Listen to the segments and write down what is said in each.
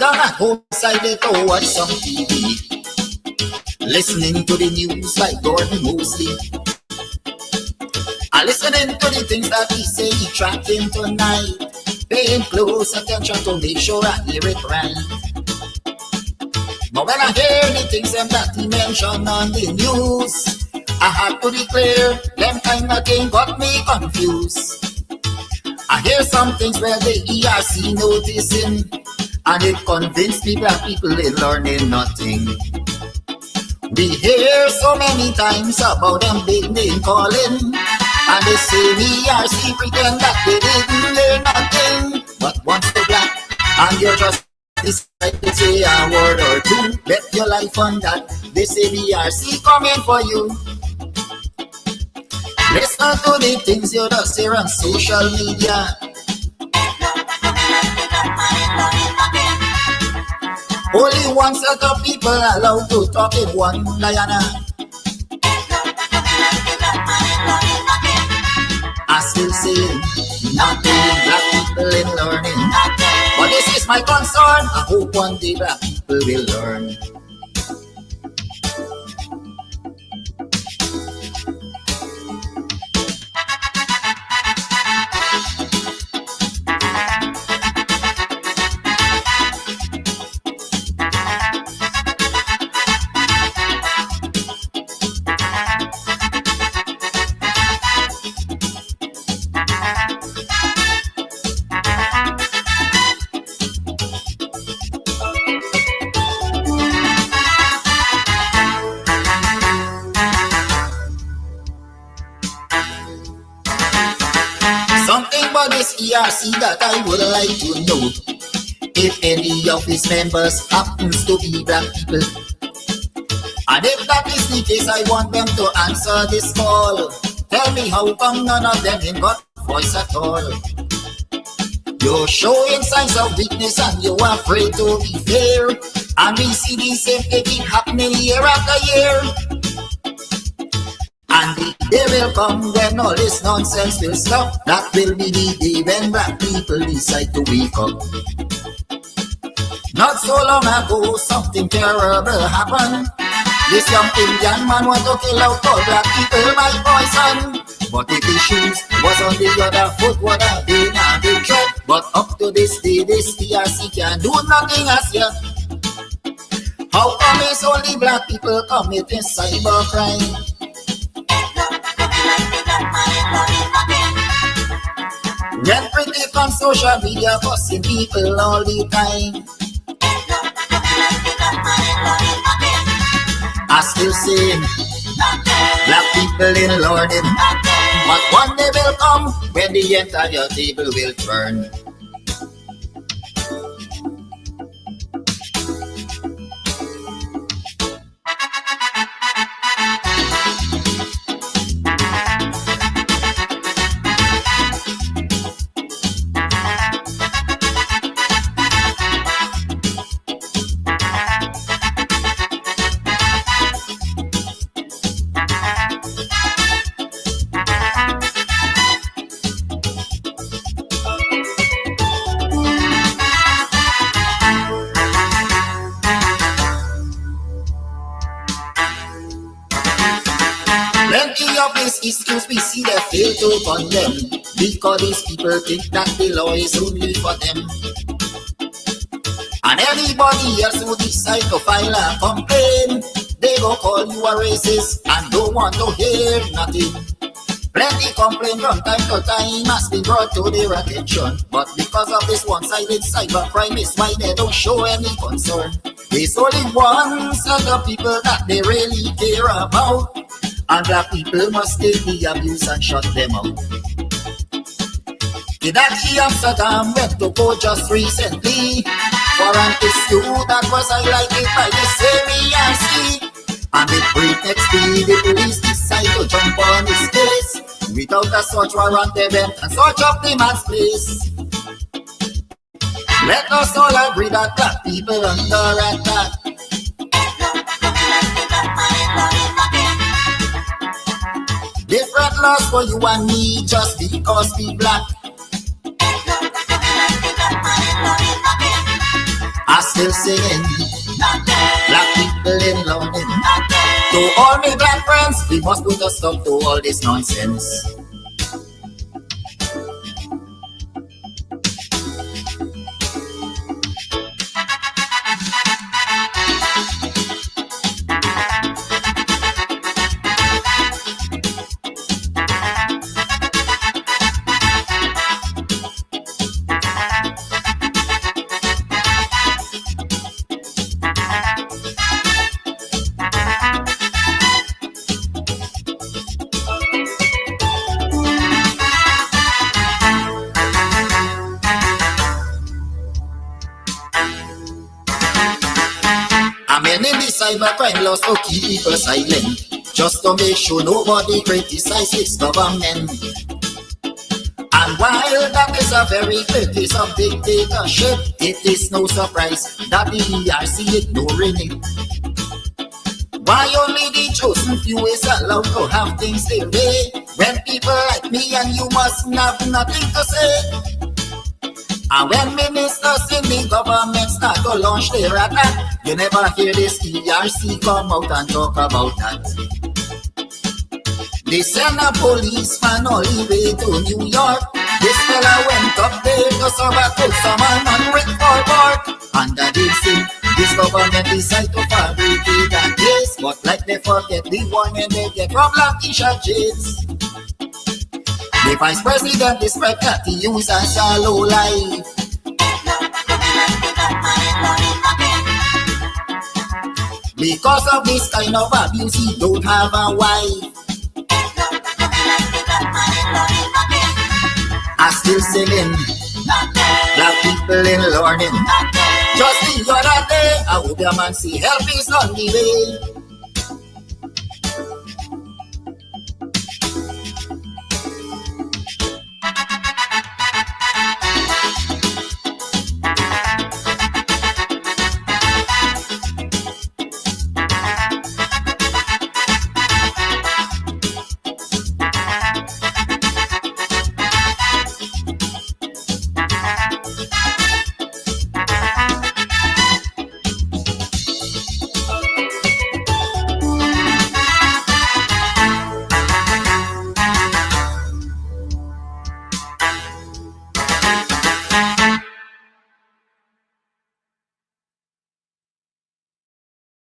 Down at home decided to watch some TV, listening to the news like Gordon Mosley. And listening to the things that he say he trapped in tonight, paying close attention to make sure I hear it right. But when I hear the things that he mentioned on the news, I had to declare them kind of thing got me confused. I hear some things where the ERC noticing, and it convinced me that people ain't learning nothing. We hear so many times about them big name calling, and they say we are pretend that they didn't learn nothing. But once they're black and you just decide to say a word or two, bet your life on that. They say we are coming for you. Listen to the things you just hear on social media. Only one set of people allowed to talk in one Guyana. I still say nothing, black people in learning. But this is my concern. I hope one day black people will learn. ERC that I would like to know if any of his members happens to be black people. And if that is the case, I want them to answer this call. Tell me how come none of them ain't got voice at all. You're showing signs of weakness and you're afraid to be fair. And we see the same thing keep happening year after year. And the day will come when all this nonsense will stop. That will be the day when black people decide to wake up. Not so long ago, something terrible happened. This young Indian man want to kill out all black people by poison. But if his shoes was on the other foot, would have been a big threat. But up to this day, this ERC can do nothing as yet. How come it's only black people committing cybercrime? Then pretty on social media fussing people all the time. I still say black people in learning, but one day will come when the entire table will turn. Excuse me, see they fail to condemn because these people think that the law is only for them. And anybody else who decide to file a complaint they go call you a racist and don't want to hear nothing. Plenty complaint from time to time has been brought to their attention, but because of this one-sided cybercrime is why they don't show any concern. There's only one set of people that they really care about, and black people must take the abuse and shut them out. Kidaki Amsterdam went to court just recently for an issue that was highlighted by the same ERC. And with breakneck speed, the police decide to jump on his case. Without a search warrant, they went and search up the man's place. Let us all agree that black people under attack. Different laws for you and me just because we black. I still singing, black people in London. To all my black friends, we must put a stop to all this nonsense. Cybercrime laws to keep people silent, just to make sure nobody criticizes government. And while that is a very clear case of dictatorship, it is no surprise that the ERC ignoring it. Why only the chosen few is allowed to have things their way, when people like me and you must have nothing to say? And when ministers in the government start to launch their attack, you never hear this ERC come out and talk about that. They send a policeman all the way to New York. This fella went up there to serve a customer on Rick Forward. Under this thing, this government decide to fabricate a case, but like they forget the warning they get from black t-shirt jails. The vice president described that he use a shallow life. Because of this kind of abuse, he don't have a wife. I still singing, black people in learning. Just the other day, I hope your man see help is on the way.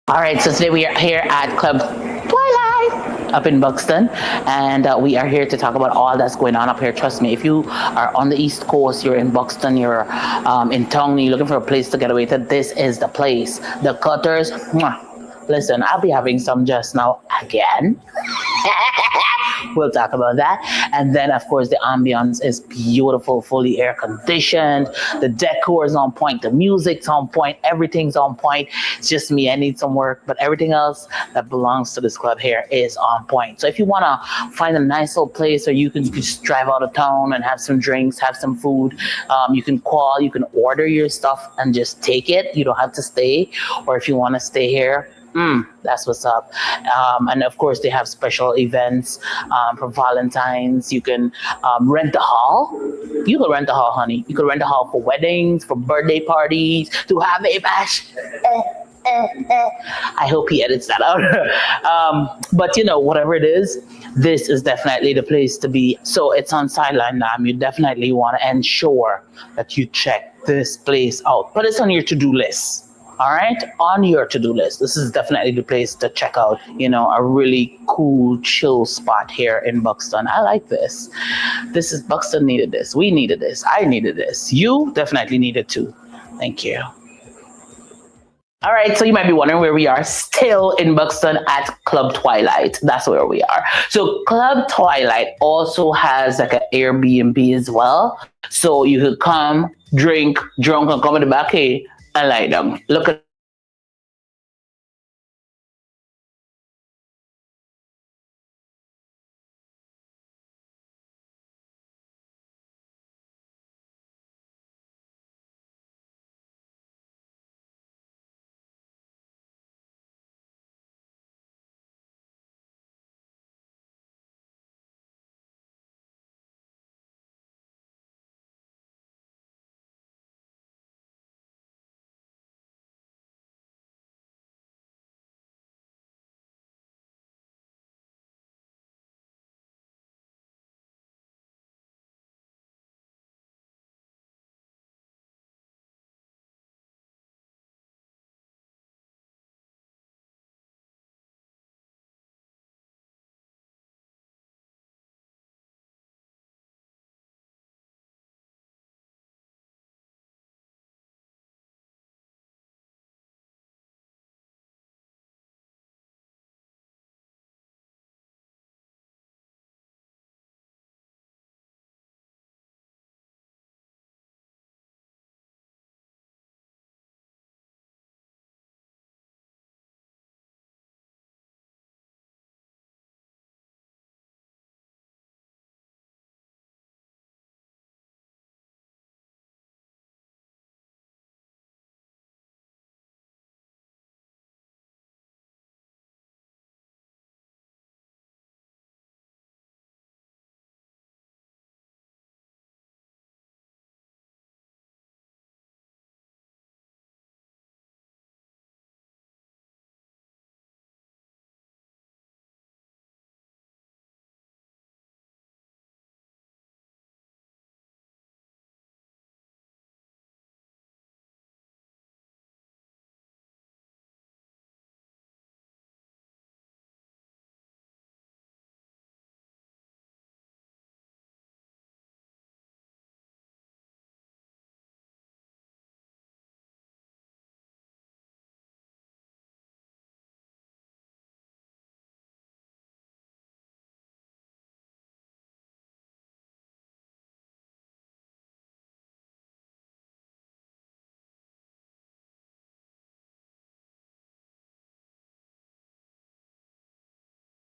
All right, so today we are here at Club Twilight up in Buxton, and we are here to talk about all that's going on up here. Trust me, if you are on the East Coast, you're in Buxton, you're in town, you're looking for a place to get away to, this is the place. The Cutters, mwah. Listen, I'll be having some just now again. We'll talk about that. And then, of course, the ambience is beautiful, fully air conditioned. The decor is on point. The music's on point. Everything's on point. It's just me. I need some work. But everything else that belongs to this club here is on point. So if you want to find a nice little place or you can just drive out of town and have some drinks, have some food, you can call, you can order your stuff and just take it. You don't have to stay. Or if you want to stay here, that's what's up. And of course, they have special events for Valentine's. You can rent a hall. You can rent a hall, honey. You can rent a hall for weddings, for birthday parties, to have a bash. I hope he edits that out. But you know, whatever it is, this is definitely the place to be. So it's on Sideline Dam. You definitely want to ensure that you check this place out. But it's on your to-do list. All right, on your to-do list. This is definitely the place to check out. A really cool, chill spot here in Buxton. I like this. This is Buxton needed this. We needed this. I needed this. You definitely needed too. Thank you. All right, so you might be wondering where we are. Still in Buxton at Club Twilight. That's where we are. So Club Twilight also has like an Airbnb as well. So you could come, drink, drunk, and come in the back here and lie down. Look at this beautiful Airbnb.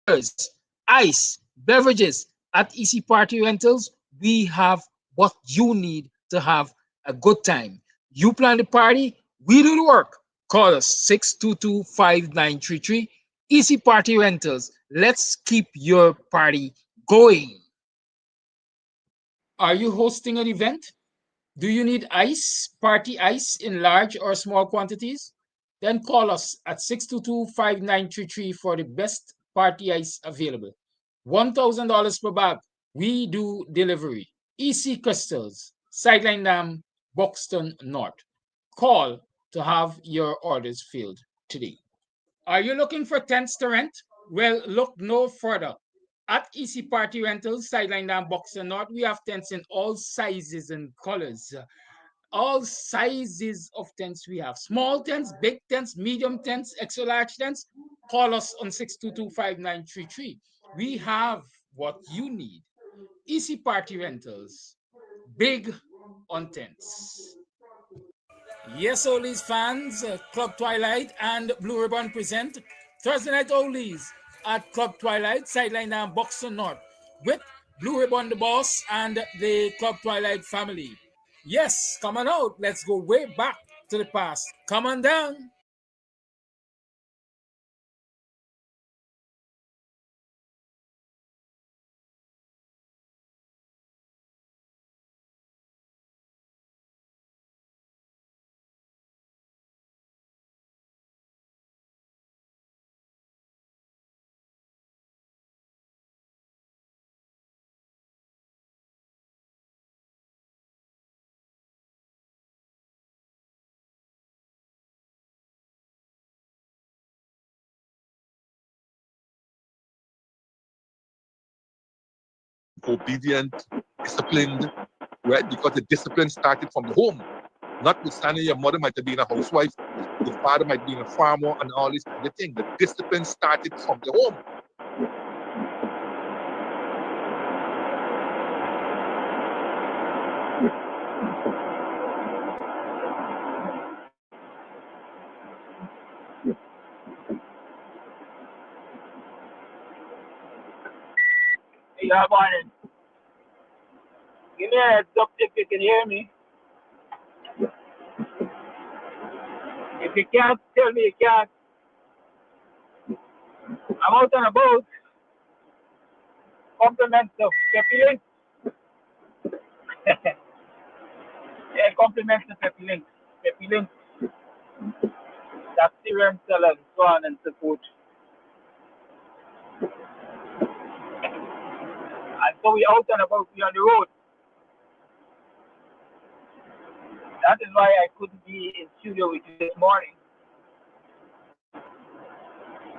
Liquors, ice, beverages at Easy Party Rentals. We have what you need to have a good time. You plan the party, we do the work. Call us 622-5933. Easy Party Rentals. Let's keep your party going. Are you hosting an event? Do you need ice, party ice in large or small quantities? Then call us at 622-5933 for the best party ice available. $1,000 per bag. We do delivery. EC Crystals, Sideline Dam, Buxton North. Call to have your orders filled today. Are you looking for tents to rent? Well, look no further. At Easy Party Rentals, Sideline Dam, Buxton North, we have tents in all sizes and colors. All sizes of tents we have. Small tents, big tents, medium tents, extra large tents. Call us on 622-5933. We have what you need. Easy Party Rentals. Big on tents. Yes, Oldies fans, Club Twilight and Blue Ribbon present Thursday Night Oldies at Club Twilight, Sideline and Buxton North, with Blue Ribbon the boss and the Club Twilight family. Yes, come on out. Let's go way back to the past. Come on down. obedient, disciplined, right? Because the discipline started from the home. Notwithstanding your mother might have been a housewife, your father might be a farmer, and all these kind of things. The discipline started from the home. Yeah, morning. Give me a heads up if you can hear me. If you can't, tell me you can't. I'm out and about. Compliments of Pepe Link. Yeah, compliments of Pepe Link. Pepe Link, that Syrian seller, and so on and so forth. And so we out and about, we on the road. That is why I couldn't be in studio with you this morning.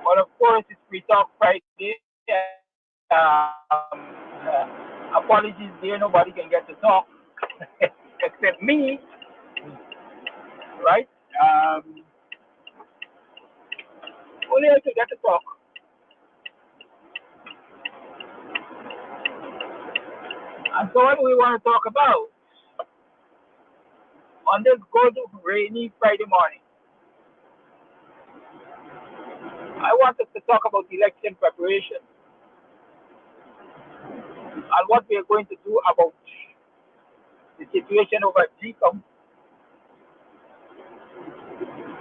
But of course, it's Free Talk Friday. Apologies there, nobody can get to talk except me, right? Only I can get to talk. And so, what do we want to talk about on this good, rainy Friday morning? I want us to talk about election preparation and what we are going to do about the situation over at GCOM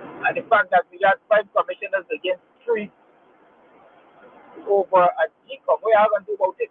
and the fact that we got 5 commissioners against 3 over at GCOM. What are we going to do about it?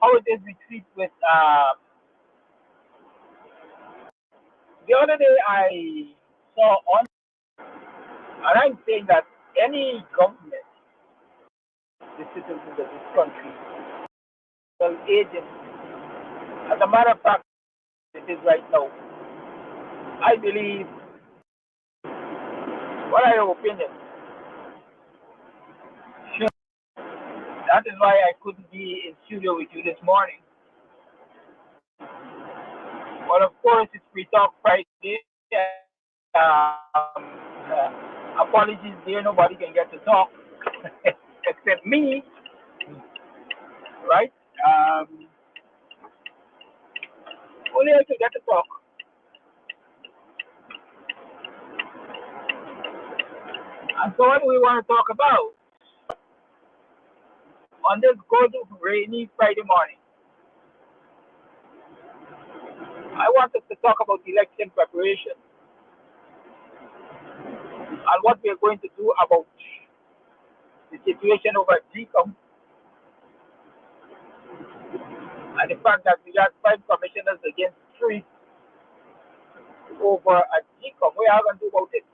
how it is we treat with the other day I saw on, and I'm saying that any government, the citizens of this country, well, agents, as a matter of fact, it is right now. I believe, what are your opinions? Sure. That is why I couldn't be in studio with you this morning. But of course, it's Free Talk Friday. Apologies there, nobody can get to talk except me, right? Only I can get to talk. And so, what do we want to talk about on this good rainy Friday morning? I want us to talk about election preparation and what we are going to do about the situation over at GCOM and the fact that we got 5 commissioners against 3 over at GCOM. What are you going to do about it?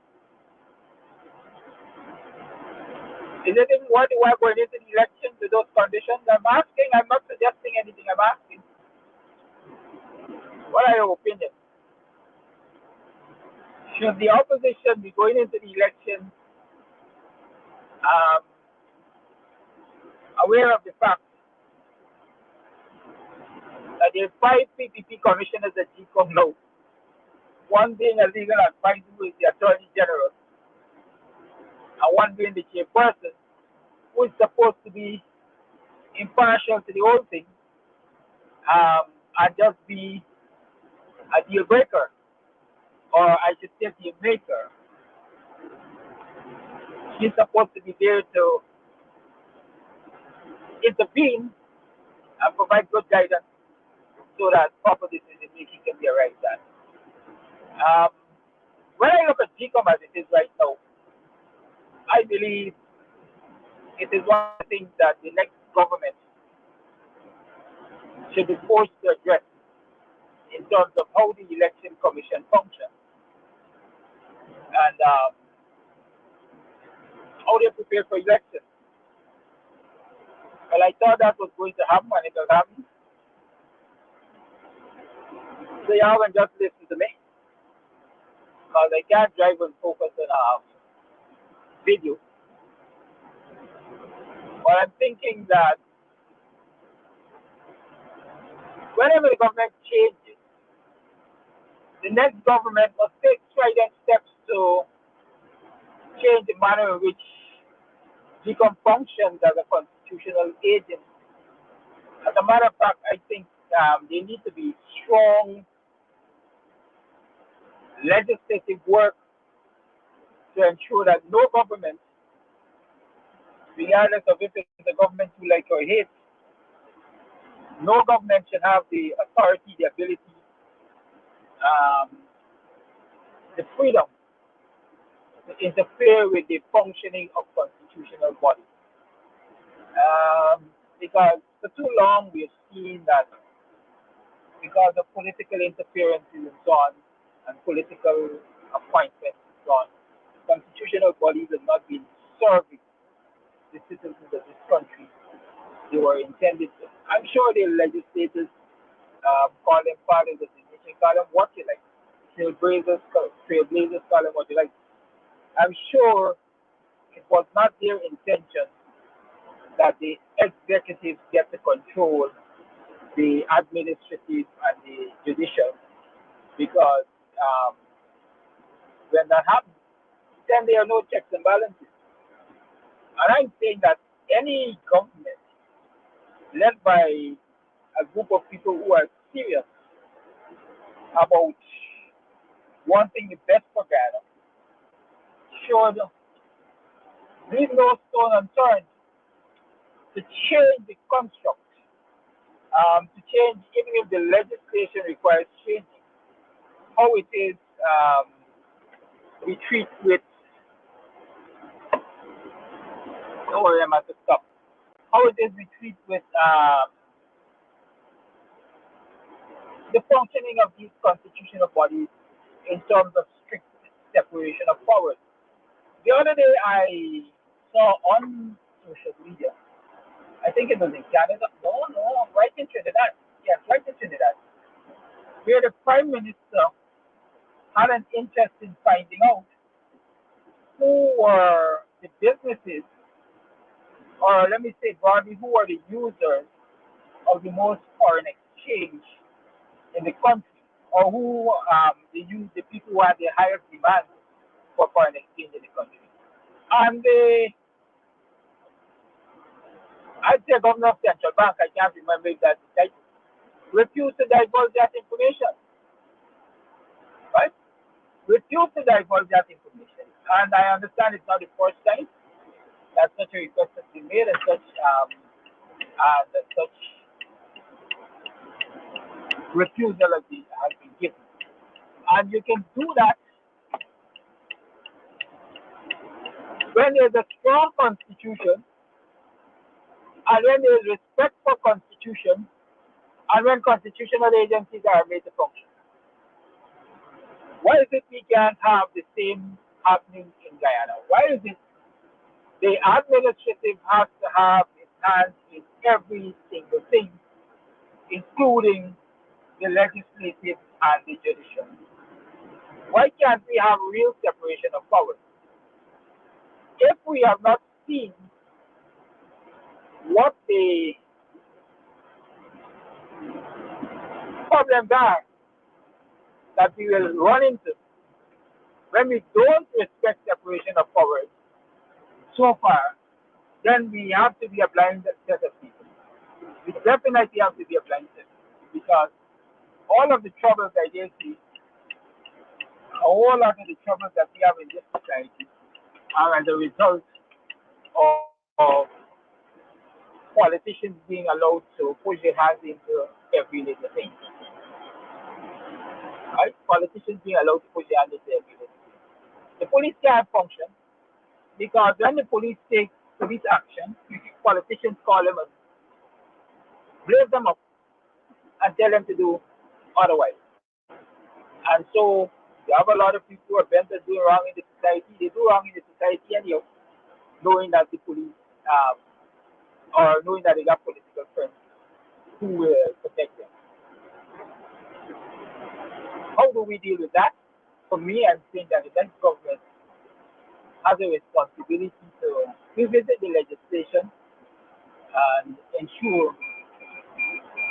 Is it even worth the while going into the election with those conditions? I'm asking, I'm not suggesting anything, I'm asking. What are your opinions? Should the opposition be going into the election aware of the fact that there are 5 PPP commissioners at GCOM now, one being a legal advisor who is the Attorney General, and one being the chairperson, who is supposed to be impartial to the whole thing, and just be a deal breaker, or I should say deal maker. She's supposed to be there to intervene and provide good guidance so that proper decision making can be arrived at. When I look at GCOM as it is right now, I believe it is one of the things that the next government should be forced to address in terms of how the election commission functions and how they prepare for elections. Well, I thought that was going to happen and it will happen. So you haven't just listened to me because I can't drive and focus on a video. But I'm thinking that whenever the government changes, the next government must take strident steps to change the manner in which GCOM functions as a constitutional agent. As a matter of fact, I think there need to be strong legislative work to ensure that no government, regardless of if it's a government you like or hate, no government should have the authority, the ability, the freedom to interfere with the functioning of constitutional bodies. Because for too long we have seen that because of political interferences and so on, and political appointments and so on, constitutional bodies have not been serving the citizens of this country they were intended to. I'm sure the legislators call them fathers of the nation, call them what you like, trailblazers, call them what you like. I'm sure it was not their intention that the executives get to control the administrative and the judicial, because when that happens, then there are no checks and balances. And I'm saying that any government led by a group of people who are serious about wanting the best for Ghana should leave no stone unturned to change the construct, to change even if the legislation requires changing, how it is we treat with, don't worry, I'm at the stop, how it is we treat with the functioning of these constitutional bodies in terms of strict separation of powers. The other day I saw on social media, I think it was in Canada, no, right in Trinidad, yes, right in Trinidad, where the Prime Minister had an interest in finding out who were the businesses, or let me say broadly, who are the users of the most foreign exchange in the country, or who the people who have the highest demand for foreign exchange in the country. And I'd say Governor of Central Bank, I can't remember if that's the title, refused to divulge that information, right? Refused to divulge that information. And I understand it's not the first time that such a request has been made and such refusal has been given. And you can do that when there's a strong constitution and when there's respect for constitution and when constitutional agencies are made to function. Why is it we can't have the same happening in Guyana? Why is it the administrative has to have its hands in every single thing, including the legislative and the judicial? Why can't we have real separation of powers? If we have not seen what the problems are that we will run into when we don't respect separation of powers so far, then we have to be a blind set of people. We definitely have to be a blind set because all of the troubles that they see, a whole lot of the troubles that we have in this society are as a result of politicians being allowed to push their hands into every little thing. Right? Politicians being allowed to push their hands into every little thing. The police can't function because when the police take police action, politicians call them and blaze them up and tell them to do otherwise. And so you have a lot of people who are bent on doing wrong in the society. They do wrong in the society anyhow, knowing that the police or knowing that they got political friends who will protect them. How do we deal with that? For me, I'm saying that the next government has a responsibility to revisit the legislation and ensure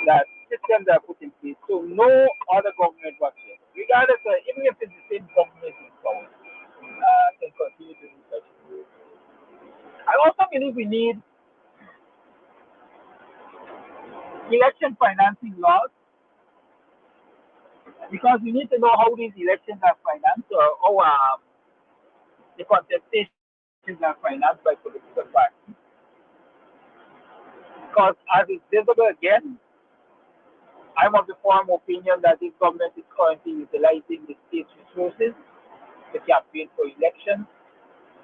that systems are put in place so no other government whatsoever, regardless of even if it's the same government in power, can continue to do such. I also believe we need election financing laws because we need to know how these elections are financed or how the contestations are financed by political parties. Because as is visible again, I'm of the firm opinion that this government is currently utilizing the state's resources to campaign for elections.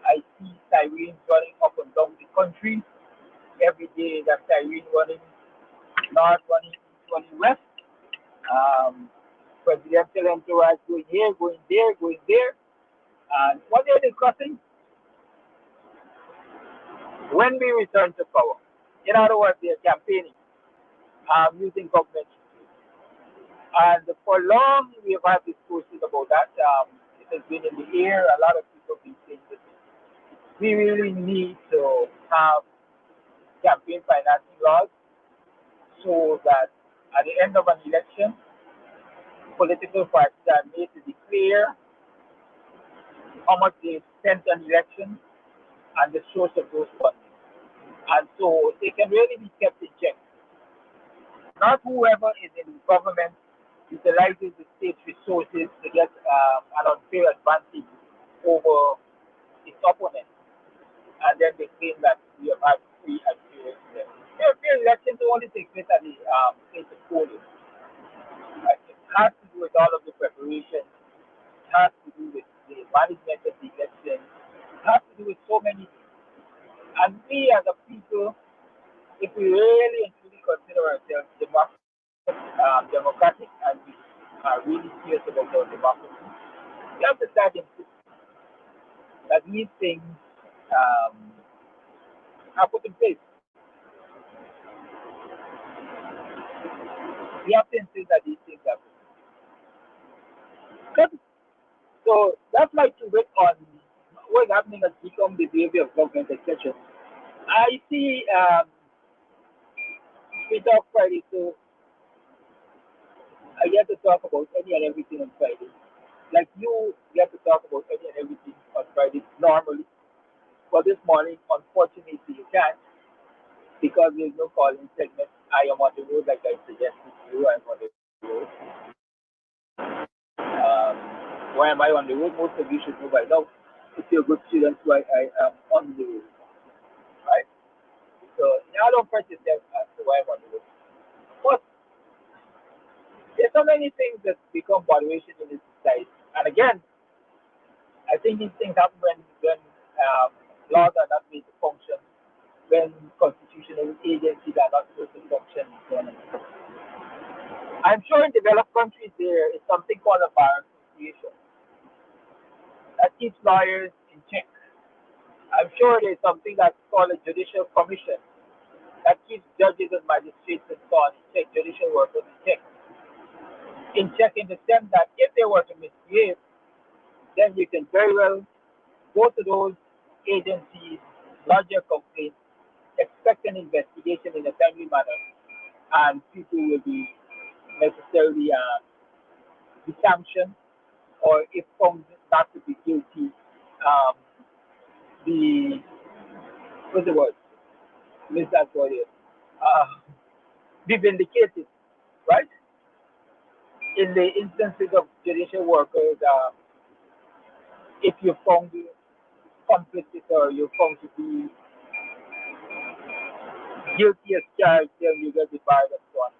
I see sirens running up and down the country. Every day that siren running north, running east, running west. Presidential entourage going here, going there, going there. And what they're discussing when we return to power. In other words, they're campaigning using government. And for long, we have had discussions about that. It has been in the air. A lot of people have been saying that we really need to have campaign financing laws so that at the end of an election, political parties are made to declare how much they spent on elections and the source of those funds. And so they can really be kept in check. Not whoever is in government utilizes the state's resources to get an unfair advantage over its opponent. And then they claim that we have had free and fair elections. Fair elections only take place at the place of polling. It has to do with all of the preparation. It has to do with the management of the election. It has to do with so many things. And we as a people, if we really and truly consider ourselves democracy, democratic and we are really serious about our democracy, we have to start insisting that these things um, are put in place. We have to insist that these things are put in place. So that's my two bit on what's happening has become the behavior of government, etc. I see we talk Friday, so I get to talk about any and everything on Friday. Like you get to talk about any and everything on Friday normally. But this morning, unfortunately, you can't because there's no calling segment. I am on the road, like I suggested to you. I'm on the road. Why am I on the road? Most of you should know by now. If you're a good student, why I am on the road, right? So now don't press yourself as to why I'm on the road. But there's so many things that become valuation in this society. And again, I think these things happen when laws are not made to function, when constitutional agencies are not supposed to function. I'm sure in developed countries there is something called a bar association that keeps lawyers in check. I'm sure there's something that's called a judicial commission that keeps judges and magistrates and so on in check, judicial workers in check. In check in the sense that if they were to misbehave, then you can very well go to those agencies, lodge your complaint, expect an investigation in a timely manner, and people will be necessarily be sanctioned, or if found not to be guilty, um, be what's the word? Miss that word here. Be vindicated, right? In the instances of judicial workers, if you're found complicit or you're found to be guilty as charged, then you get debarred and so on.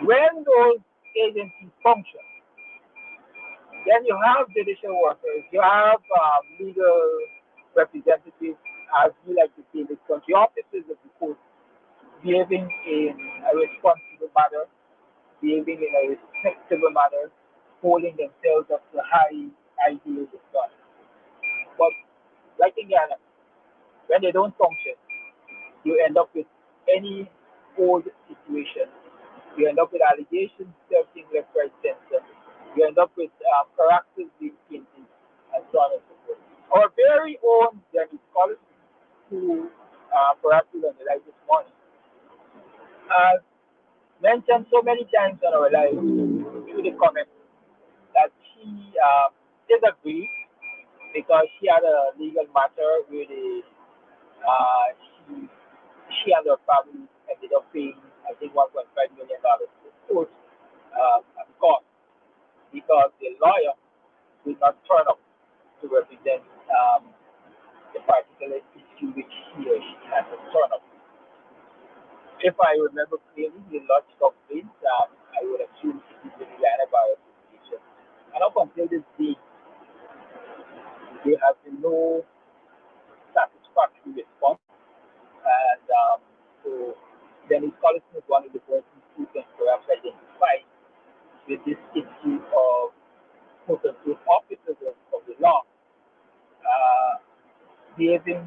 When those agencies function, then you have judicial workers, you have legal representatives, as we like to say in this country, officers of the court, behaving in a responsible manner, behaving in a respectable manner, holding themselves up to high ideals of God. But like in Ghana, when they don't function, you end up with any old situation. You end up with allegations surfacing left, right, center. You end up with characters being painted, and so on and so forth. Our very own Dennis Collins, who perhaps is on the live this morning, has mentioned so many times on our live through the comments that she disagreed because she had a legal matter where she she and her family ended up paying, I think, $1.5 million to court cost because the lawyer did not turn up to represent the particular issue which he or she had to turn up. If I remember clearly, the lodge complaint, I would assume it is the Guyana Bar Association. And up until this day, there has been no satisfactory response. And so Dennis Collison is one of the persons who can perhaps identify with this issue of quote unquote officers of the law behaving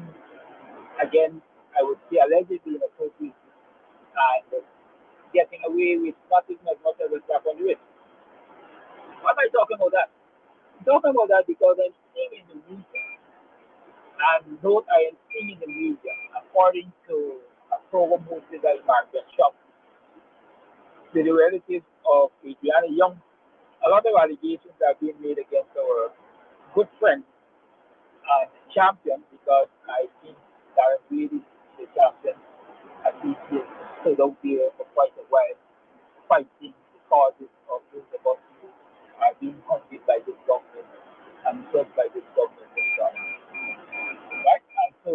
again, I would say allegedly inappropriately and getting away with not even as much as a slap on the wrist. Why am I talking about that? I'm talking about that because I'm seeing in the media, and note I am seeing in the media, according to a program hosted by Margaret Shop, to the relatives of Adriana Young, a lot of allegations are being made against our good friend and champion because I think Darren Reed is the champion. At least he has stood out there for quite a while, fighting the causes of those of us who are being hunted by this government and served by this government and so on. Right? And so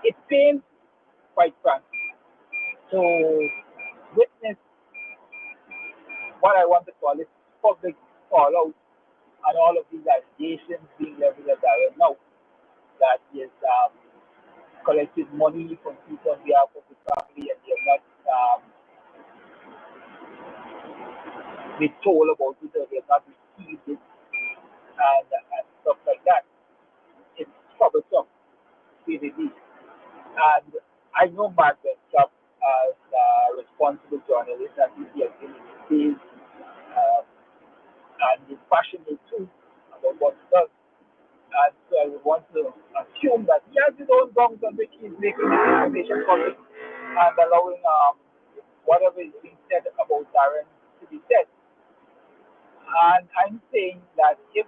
it pains, quite frankly, to witness what I want to call it public fallout and all of these allegations being leveled at Darren now that he has collected money from people on behalf of the family and they not been told about it or they have not received it and stuff like that. It's troublesome, to say the least. And I know Mark Wenthrop as a responsible journalist and he has been in his days and he's passionate too about what he does. And so I would want to assume that he has his own grounds on which he's making this information public and allowing whatever is being said about Darren to be said. And I'm saying that if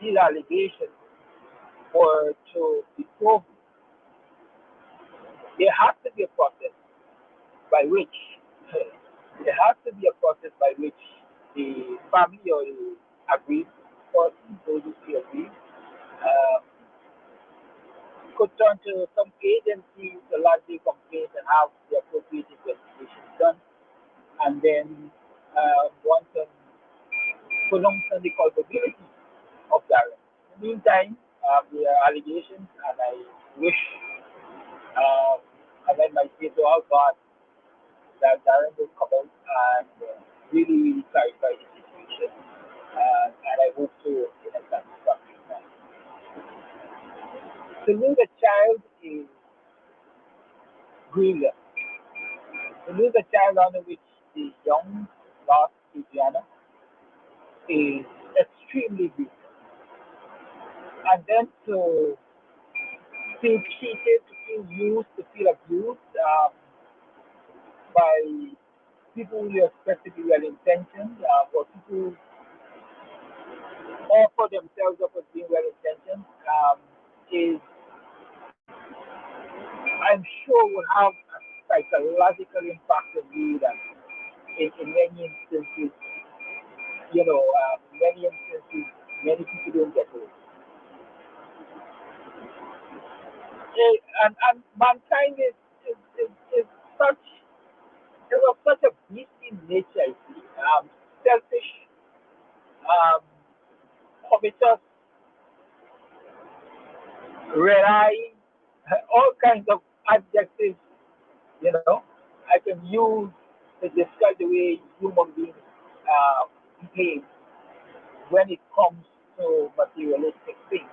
these allegations were to be proven, there has to be a process by which there has to be a process by which the family or the aggrieved person, those who feel aggrieved, could turn to some agency to lodge a complaint and have the appropriate investigation done, and then one can pronounce on the culpability of Darren. In the meantime, there are allegations, and I wish, and I might say to all God, that Darren will come out and really, really clarify the situation. And I hope so in a satisfactory manner. To lose a child is grievous. To lose a child under which the young lost Adriana is extremely grievous. And then to feel cheated, to feel used, to feel abused by people who you expect to be well intentioned, or people offer themselves up as being well intentioned, is, I'm sure, will have a psychological impact on you that in many instances, many people don't get over. And mankind is such, is of such a beastly nature, I see. Selfish, covetous, relying, all kinds of adjectives, I can use to describe the way human beings behave when it comes to materialistic things.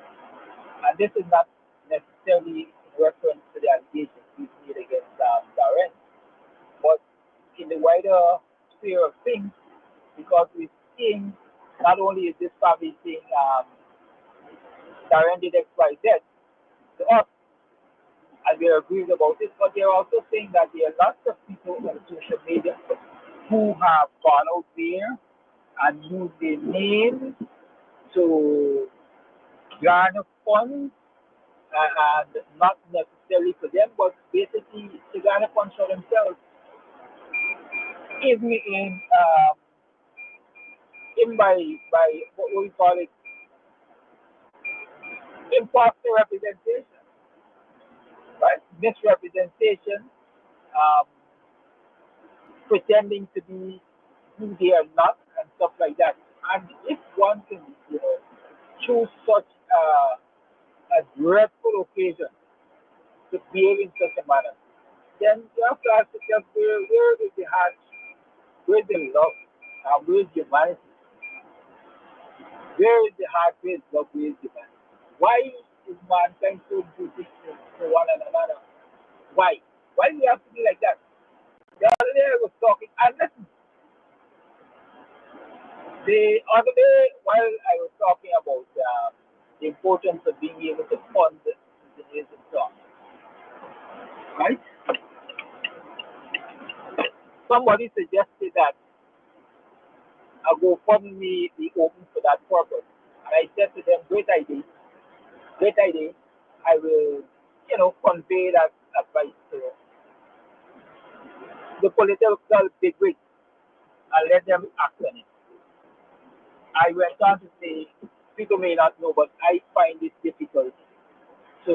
And this is not necessarily in reference to the allegations we've made against Darren, but in the wider sphere of things, because we've seen not only is this family saying Darren did X, Y, Z to us, and we are aggrieved about it, but they're also saying that there are lots of people on social media who have gone out there and used their name to garner funds, and not necessarily for them, but basically to garner funds for themselves, even in by what we call it, imposter representation, right? Misrepresentation, pretending to be who they are not, and stuff like that. And if one can, choose such a dreadful occasion to behave in such a manner, then you have to ask yourself, where is the heart, where is the love, and where is humanity? Where is the heart, where is love, where is humanity? Why is mankind so brutal to one another? Why? Why do we have to be like that? The other day I was talking, and listen, the other day while I was talking about the importance of being able to fund engineers and so on, right? Somebody suggested that a GoFundMe be open for that purpose. And I said to them, great idea, great idea. I will, convey that advice to the political bigwigs and let them act on it. I went on to say, people may not know, but I find it difficult to,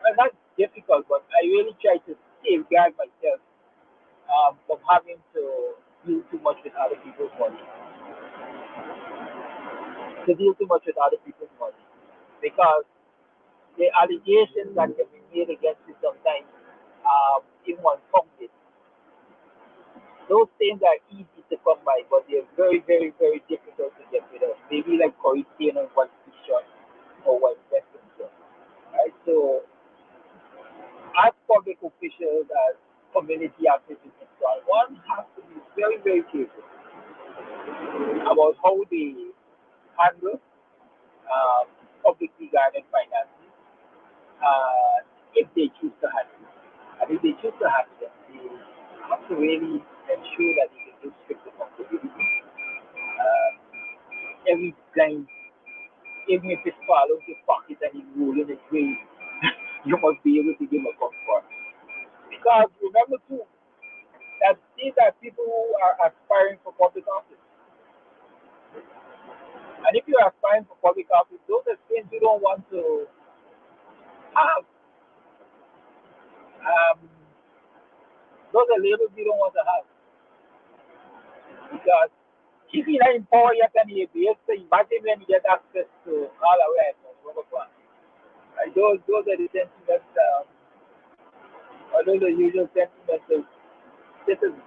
well, not difficult, but I really try to safeguard myself from having to deal too much with other people's money. Because the allegations that can be made against me sometimes, even one those things are easy to come by, but they're very, very, very difficult to get rid of. Maybe like corruption or white fiction or white Western. Right? So as public officials, as community activists and so on, one has to be very, very careful about how they handle publicly guided finances if they choose to handle it. And if they choose to handle it, they have to really ensure that they can do strict accountability. Uh, every time, even if it follows your pocket and you roll in the grave, you must be able to give a account for it. Because remember too, that these are people who are aspiring for public office. And if you're aspiring for public office, those are things you don't want to have. Um, those are labels you don't want to have. Because if you're not in power yet and you're able to imagine when you get access to all awareness and rubber plants. Right? Those are the sentiments, or those are the usual sentiments of citizens.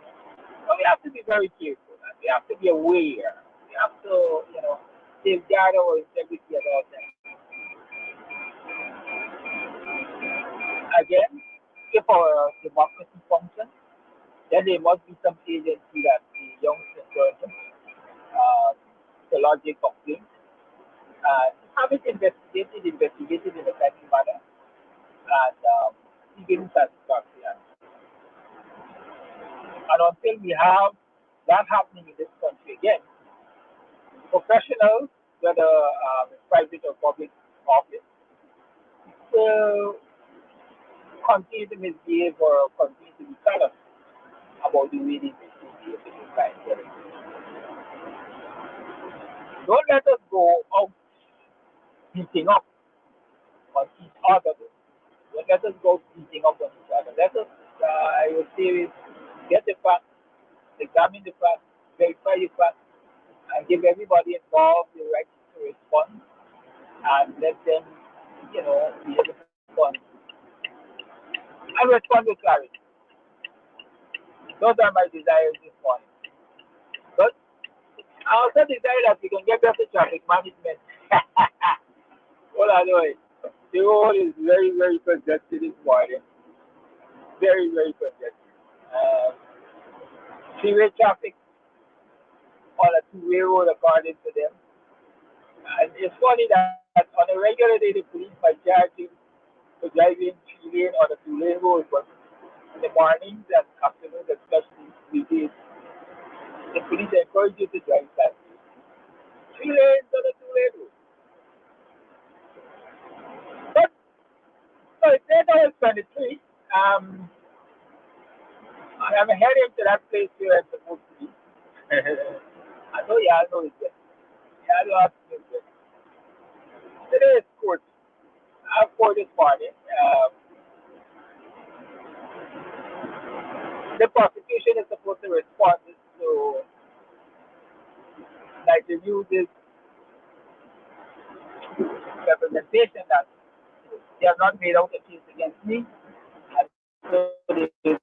So we have to be very careful. And we have to be aware. We have to, safeguard our integrity at all times. Again, if our democracy functions, then there must be some agency that the youngsters person, the logic of things, have it investigated in a timely manner, and be given satisfactory answer. And until we have that happening in this country again, professionals, whether private or public office, will continue to misbehave or continue to be careless about the way they misbehave in this time. Don't let us go out beating up on each other. Don't let us go beating up on each other. Let us, I would say, get the facts, examine the facts, verify the facts, and give everybody involved the right to respond, and let them, be able to respond. And respond with clarity. Those are my desires this morning. But I also desire that we can get better traffic management. All I know is the road is very, very congested this morning. Very, very congested. Three-way traffic on a two-way road according to them. And it's funny that on a regular day the police might charge you for driving three-lane on a two-lane road, but in the mornings and afternoons, especially weekdays, the police encourage you to drive fast. Three lanes on a two-lane road. But so it's 8:23. And I'm heading to that place where I'm supposed to be. I know y'all know it yet. Y'all have to know it. Today is court. I have court this morning. The prosecution is supposed to respond to like the this representation that they have not made out a case against me, and so there is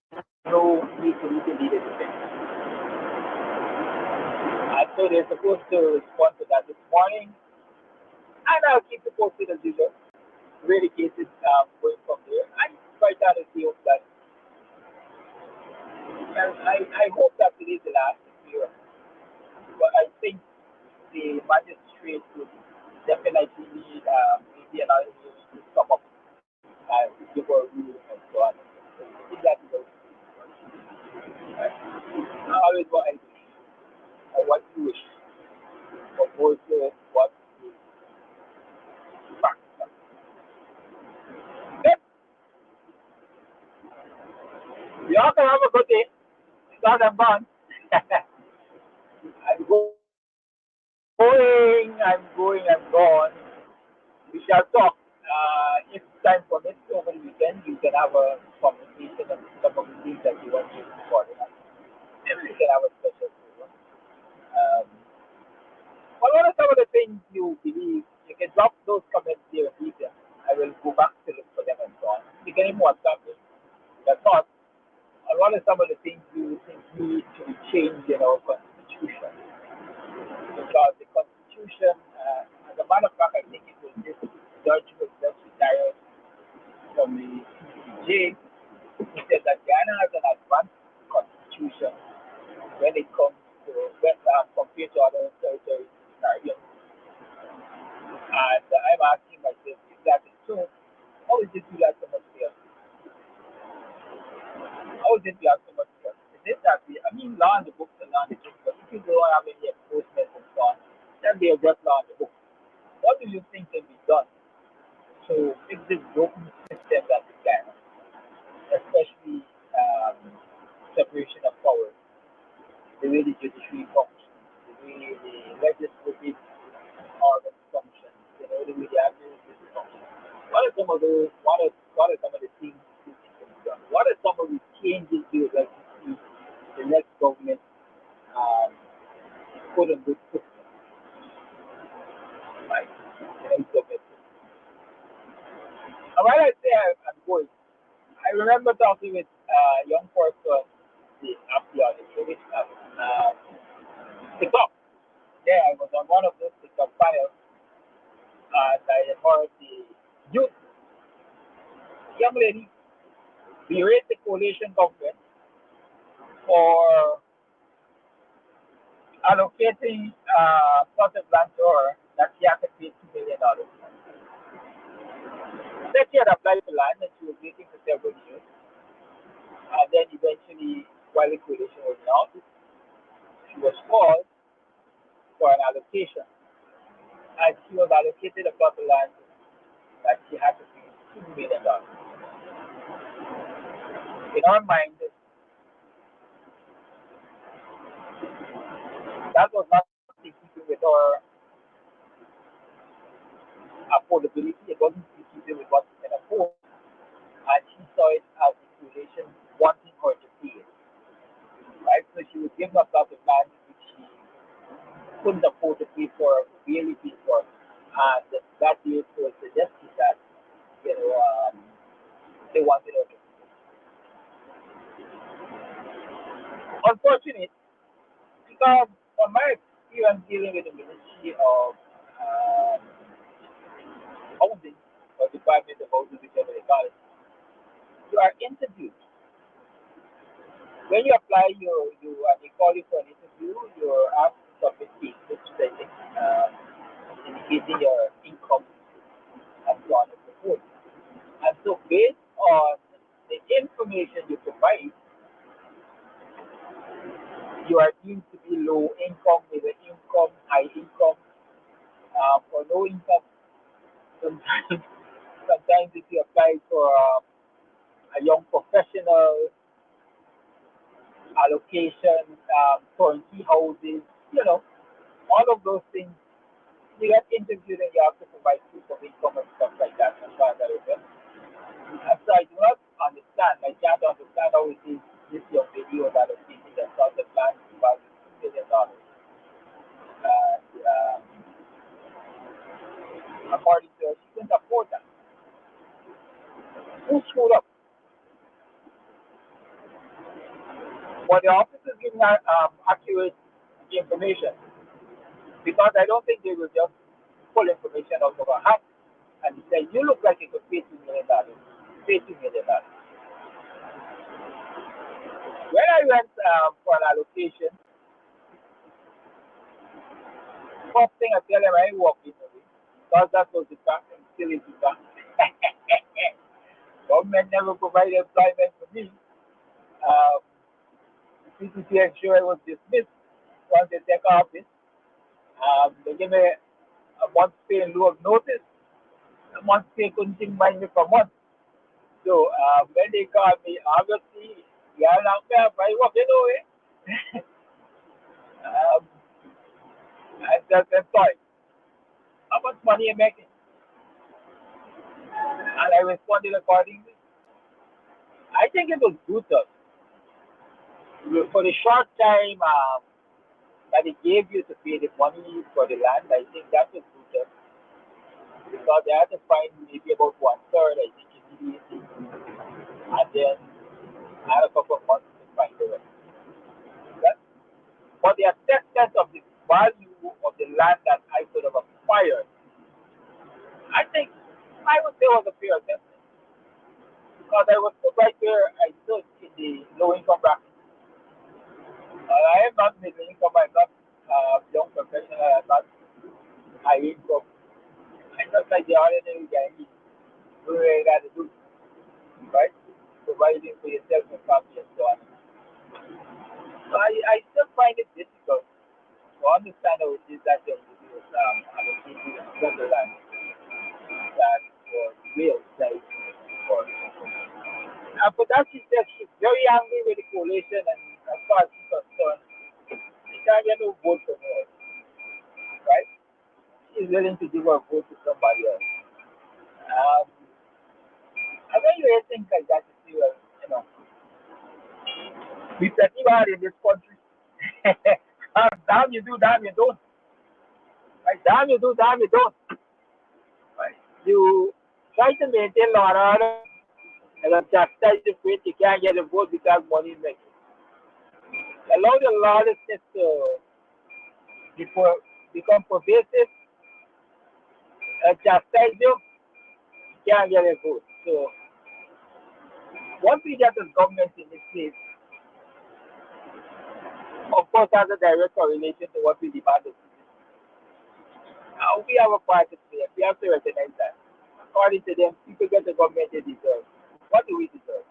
no need for me to lead a defense. And so they're supposed to respond to that this morning, and I'll keep you posted as usual. Where the case is going from there. I quite honestly hope that, I hope that it is the last year, but I think the magistrate would definitely need maybe another year to come up and give a rule and so on. I think that is right. Not always what I wish or what you wish, but also what is practical. Then, you all can have a good day. Because I'm gone. I'm gone. We shall talk. If time permits over the weekend, you can have a conversation and some of the things that you want to report. Maybe we can have a special program. What are some of the things you believe? You can drop those comments there and read them. I will go back to look for them and so on. You can even WhatsApp me your thoughts And what are some of the things you think need to be changed in our constitution? Because the constitution, as a matter of fact, I think it was this judge who just retired from the CCJ who said that Guyana has an advanced constitution when it comes to compared to other territories in the Caribbean. And I'm asking myself, if that is so, how is it you have so much fear? How is it you have so much fear? Is it that I mean, law in the books and law in the books, but if you don't have any enforcement and so on, then they are just law in the books. What do you think can be done to fix this broken system that we can, especially separation of powers, the way the judiciary functions, the way the legislative organs function, the way the administrative function? What are some of those? What are some of the things you think can be done? What are some of the changes you would like to see the next government put in this system? Right? The next government. And while I say I'm going, I remember talking with a young person after the British TikTok. Yeah, I was on one of those TikTok panels, and I heard the youth, young lady, berate the coalition government for allocating plot of land to her that she had to pay $2 million. Said she had applied for land and she was waiting for several years. And then eventually, while the coalition was in office, she was called for an allocation. And she was allocated a plot of land that she had to pay $2 million. In her mind, that was not in keeping with her affordability. It wasn't in keeping with what she can afford. And she saw it as the coalition wanting her to pay it. Right? So she was given a plot of land which she couldn't afford to pay for, really pay for. And that therefore suggested that, they wanted her to. Unfortunate, because from my experience dealing with the Ministry of Housing, or Department of Housing, whichever they call it, you are interviewed. When you apply, they call you for an interview, you're asked to submit cases, indicating your income and so on and so forth. And so based on the information you provide, you are deemed to be low income, middle income, high income, or low income. Sometimes if you apply for a young professional allocation, turnkey houses, all of those things, you get interviewed and you have to provide proof of income and stuff like that as far as I remember. And so I do not understand, I can't understand how it is this young lady was allocated a plot of land about $2 million. And according to her, she couldn't afford that. Who screwed up? But the officers giving her accurate information, because I don't think they will just pull information out of her hat and say, you look like you could pay $2 million. Pay $2 million. When I went for an allocation, first thing I tell them, I ain't walking away, because that was the fact and still is the fact. Government never provided employment for me. CCC ensured I was dismissed once they take office. They gave me a month's pay in lieu of notice. A month's pay couldn't mind me for months. So when they called me, obviously, yeah, I'm fair, but I walking away. I just said, sorry, how much money are you making? And I responded accordingly. I think it was brutal. For the short time that they gave you to pay the money for the land, I think that was brutal. Because they had to find maybe about 1/3, I think, immediately. And then and a couple of months to find the rest. Right? But the assessment of the value of the land that I could have acquired, I think I would say was a fair assessment because I was still right where I stood in the low income bracket. I am not middle income, I'm not young professional, I'm not high income. I'm just like the ordinary guy doing what I got to do, right? Providing for yourself and family and so on. So I still find it difficult to understand how it is that the individuals allocated from the land that was real estate for. But that she said she's very angry with the coalition and as far as she's concerned, she can't get no vote from her, right? She's willing to give her vote to somebody else. Um, I when you hear things like that, you see, well, we plenty bad in this country. Damn you do, damn you don't. Right? Damn you do, damn you don't. Right? You try to maintain law and order and then chastise the faith you can't get a vote because money is making. Allow the lawlessness to become pervasive and chastise you can't get a vote. So once we get the government in this case, of course, has a direct correlation to what we demand of citizens. We have a part to play. We have to recognize that. According to them, people get the government they deserve. What do we deserve?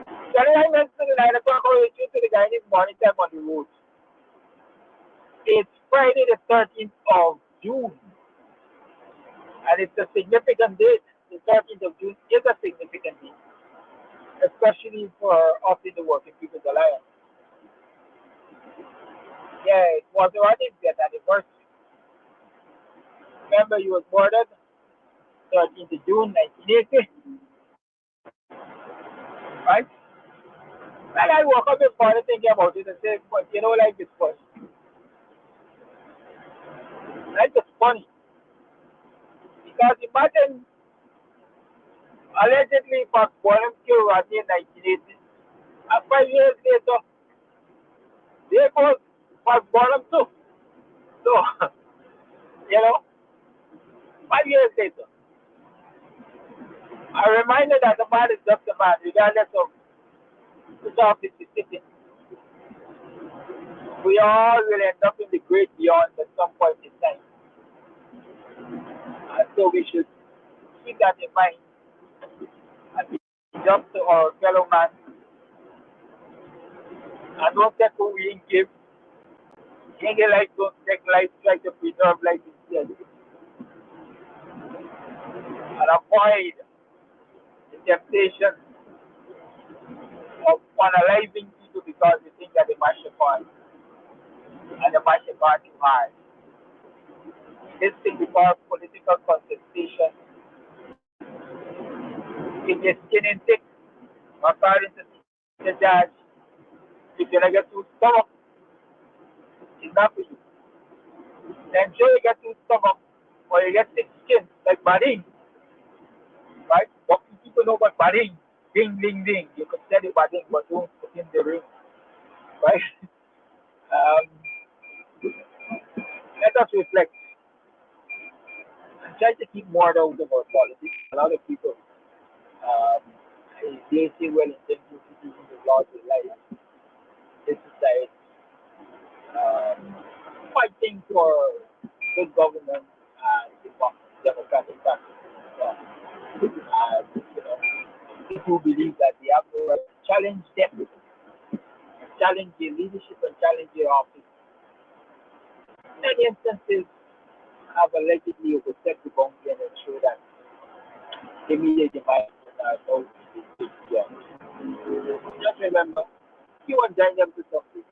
Can I mention the 9 o'clock correlation to the guy in his morning time on the road? It's Friday the 13th of June. And it's a significant date. The 13th of June is a significant date, especially for us in the Working People's Alliance. Yeah, it was Rodney's death anniversary. Remember, he was murdered 13th of June 1980. Right? And I woke up this morning thinking about it and said, but you know, life is funny. Life is funny. Because imagine allegedly Fox Bonham killed Rodney in 1980. And 5 years later, they both Fox Bonham too. So, you know, 5 years later, a reminder that the man is just a man, regardless of the office he's sitting. We all will end up in the great beyond at some point in time. And so we should keep that in mind and be just to our fellow man. And don't take who we give. Ain't like don't take life, try to preserve life instead. And avoid the temptation of analyzing people because they think that they mash the part and they mash the part too hard. This thing because political contestation in the skin and thick, according to the judge, if you get too stomach, it's not for you. Then sure you get too stomach or you get thick skin like Baring, right? What people know about Baring? Ding, ding, ding. You could tell the Baring, but don't put in the ring, right? Let us reflect and try to keep more out of our politics. A lot of people, they say, well, intentioned citizens of laws of life, this society, fighting for good governance and democratic practice. You know, people believe that they have the right to challenge them, challenge their leadership, and challenge their office. In many instances, have allegedly overstepped the boundary and ensure that the media devices are no beyond. Just remember, you want join them to something.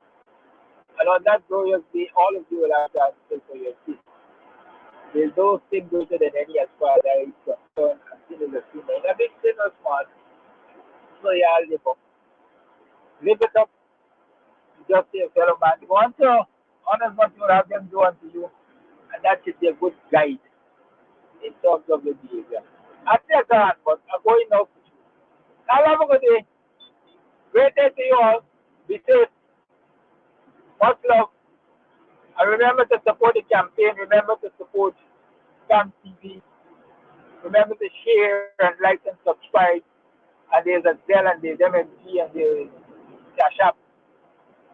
And on that glorious day, all of you will have to answer for your sins. There's no sin greater than any as far as I is concerned, and sin is a sin. And a big sin or small, so yeah, live up. Live it up. Just say a fellow man. You want to honor what you have them do unto you, and that should be a good guide in terms of your behavior. I say God, but I'm going now for you. I'll have a good day. Great day to you all. Be safe. Much love. And remember to support the campaign. Remember to support Cam TV. Remember to share and like and subscribe. And there's a Zelle and there's MMG and there's Cash App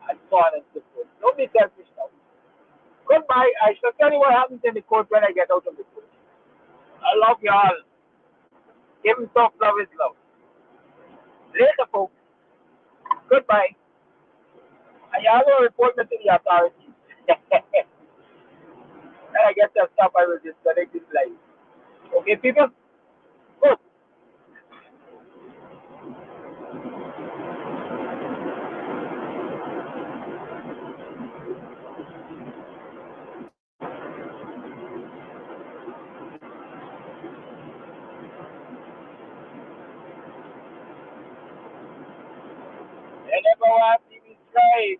and so on and so forth. Don't be selfish now. Goodbye. I shall tell you what happens in the court when I get out of the court. I love y'all. Give him tough love is love. Later, folks. Goodbye. And y'all will report me to the authorities. When I get that stuff, I will disconnect this live. Okay, people? Good. They never want to be strive.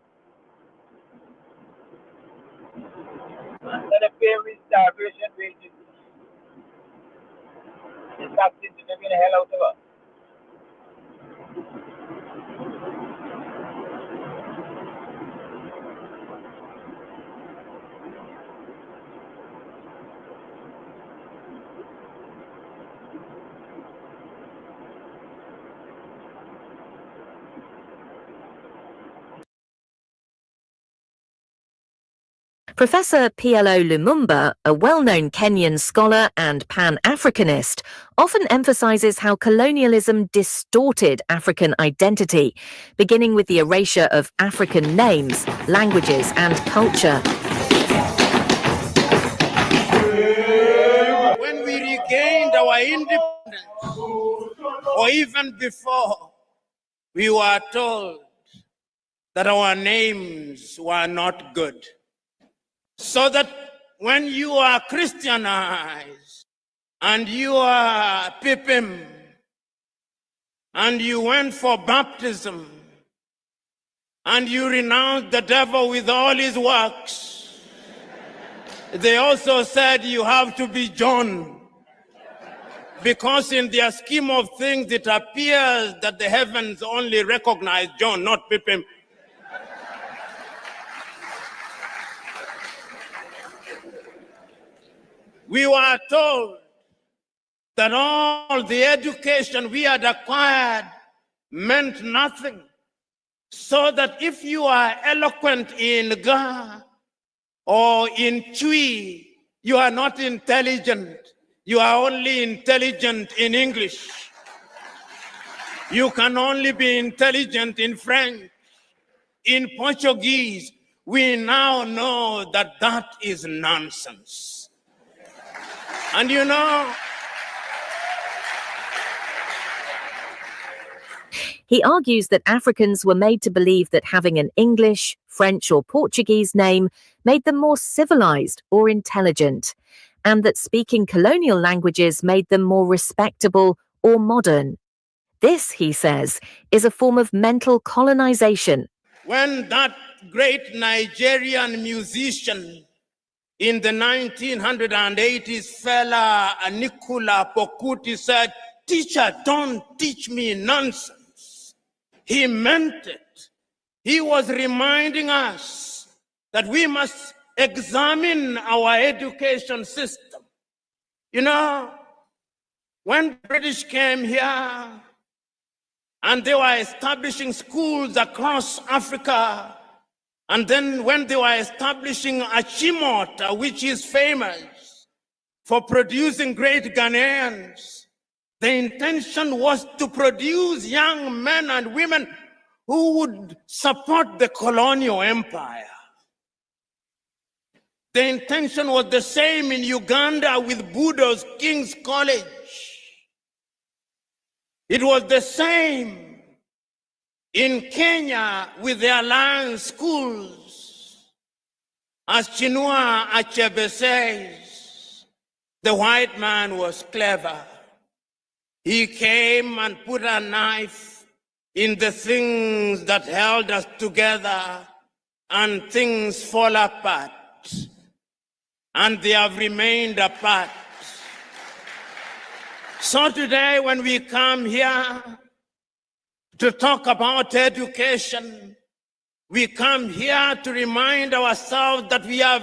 Instead of paying starvation wages, the taxes to the hell out of us. Professor PLO Lumumba, a well-known Kenyan scholar and Pan-Africanist, often emphasizes how colonialism distorted African identity, beginning with the erasure of African names, languages, and culture. When we regained our independence, or even before, we were told that our names were not good. So that when you are Christianized and you are Pipim and you went for baptism and you renounced the devil with all his works, they also said you have to be John, because in their scheme of things it appears that the heavens only recognize John, not Pipim. We were told that all the education we had acquired meant nothing, so that if you are eloquent in Ga or in Twi, you are not intelligent. You are only intelligent in English. You can only be intelligent in French, in Portuguese. We now know that that is nonsense. And you know, he argues that Africans were made to believe that having an English, French, or Portuguese name made them more civilized or intelligent, and that speaking colonial languages made them more respectable or modern. This, he says, is a form of mental colonization. When that great Nigerian musician in the 1980s, fella Nicola Pokuti said, "Teacher, don't teach me nonsense," he meant it. He was reminding us that we must examine our education system. You know, when the British came here and they were establishing schools across Africa, and then when they were establishing Achimota, which is famous for producing great Ghanaians, the intention was to produce young men and women who would support the colonial empire. The intention was the same in Uganda with Budo's King's College. It was the same in Kenya with the Alliance schools. As Chinua Achebe says, the white man was clever. He came and put a knife in the things that held us together, and things fall apart. And they have remained apart. So today when we come here, to talk about education, we come here to remind ourselves that we have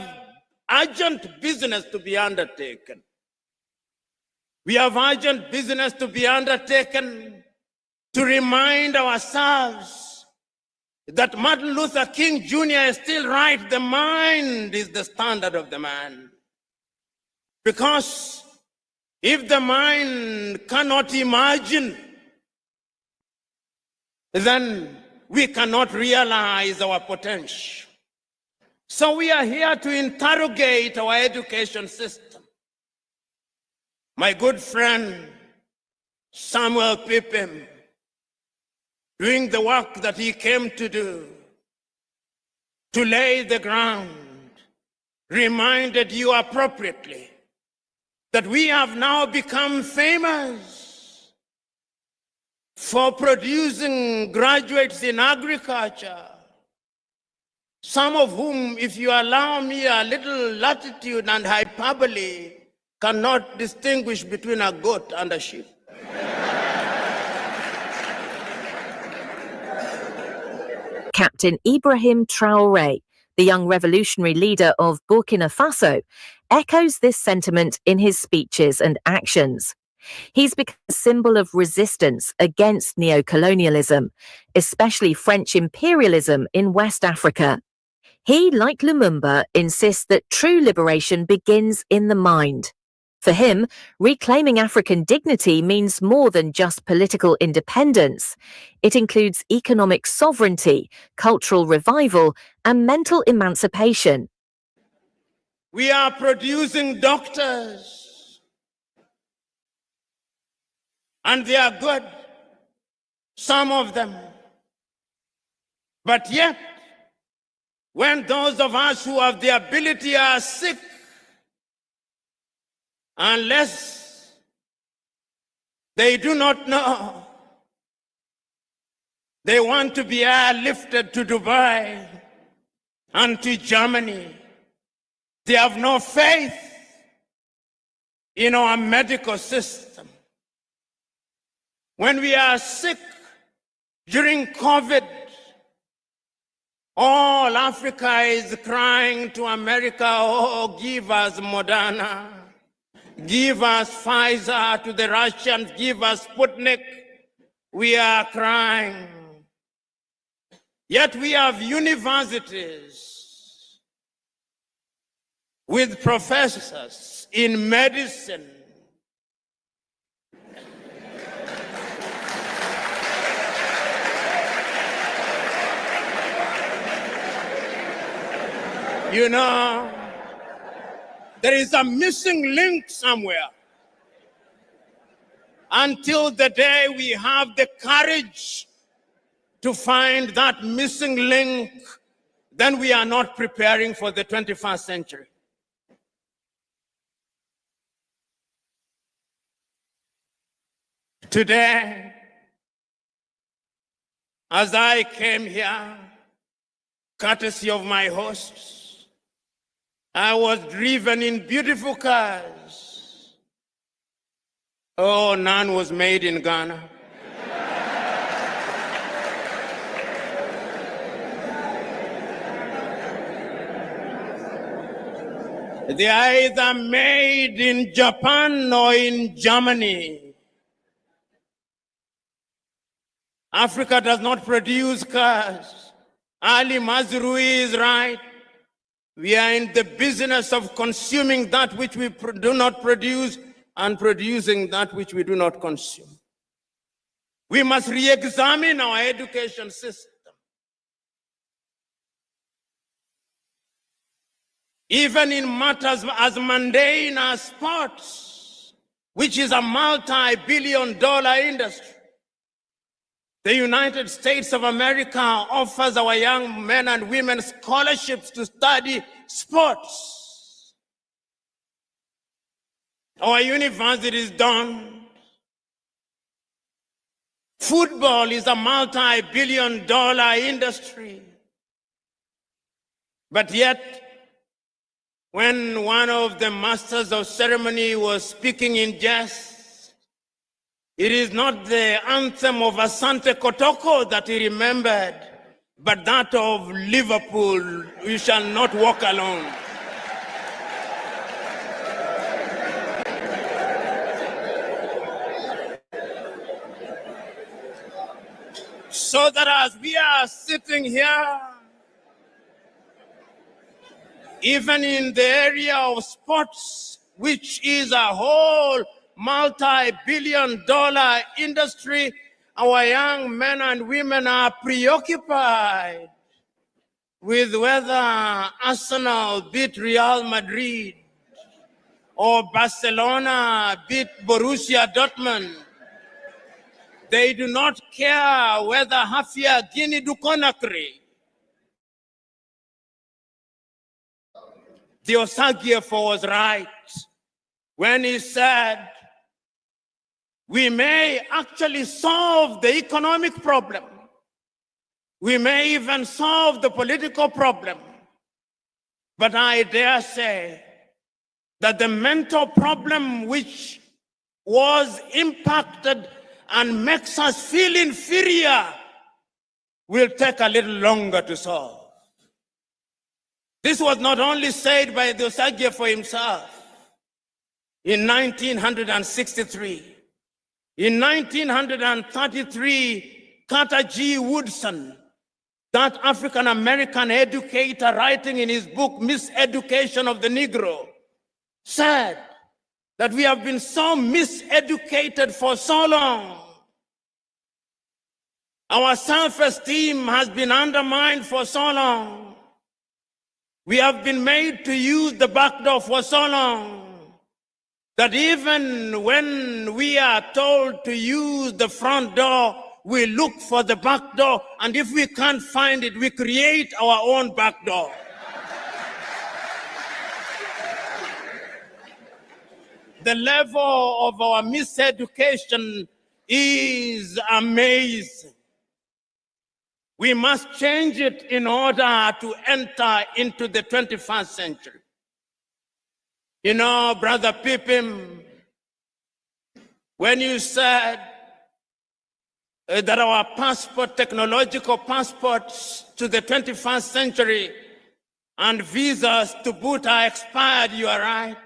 urgent business to be undertaken. We have urgent business to be undertaken to remind ourselves that Martin Luther King Jr. is still right. The mind is the standard of the man. Because if the mind cannot imagine, then we cannot realize our potential. So we are here to interrogate our education system. My good friend, Samuel Pippin, doing the work that he came to do, to lay the ground, reminded you appropriately that we have now become famous for producing graduates in agriculture, some of whom, if you allow me a little latitude and hyperbole, cannot distinguish between a goat and a sheep. Captain Ibrahim Traoré, the young revolutionary leader of Burkina Faso, echoes this sentiment in his speeches and actions. He's become a symbol of resistance against neocolonialism, especially French imperialism in West Africa. He, like Lumumba, insists that true liberation begins in the mind. For him, reclaiming African dignity means more than just political independence. It includes economic sovereignty, cultural revival, and mental emancipation. We are producing doctors, and they are good, some of them. But yet, when those of us who have the ability are sick, unless they do not know, they want to be airlifted to Dubai and to Germany. They have no faith in our medical system. When we are sick during COVID, all Africa is crying to America, oh, give us Moderna, give us Pfizer, to the Russians, give us Sputnik. We are crying. Yet we have universities with professors in medicine. You know, there is a missing link somewhere. Until the day we have the courage to find that missing link, then we are not preparing for the 21st century. Today, as I came here, courtesy of my hosts, I was driven in beautiful cars. Oh, none was made in Ghana. They are either made in Japan or in Germany. Africa does not produce cars. Ali Mazrui is right. We are in the business of consuming that which we do not produce and producing that which we do not consume. We must re-examine our education system. Even in matters as mundane as sports, which is a multi-billion-dollar industry. The United States of America offers our young men and women scholarships to study sports. Our universities don't. Football is a multi-billion-dollar industry. But yet, when one of the masters of ceremony was speaking in jest, It is not the anthem of Asante Kotoko that he remembered, but that of Liverpool, "We shall not walk alone." So that as we are sitting here, even in the area of sports, which is a whole multi-billion-dollar industry, our young men and women are preoccupied with whether Arsenal beat Real Madrid or Barcelona beat Borussia Dortmund. They do not care whether Hafia Guinea do Conakry. The Osagyefo was right when he said, we may actually solve the economic problem. We may even solve the political problem. But I dare say that the mental problem which was impacted and makes us feel inferior will take a little longer to solve. This was not only said by the Osagyefo himself in 1963. In 1933, Carter G. Woodson, that African-American educator writing in his book, Miseducation of the Negro, said that we have been so miseducated for so long. Our self-esteem has been undermined for so long. We have been made to use the back door for so long that even when we are told to use the front door, we look for the back door, and if we can't find it, we create our own back door. The level of our miseducation is amazing. We must change it in order to enter into the 21st century. You know, Brother Pippin, when you said that our passport, technological passports to the 21st century and visas to boot are expired, you are right.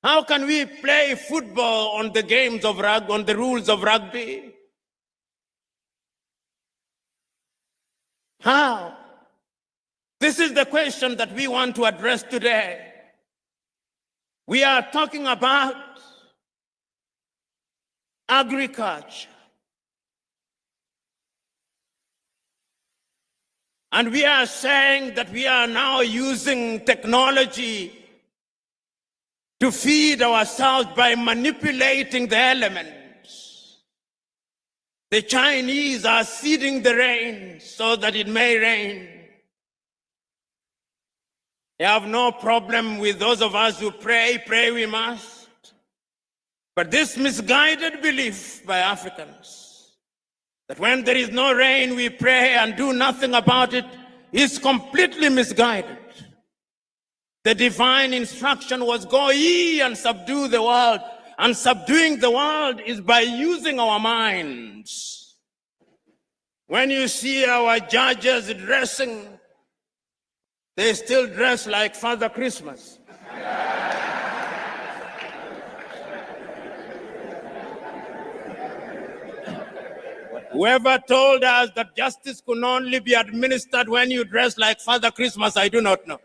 How can we play football on the games of rugby, on the rules of rugby? How? This is the question that we want to address today. We are talking about agriculture. And we are saying that we are now using technology to feed ourselves by manipulating the elements. The Chinese are seeding the rain so that it may rain. They have no problem with those of us who pray we must. But this misguided belief by Africans that when there is no rain, we pray and do nothing about it is completely misguided. The divine instruction was go ye and subdue the world. And subduing the world is by using our minds. When you see our judges dressing, they still dress like Father Christmas. Whoever told us that justice could only be administered when you dress like Father Christmas, I do not know.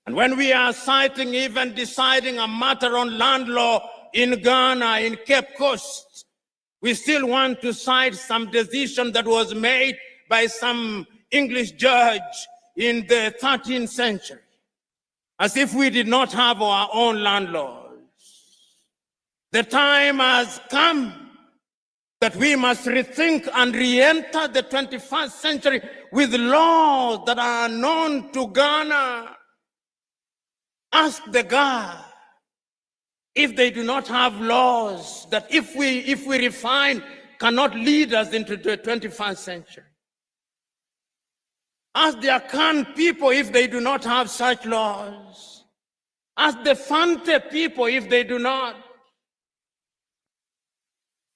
And when we are citing, even deciding a matter on land law in Ghana, in Cape Coast, we still want to cite some decision that was made by some English judge in the 13th century, as if we did not have our own land laws. The time has come that we must rethink and re-enter the 21st century with laws that are known to Ghana. Ask the Ga if they do not have laws that if we refine cannot lead us into the 21st century. Ask the Akan people if they do not have such laws. Ask the Fante people if they do not.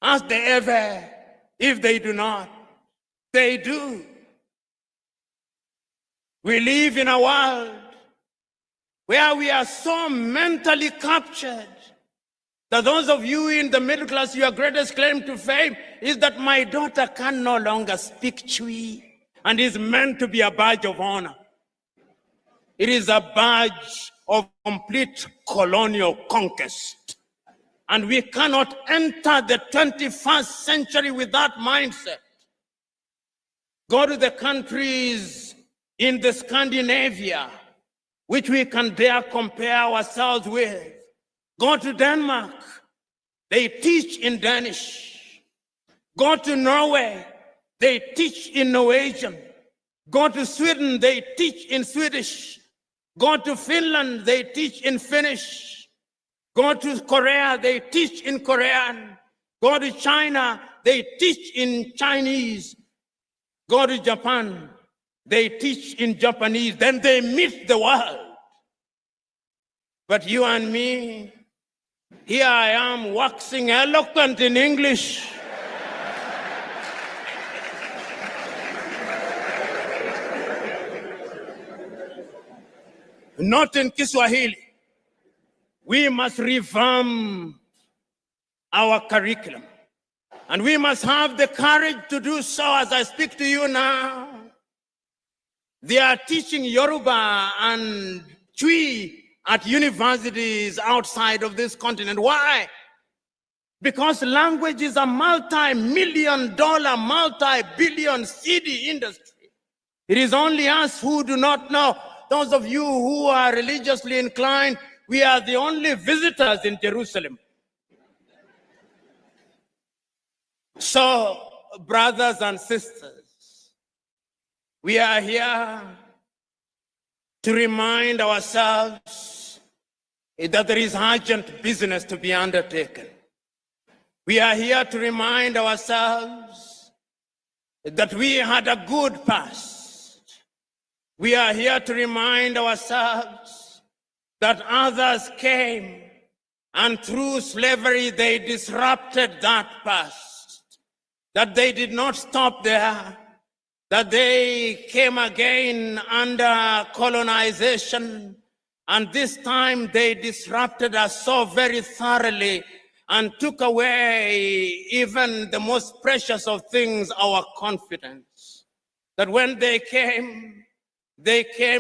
Ask the Ewe if they do not. They do. We live in a world where we are so mentally captured that those of you in the middle class, your greatest claim to fame is that my daughter can no longer speak Twi and is meant to be a badge of honor. It is a badge of complete colonial conquest. And we cannot enter the 21st century with that mindset. Go to the countries in the Scandinavia, which we can dare compare ourselves with. Go to Denmark, they teach in Danish. Go to Norway, they teach in Norwegian. Go to Sweden, they teach in Swedish. Go to Finland, they teach in Finnish. Go to Korea, they teach in Korean. Go to China, they teach in Chinese. Go to Japan, they teach in Japanese. Then they meet the world. But you and me, here I am waxing eloquent in English. Not in Kiswahili. We must revamp our curriculum. And we must have the courage to do so as I speak to you now. They are teaching Yoruba and Twi at universities outside of this continent. Why? Because language is a multi-million-dollar, multi-billion city industry. It is only us who do not know. Those of you who are religiously inclined, we are the only visitors in Jerusalem. So, brothers and sisters, we are here to remind ourselves that there is urgent business to be undertaken. We are here to remind ourselves that we had a good past. We are here to remind ourselves that others came and through slavery they disrupted that past, that they did not stop there, that they came again under colonization, and this time they disrupted us so very thoroughly and took away even the most precious of things, our confidence. That when they came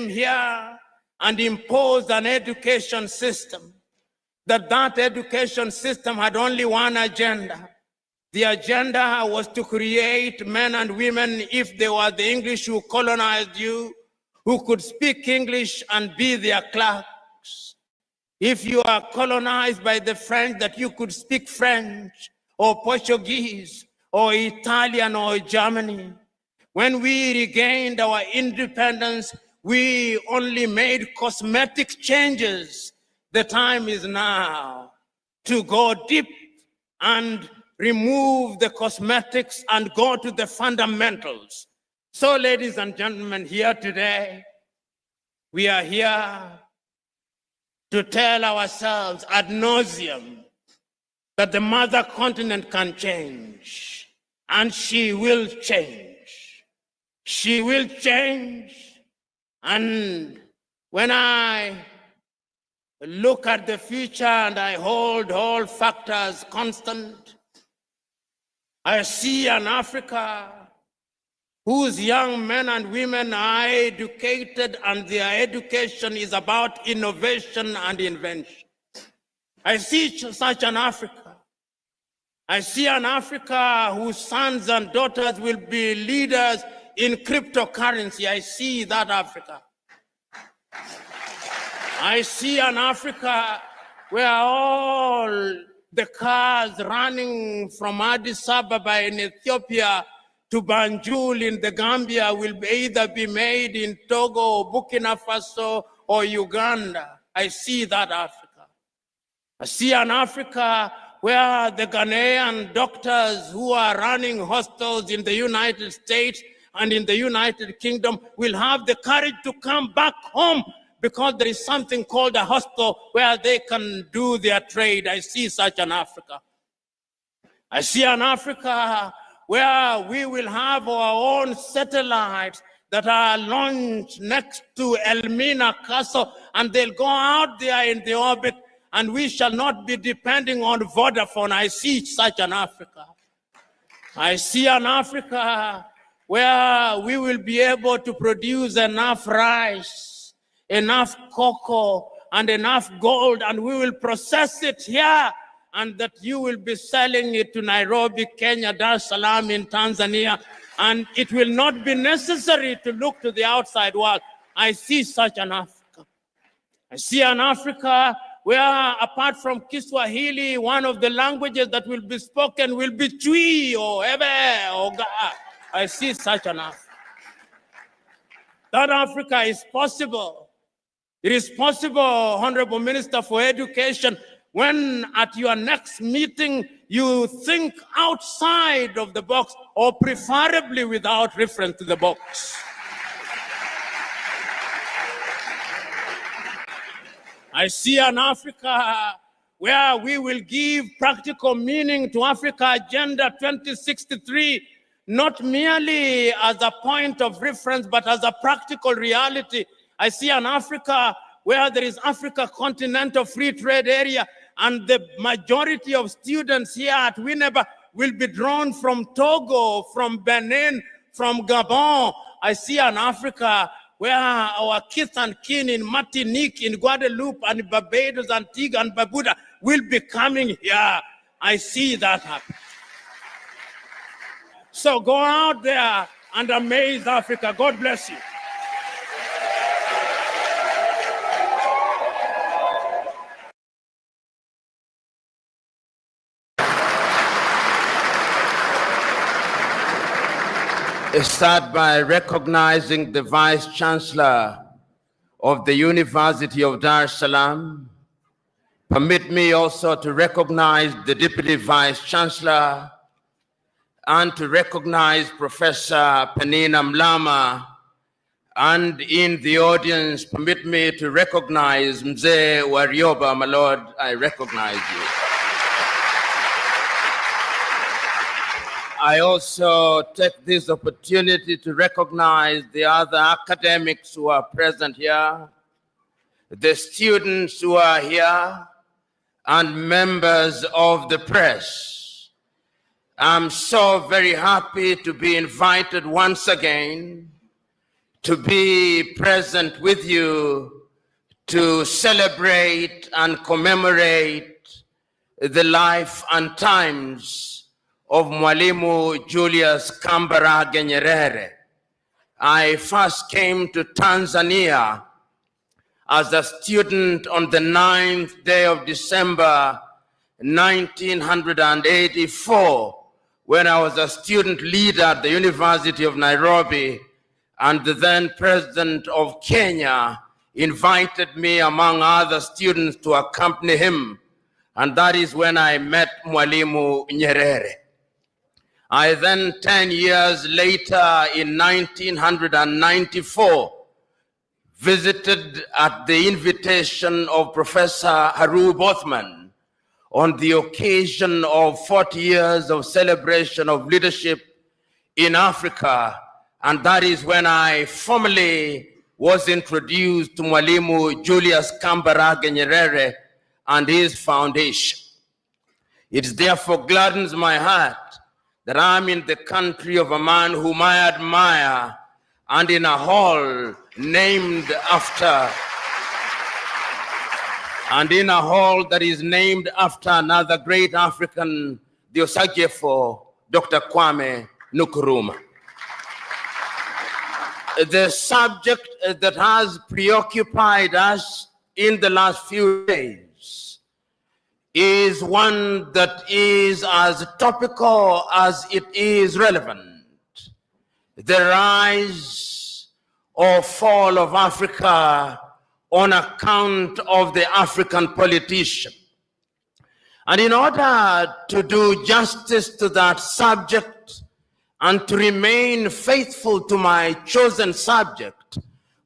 here and imposed an education system, that education system had only one agenda. The agenda was to create men and women, if they were the English who colonized you, who could speak English and be their clerks. If you are colonized by the French, that you could speak French or Portuguese or Italian or Germany. When we regained our independence, we only made cosmetic changes. The time is now to go deep and remove the cosmetics and go to the fundamentals. So, ladies and gentlemen, here today, we are here to tell ourselves ad nauseum that the mother continent can change, and she will change. She will change. And when I look at the future and I hold all factors constant, I see an Africa whose young men and women are educated and their education is about innovation and invention. I see such an Africa. I see an Africa whose sons and daughters will be leaders in cryptocurrency. I see that Africa. I see an Africa where all the cars running from Addis Ababa in Ethiopia to Banjul in the Gambia will either be made in Togo, Burkina Faso, or Uganda. I see that Africa. I see an Africa where the Ghanaian doctors who are running hospitals in the United States and in the United Kingdom will have the courage to come back home because there is something called a hostel where they can do their trade. I see such an Africa. I see an Africa where we will have our own satellites that are launched next to Elmina Castle, and they'll go out there in the orbit, and we shall not be depending on Vodafone. I see such an Africa. I see an Africa where we will be able to produce enough rice, enough cocoa, and enough gold, and we will process it here, and that you will be selling it to Nairobi, Kenya, Dar es Salaam in Tanzania, and it will not be necessary to look to the outside world. I see such an Africa. I see an Africa where, apart from Kiswahili, one of the languages that will be spoken will be Twi or Ebe or Ga. I see such an Africa. That Africa is possible. It is possible, Honorable Minister for Education, when at your next meeting you think outside of the box, or preferably without reference to the box. I see an Africa where we will give practical meaning to Africa Agenda 2063, not merely as a point of reference, but as a practical reality. I see an Africa where there is Africa Continental Free Trade Area, and the majority of students here at Winneba will be drawn from Togo, from Benin, from Gabon. I see an Africa where our kith and kin in Martinique, in Guadeloupe, and Barbados, Antigua, and Barbuda will be coming here. I see that happen. So go out there and amaze Africa. God bless you. Start by recognizing the Vice Chancellor of the University of Dar es Salaam. Permit me also to recognize the Deputy Vice Chancellor and to recognize Professor Penina Mlama. And in the audience, permit me to recognize Mzee Warioba. My Lord, I recognize you. I also take this opportunity to recognize the other academics who are present here, the students who are here, and members of the press. I'm so very happy to be invited once again to be present with you to celebrate and commemorate the life and times of Mwalimu Julius Kambarage Nyerere. I first came to Tanzania as a student on the 9th day of December 1984, when I was a student leader at the University of Nairobi, and the then president of Kenya invited me, among other students, to accompany him. And that is when I met Mwalimu Nyerere. I then, 10 years later, in 1994, visited at the invitation of Professor Haru Bothman on the occasion of 40 years of celebration of leadership in Africa. And that is when I formally was introduced to Mwalimu Julius Kambarage Nyerere and his foundation. It therefore gladdens my heart that I'm in the country of a man whom I admire, and in a hall named after, and in a hall that is named after another great African, the Osagyefo, Dr. Kwame Nkrumah. The subject that has preoccupied us in the last few days is one that is as topical as it is relevant. The rise or fall of Africa on account of the African politician. And in order to do justice to that subject and to remain faithful to my chosen subject,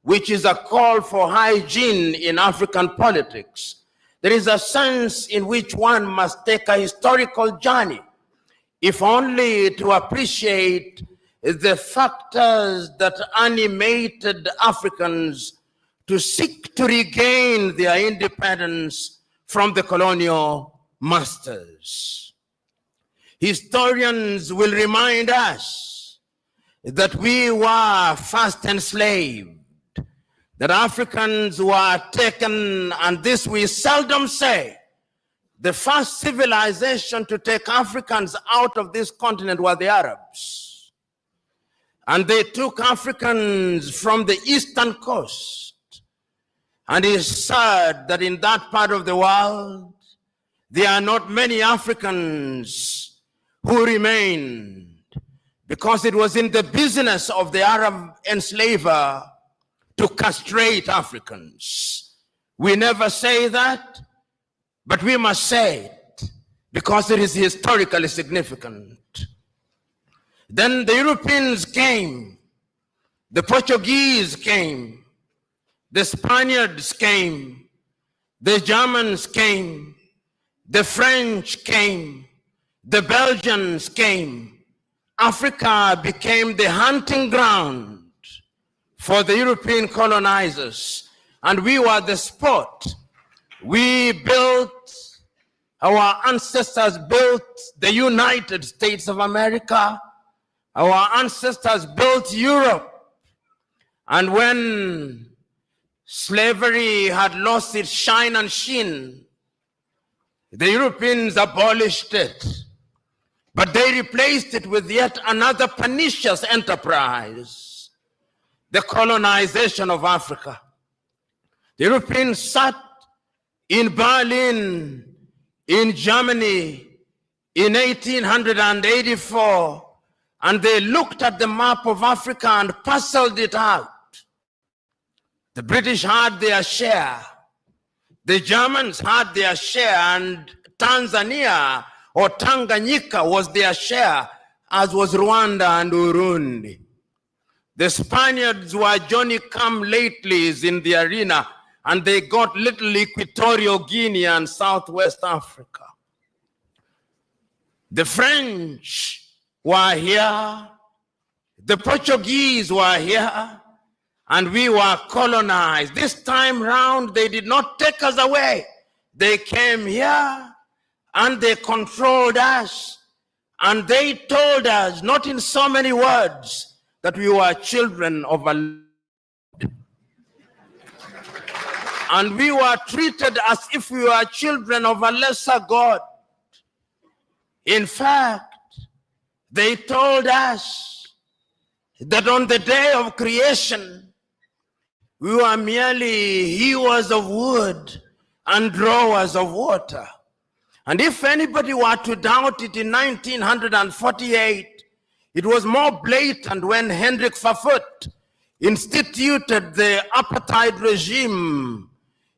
which is a call for hygiene in African politics. There is a sense in which one must take a historical journey, if only to appreciate the factors that animated Africans to seek to regain their independence from the colonial masters. Historians will remind us that we were first enslaved, that Africans were taken, and this we seldom say. The first civilization to take Africans out of this continent were the Arabs. And they took Africans from the eastern coast. And it's sad that in that part of the world, there are not many Africans who remained, because it was in the business of the Arab enslaver to castrate Africans. We never say that, but we must say it because it is historically significant. Then the Europeans came, the Portuguese came, the Spaniards came, the Germans came, the French came, the Belgians came. Africa became the hunting ground for the European colonizers, and we were the spot. We built, our ancestors built the United States of America. Our ancestors built Europe. And when slavery had lost its shine and sheen, the Europeans abolished it. But they replaced it with yet another pernicious enterprise, the colonization of Africa. The Europeans sat in Berlin, in Germany, in 1884, and they looked at the map of Africa and parceled it out. The British had their share. The Germans had their share, and Tanzania or Tanganyika was their share, as was Rwanda and Burundi. The Spaniards were Johnny-come-latelys in the arena, and they got little Equatorial Guinea and Southwest Africa. The French were here, the Portuguese were here, and we were colonized. This time round, they did not take us away. They came here, and they controlled us, and they told us, not in so many words, that we were children of a Lord. And we were treated as if we were children of a lesser God. In fact, they told us that on the day of creation, we were merely hewers of wood and drawers of water. And if anybody were to doubt it, in 1948, it was more blatant when Hendrik Verwoerd instituted the apartheid regime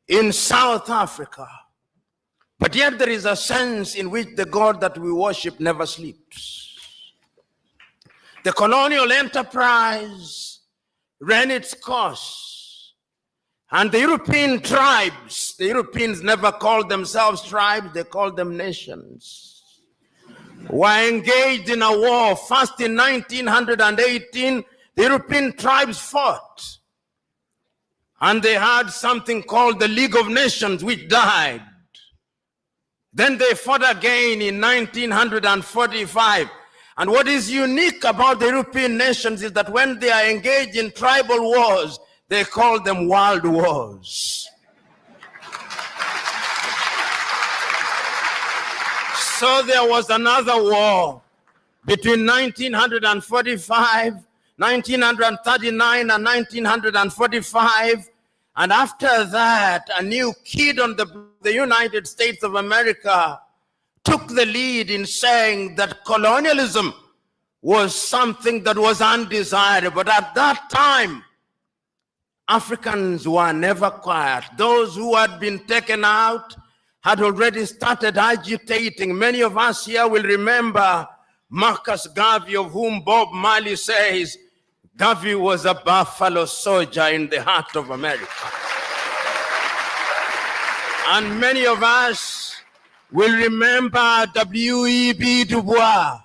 in South Africa. But yet there is a sense in which the God that we worship never sleeps. The colonial enterprise ran its course. And the European tribes, the Europeans never called themselves tribes, they called them nations, were engaged in a war. First in 1918, the European tribes fought. And they had something called the League of Nations, which died. Then they fought again in 1945. And what is unique about the European nations is that when they are engaged in tribal wars, they call them world wars. So there was another war between 1945, 1939, and 1945. And after that, a new kid on the United States of America took the lead in saying that colonialism was something that was undesirable. But at that time, Africans were never quiet. Those who had been taken out had already started agitating. Many of us here will remember Marcus Garvey, of whom Bob Marley says, Garvey was a buffalo soldier in the heart of America. And many of us will remember W.E.B. Du Bois.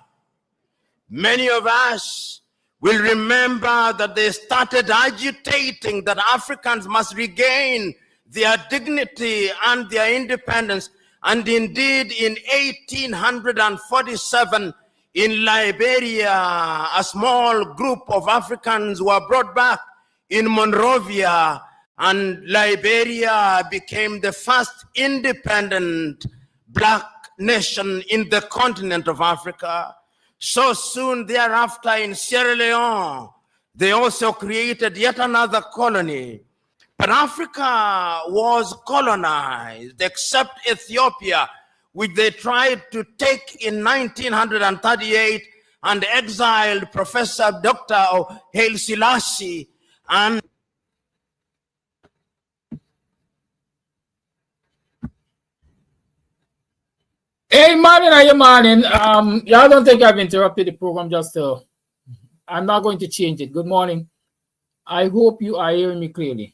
Many of us will remember that they started agitating that Africans must regain their dignity and their independence. And indeed, in 1847, in Liberia, a small group of Africans were brought back in Monrovia, and Liberia became the first independent black nation in the continent of Africa. So soon thereafter, in Sierra Leone, they also created yet another colony. But Africa was colonized, except Ethiopia, which they tried to take in 1938 and exiled Professor Dr. Haile Selassie. And Hey, morning, are you morning? Y'all don't think I've interrupted the program I'm not going to change it. Good morning. I hope you are hearing me clearly.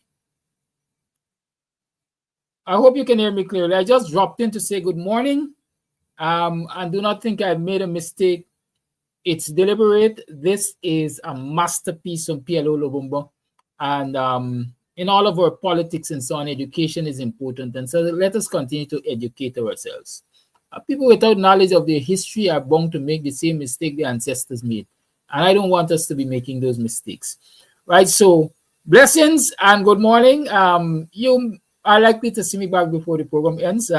I hope you can hear me clearly. I just dropped in to say good morning. And do not think I've made a mistake. It's deliberate. This is a masterpiece from PLO Lobumbo. And in all of our politics and so on, education is important. And so let us continue to educate ourselves. People without knowledge of their history are bound to make the same mistake their ancestors made. And I don't want us to be making those mistakes. Right, so blessings and good morning. You are likely to see me back before the program ends.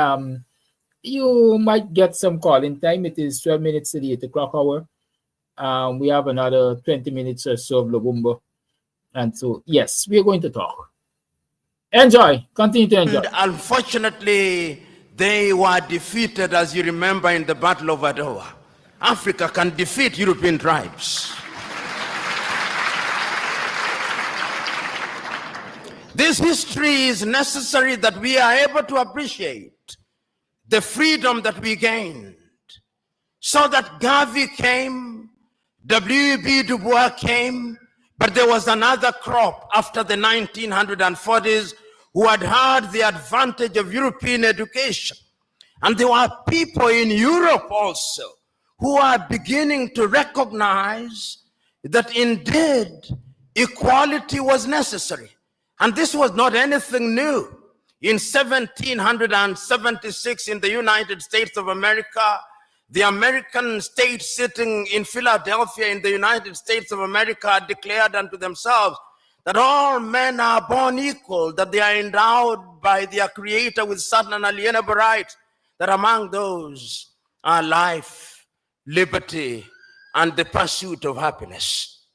You might get some calling time. It is 12 minutes to the 8 o'clock hour. We have another 20 minutes or so of Lobumbo. And so, yes, we are going to talk. Enjoy. Continue to enjoy. And unfortunately, they were defeated, as you remember, in the Battle of Adowa. Africa can defeat European tribes. This history is necessary that we are able to appreciate the freedom that we gained. So that Garvey came, W.E.B. Du Bois came, but there was another crop after the 1940s who had had the advantage of European education. And there were people in Europe also who are beginning to recognize that indeed equality was necessary. And this was not anything new. In 1776 in the United States of America, the American state sitting in Philadelphia in the United States of America declared unto themselves that all men are born equal, that they are endowed by their creator with certain unalienable rights, that among those are life, liberty, and the pursuit of happiness.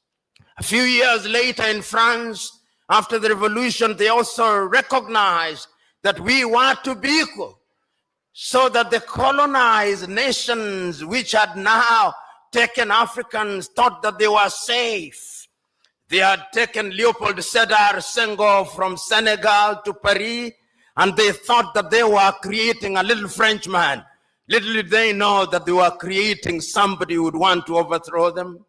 A few years later in France, after the revolution, they also recognized that we were to be equal, so that the colonized nations which had now taken Africans thought that they were safe. They had taken Leopold Sédar Senghor from Senegal to Paris, and they thought that they were creating a little Frenchman. Little did they know that they were creating somebody who would want to overthrow them.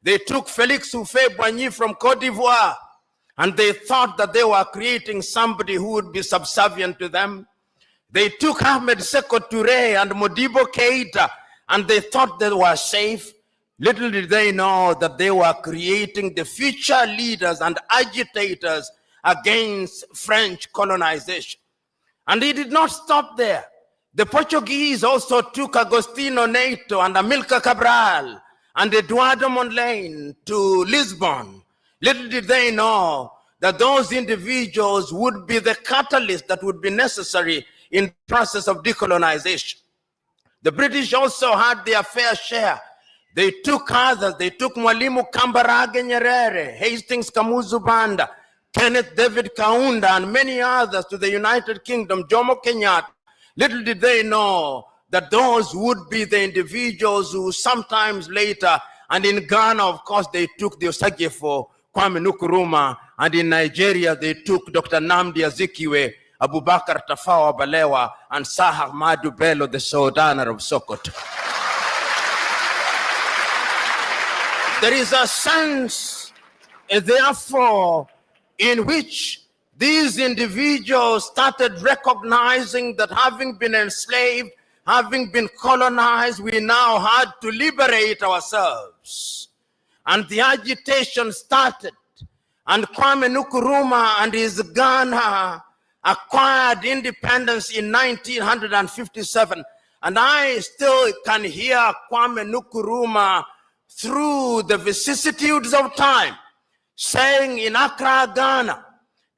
They took Félix Houphouët-Boigny from Côte d'Ivoire, and they thought that they were creating somebody who would be subservient to them. They took Ahmed Sékou Touré and Modibo Keïta, and they thought they were safe. Little did they know that they were creating the future leaders and agitators against French colonization. And he did not stop there. The Portuguese also took Agostinho Neto and Amilcar Cabral and Eduardo Mondlane to Lisbon. Little did they know that those individuals would be the catalyst that would be necessary in the process of decolonization. The British also had their fair share. They took others. They took Mwalimu Kambarage Nyerere, Hastings Kamuzu Banda, Kenneth David Kaunda, and many others to the United Kingdom, Jomo Kenyatta. Little did they know that those would be the individuals who sometimes later, and in Ghana, of course, they took the Osagyefo, Kwame Nkrumah, and in Nigeria, they took Dr. Nnamdi Azikiwe, Abubakar Tafawa Balewa, and Sir Ahmadu Bello, the Sultan of Sokoto. There is a sense therefore, in which these individuals started recognizing that having been enslaved, having been colonized, we now had to liberate ourselves. And the agitation started. And Kwame Nkrumah and his Ghana acquired independence in 1957. And I still can hear Kwame Nkrumah through the vicissitudes of time saying in Accra, Ghana,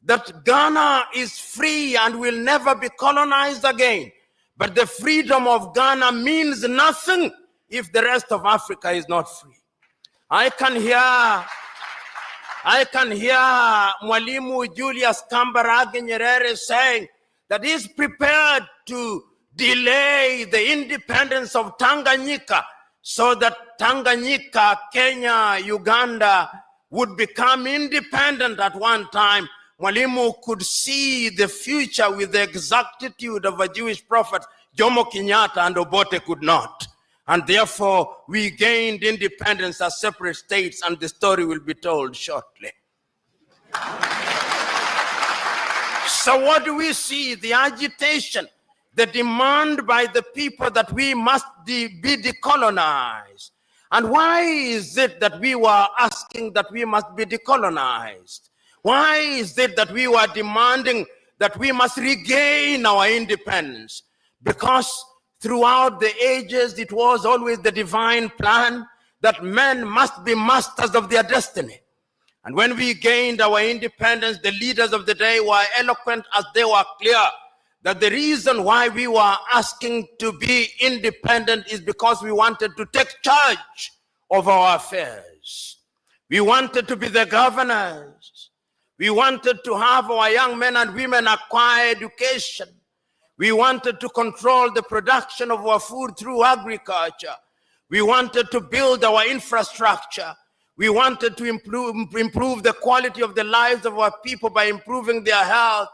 that Ghana is free and will never be colonized again. But the freedom of Ghana means nothing if the rest of Africa is not free. I can hear Mwalimu Julius Kambarage Nyerere saying that he's prepared to delay the independence of Tanganyika so that Tanganyika, Kenya, Uganda would become independent at one time. Mwalimu could see the future with the exactitude of a Jewish prophet. Jomo Kenyatta and Obote could not. And therefore, we gained independence as separate states, and the story will be told shortly. So what do we see? The agitation, the demand by the people that we must be decolonized. And why is it that we were asking that we must be decolonized? Why is it that we were demanding that we must regain our independence? Because throughout the ages, it was always the divine plan that men must be masters of their destiny. And when we gained our independence, the leaders of the day were eloquent as they were clear that the reason why we were asking to be independent is because we wanted to take charge of our affairs. We wanted to be the governors. We wanted to have our young men and women acquire education. We wanted to control the production of our food through agriculture. We wanted to build our infrastructure. We wanted to improve the quality of the lives of our people by improving their health.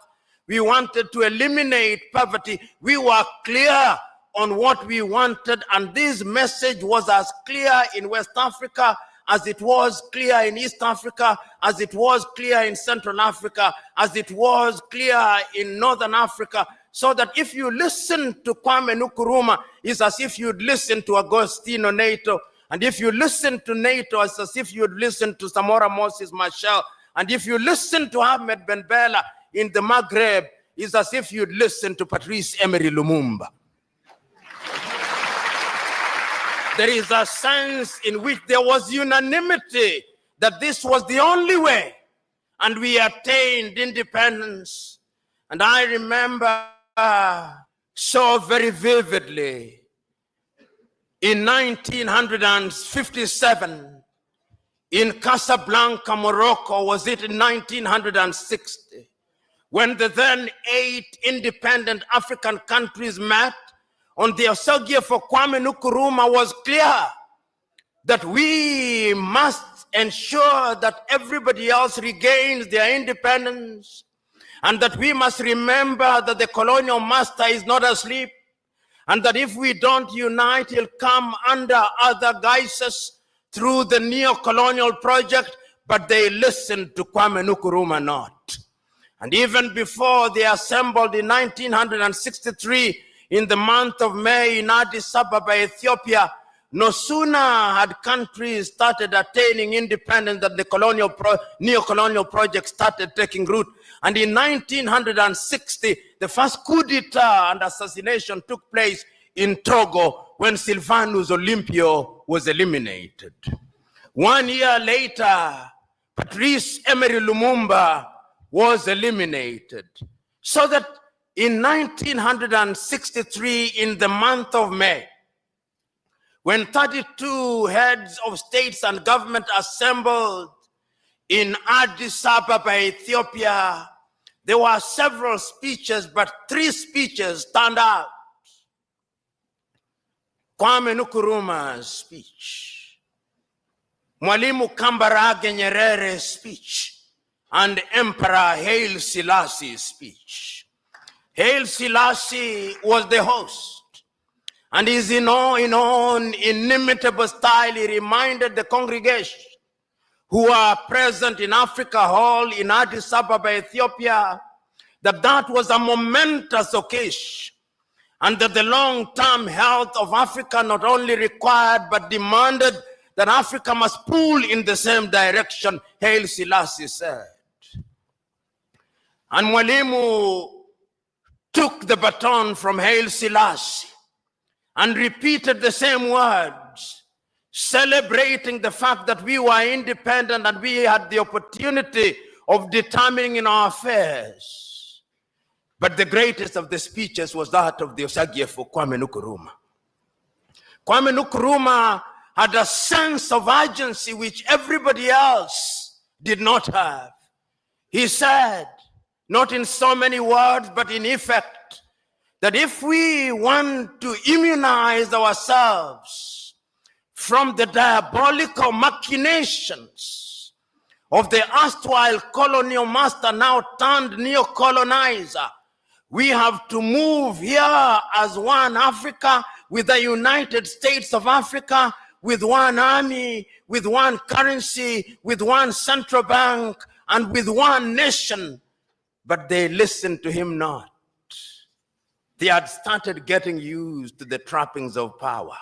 We wanted to eliminate poverty. We were clear on what we wanted, and this message was as clear in West Africa as it was clear in East Africa, as it was clear in Central Africa, as it was clear in Northern Africa. So that if you listen to Kwame Nkrumah, it's as if you'd listen to Agostino Neto. And if you listen to Neto, it's as if you'd listen to Samora Moses Machel. And if you listen to Ahmed Ben Bella in the Maghreb, it's as if you'd listen to Patrice Emery Lumumba. There is a sense in which there was unanimity that this was the only way, and we attained independence. And I remember so very vividly in 1957 in Casablanca, Morocco, was it in 1960, when the then 8 independent African countries met on the Osagie for Kwame Nkrumah, was clear that we must ensure that everybody else regains their independence, and that we must remember that the colonial master is not asleep, and that if we don't unite, he'll come under other guises through the neo-colonial project. But they listened to Kwame Nkrumah not. And even before they assembled in 1963, in the month of May in Addis Ababa, Ethiopia, no sooner had countries started attaining independence that the neo-colonial project started taking root. And in 1960, the first coup d'etat and assassination took place in Togo when Sylvanus Olympio was eliminated. 1 year later, Patrice Emery Lumumba was eliminated. So that in 1963, in the month of May, when 32 heads of states and government assembled in Addis Ababa, Ethiopia, there were several speeches, but 3 speeches stand out. Kwame Nkrumah's speech, Mwalimu Kambarage Nyerere's speech, and Emperor Haile Selassie's speech. Haile Selassie was the host, and in his own inimitable style, he reminded the congregation who are present in Africa Hall in Addis Ababa, Ethiopia, that was a momentous occasion, and that the long-term health of Africa not only required but demanded that Africa must pull in the same direction, Haile Selassie said. And Mwalimu took the baton from Haile Selassie and repeated the same words, celebrating the fact that we were independent and we had the opportunity of determining in our affairs. But the greatest of the speeches was that of the Osagyefo Kwame Nkrumah. Kwame Nkrumah had a sense of urgency which everybody else did not have. He said, not in so many words, but in effect, that if we want to immunize ourselves from the diabolical machinations of the erstwhile colonial master, now turned neo-colonizer, we have to move here as one Africa, with the United States of Africa, with one army, with one currency, with one central bank, and with one nation. But they listened to him not. They had started getting used to the trappings of power.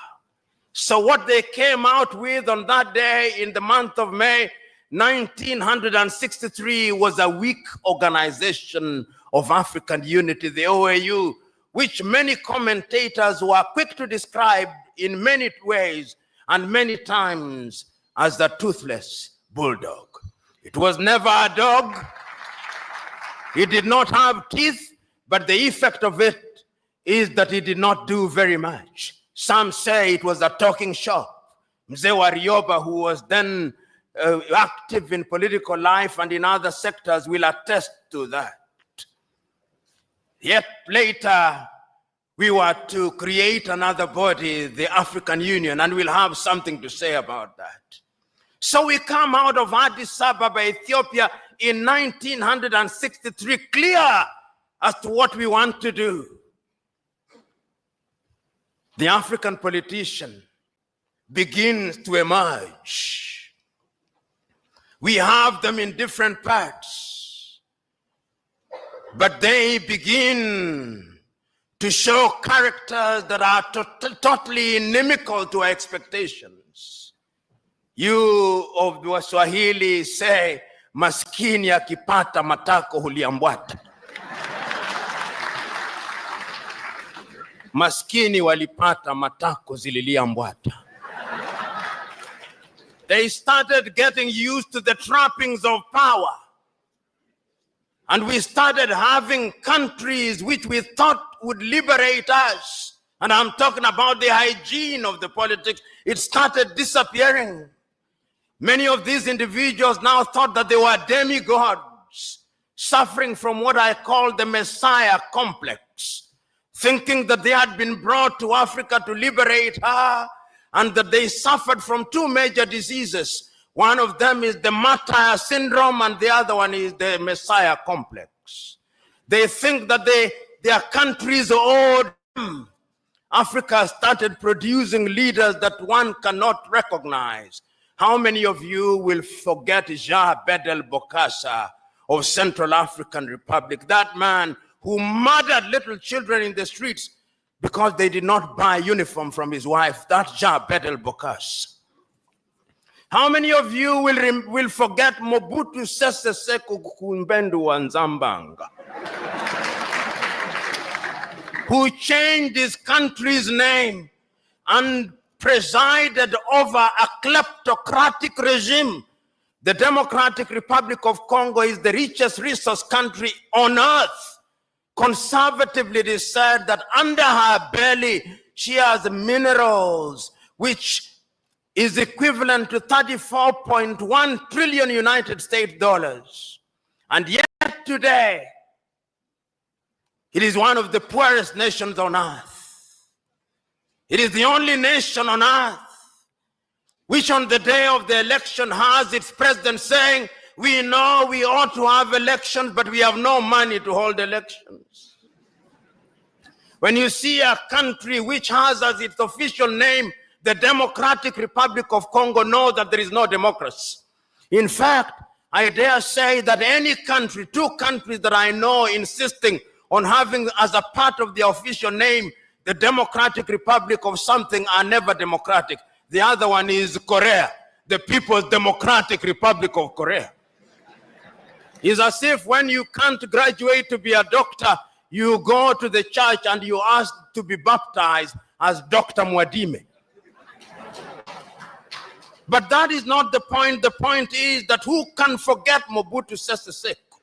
So what they came out with on that day in the month of May 1963 was a weak organization of African unity, the OAU, which many commentators were quick to describe in many ways and many times as the toothless bulldog. It was never a dog. It did not have teeth, but the effect of it is that it did not do very much. Some say it was a talking shop. Mzee Warioba, who was then active in political life and in other sectors, will attest to that. Yet later, we were to create another body, the African Union, and we'll have something to say about that. So we come out of Addis Ababa, Ethiopia in 1963, clear as to what we want to do. The African politician begins to emerge. We have them in different parts, but they begin to show characters that are totally inimical to our expectations. You of the Swahili say, maskini akipata matako huliambwata. Maskini walipata matako zililiambwata. They started getting used to the trappings of power. And we started having countries which we thought would liberate us. And I'm talking about the hygiene of the politics. It started disappearing. Many of these individuals now thought that they were demigods, suffering from what I call the Messiah complex, thinking that they had been brought to Africa to liberate her, and that they suffered from two major diseases. One of them is the martyr syndrome, and the other one is the Messiah complex. They think that their countries owed them. Africa started producing leaders that one cannot recognize. How many of you will forget Jean Bedel Bokassa of Central African Republic, that man who murdered little children in the streets because they did not buy uniform from his wife? That's Jean Bedel Bokassa. How many of you will forget Mobutu Sese Seko Kumbendu Wanzambanga, who changed his country's name and presided over a kleptocratic regime? The Democratic Republic of Congo is the richest resource country on earth. Conservatively, it is said that under her belly, she has minerals, which is equivalent to 34.1 trillion United States dollars. And yet today, it is one of the poorest nations on earth. It is the only nation on earth which on the day of the election has its president saying, we know we ought to have elections, but we have no money to hold elections. When you see a country which has as its official name the Democratic Republic of Congo, know that there is no democracy. In fact, I dare say that any country, 2 countries that I know insisting on having as a part of the official name the Democratic Republic of something are never democratic. The other one is Korea, the People's Democratic Republic of Korea. It's as if when you can't graduate to be a doctor, you go to the church and you ask to be baptized as Dr. Mwadime. But that is not the point. The point is that who can forget Mobutu Sese Seko?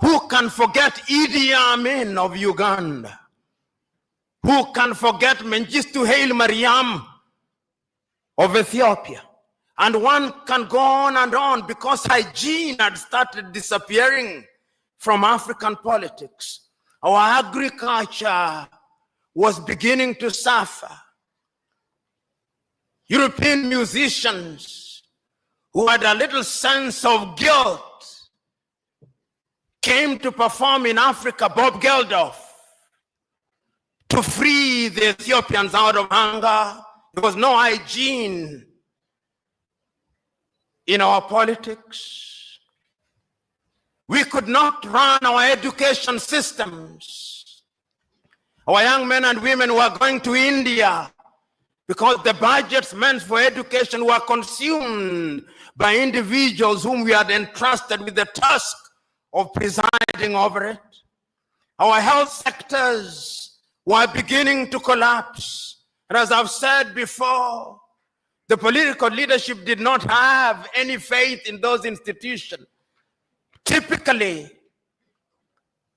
Who can forget Idi Amin of Uganda? Who can forget Mengistu Haile Mariam of Ethiopia? And one can go on and on, because hygiene had started disappearing from African politics. Our agriculture was beginning to suffer. European musicians who had a little sense of guilt came to perform in Africa, Bob Geldof, to free the Ethiopians out of hunger. There was no hygiene in our politics. We could not run our education systems. Our young men and women were going to India because the budgets meant for education were consumed by individuals whom we had entrusted with the task of presiding over it. Our health sectors were beginning to collapse. And as I've said before, the political leadership did not have any faith in those institutions. Typically,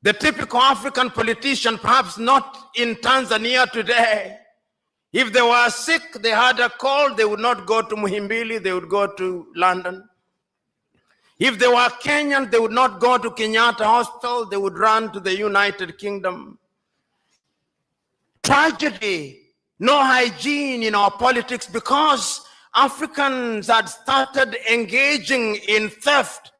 the typical African politician, perhaps not in Tanzania today, if they were sick, they had a cold, they would not go to Muhimbili, they would go to London. If they were Kenyan, they would not go to Kenyatta Hospital, they would run to the United Kingdom. Tragedy, no hygiene in our politics, because Africans had started engaging in theft.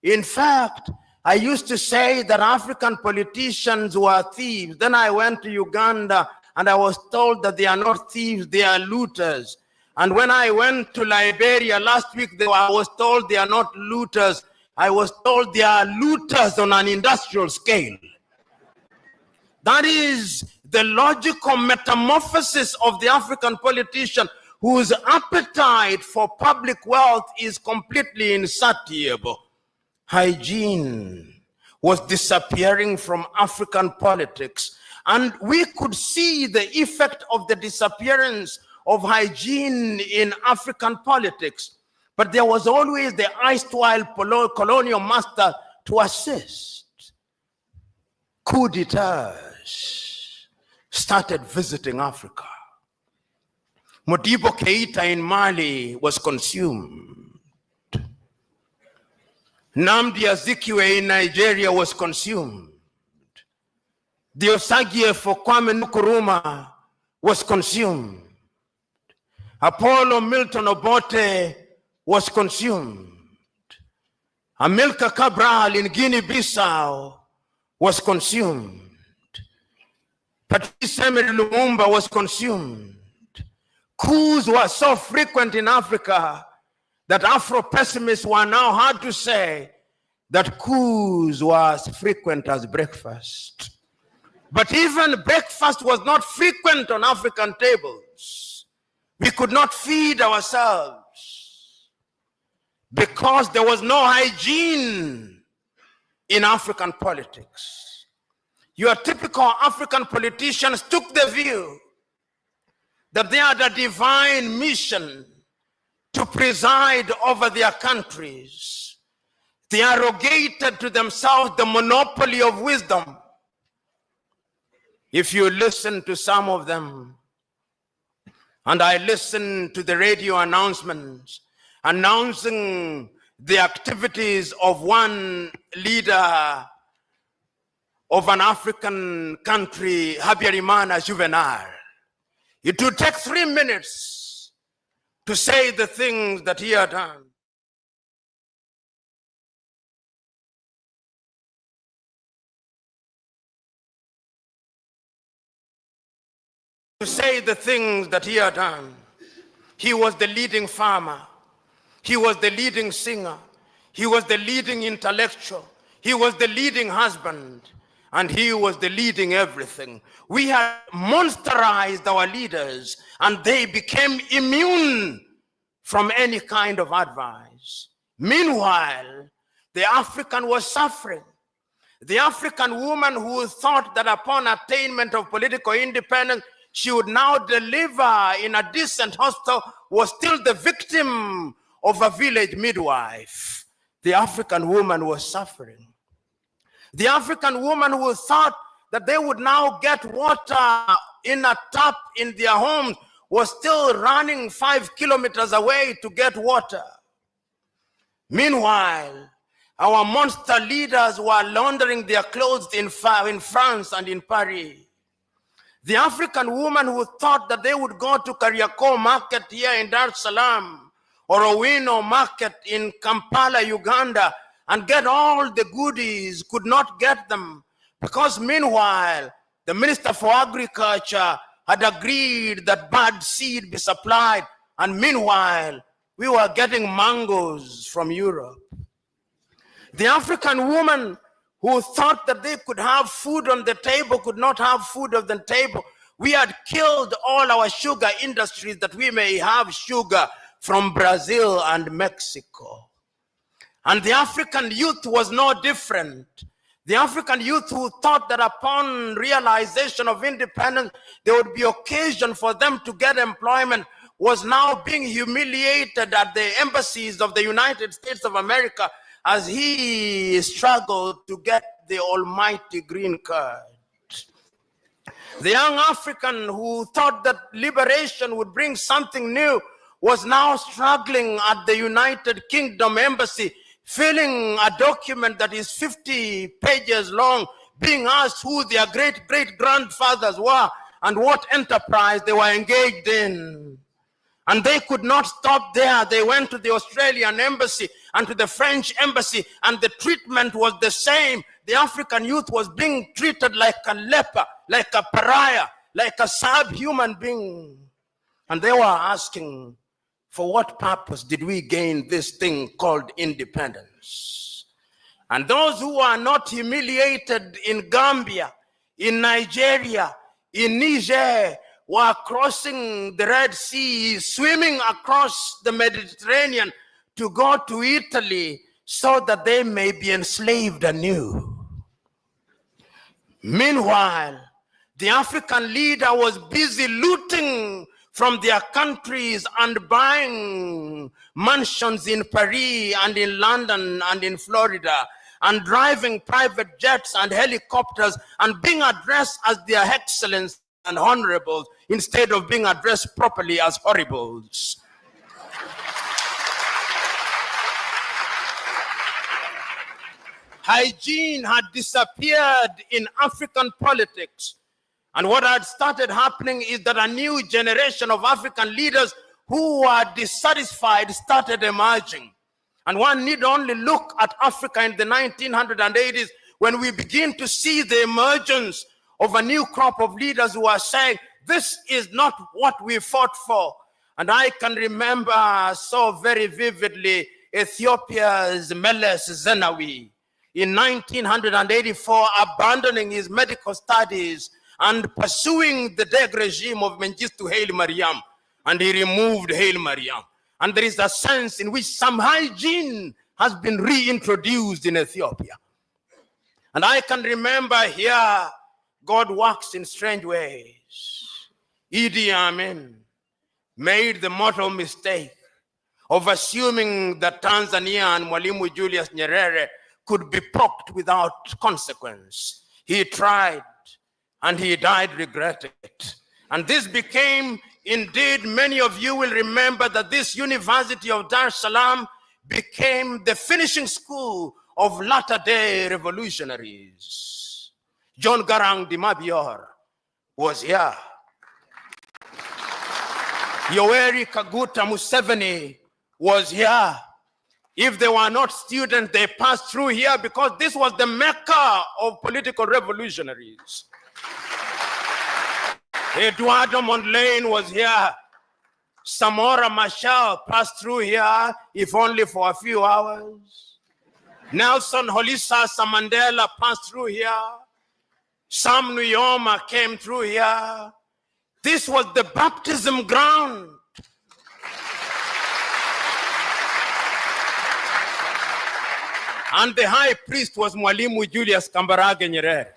In fact, I used to say that African politicians were thieves. Then I went to Uganda and I was told that they are not thieves, they are looters. And when I went to Liberia last week, I was told they are not looters. I was told they are looters on an industrial scale. That is the logical metamorphosis of the African politician, whose appetite for public wealth is completely insatiable. Hygiene was disappearing from African politics. And we could see the effect of the disappearance of hygiene in African politics. But there was always the erstwhile colonial master to assist. Coup d'etats started visiting Africa. Modibo Keita in Mali was consumed. Nnamdi Azikiwe in Nigeria was consumed. The Osagie for Kwame Nkrumah was consumed. Apollo Milton Obote was consumed. Amilcar Cabral in Guinea-Bissau was consumed. Patrice Emery Lumumba was consumed. Coups were so frequent in Africa that Afro-pessimists were now hard to say that coups were as frequent as breakfast. But even breakfast was not frequent on African tables. We could not feed ourselves because there was no hygiene in African politics. Your typical African politicians took the view that they had a divine mission to preside over their countries. They arrogated to themselves the monopoly of wisdom. If you listen to some of them, and I listen to the radio announcements announcing the activities of one leader of an African country, Habyarimana Juvenal, it would take 3 minutes to say the things that he had done. To say the things that he had done. He was the leading farmer. He was the leading singer. He was the leading intellectual. He was the leading husband. And he was the leading everything. We had monsterized our leaders, and they became immune from any kind of advice. Meanwhile, the African was suffering. The African woman who thought that upon attainment of political independence, she would now deliver in a decent hospital, was still the victim of a village midwife. The African woman was suffering. The African woman who thought that they would now get water in a tap in their homes was still running 5 kilometers away to get water. Meanwhile, our monster leaders were laundering their clothes in France and in Paris. The African woman who thought that they would go to Kariakoo market here in Dar es Salaam or Owino market in Kampala, Uganda, and get all the goodies could not get them, because meanwhile, the Minister for Agriculture had agreed that bad seed be supplied, and meanwhile, we were getting mangoes from Europe. The African woman who thought that they could have food on the table could not have food on the table. We had killed all our sugar industries that we may have sugar from Brazil and Mexico. And the African youth was no different. The African youth who thought that upon realization of independence, there would be occasion for them to get employment, was now being humiliated at the embassies of the United States of America as he struggled to get the almighty green card. The young African who thought that liberation would bring something new was now struggling at the United Kingdom embassy, filling a document that is 50 pages long, being asked who their great-great-grandfathers were and what enterprise they were engaged in. And they could not stop there. They went to the Australian embassy and to the French embassy, and the treatment was the same. The African youth was being treated like a leper, like a pariah, like a subhuman being. And they were asking, for what purpose did we gain this thing called independence? And those who are not humiliated in Gambia, in Nigeria, in Niger, were crossing the Red Sea, swimming across the Mediterranean to go to Italy so that they may be enslaved anew. Meanwhile, the African leader was busy looting from their countries and buying mansions in Paris and in London and in Florida, and driving private jets and helicopters and being addressed as their excellency and honorables instead of being addressed properly as horribles. Hygiene had disappeared in African politics. And what had started happening is that a new generation of African leaders who were dissatisfied started emerging. And one need only look at Africa in the 1980s when we begin to see the emergence of a new crop of leaders who are saying, this is not what we fought for. And I can remember so very vividly Ethiopia's Meles Zenawi in 1984 abandoning his medical studies and pursuing the Deg regime of Mengistu Haile Mariam, and he removed Haile Mariam. And there is a sense in which some hygiene has been reintroduced in Ethiopia. And I can remember here, God works in strange ways. Idi Amin made the mortal mistake of assuming that Tanzania and Mwalimu Julius Nyerere could be poked without consequence. He tried, and he died regretting it. And this became, indeed, many of you will remember that this University of Dar es Salaam became the finishing school of latter-day revolutionaries. John Garang Di Mabior was here. Yoweri Kaguta Museveni was here. If they were not students, they passed through here because this was the mecca of political revolutionaries. Eduardo Mondlane was here. Samora Machel passed through here, if only for a few hours. Nelson Holisa Mandela passed through here. Sam Nujoma came through here. This was the baptism ground. And the high priest was Mwalimu Julius Kambarage Nyerere.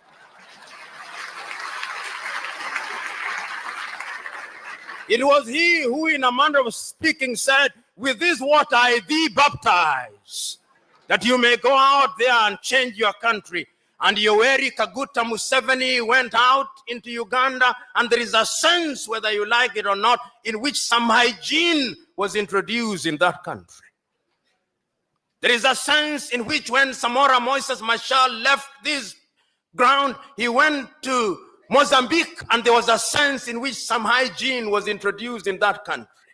It was he who, in a manner of speaking, said, "With this water I thee baptize, that you may go out there and change your country." And Yoweri Kaguta Museveni went out into Uganda, and there is a sense, whether you like it or not, in which some hygiene was introduced in that country. There is a sense in which when Samora Moises Machel left this ground, he went to Mozambique, and there was a sense in which some hygiene was introduced in that country.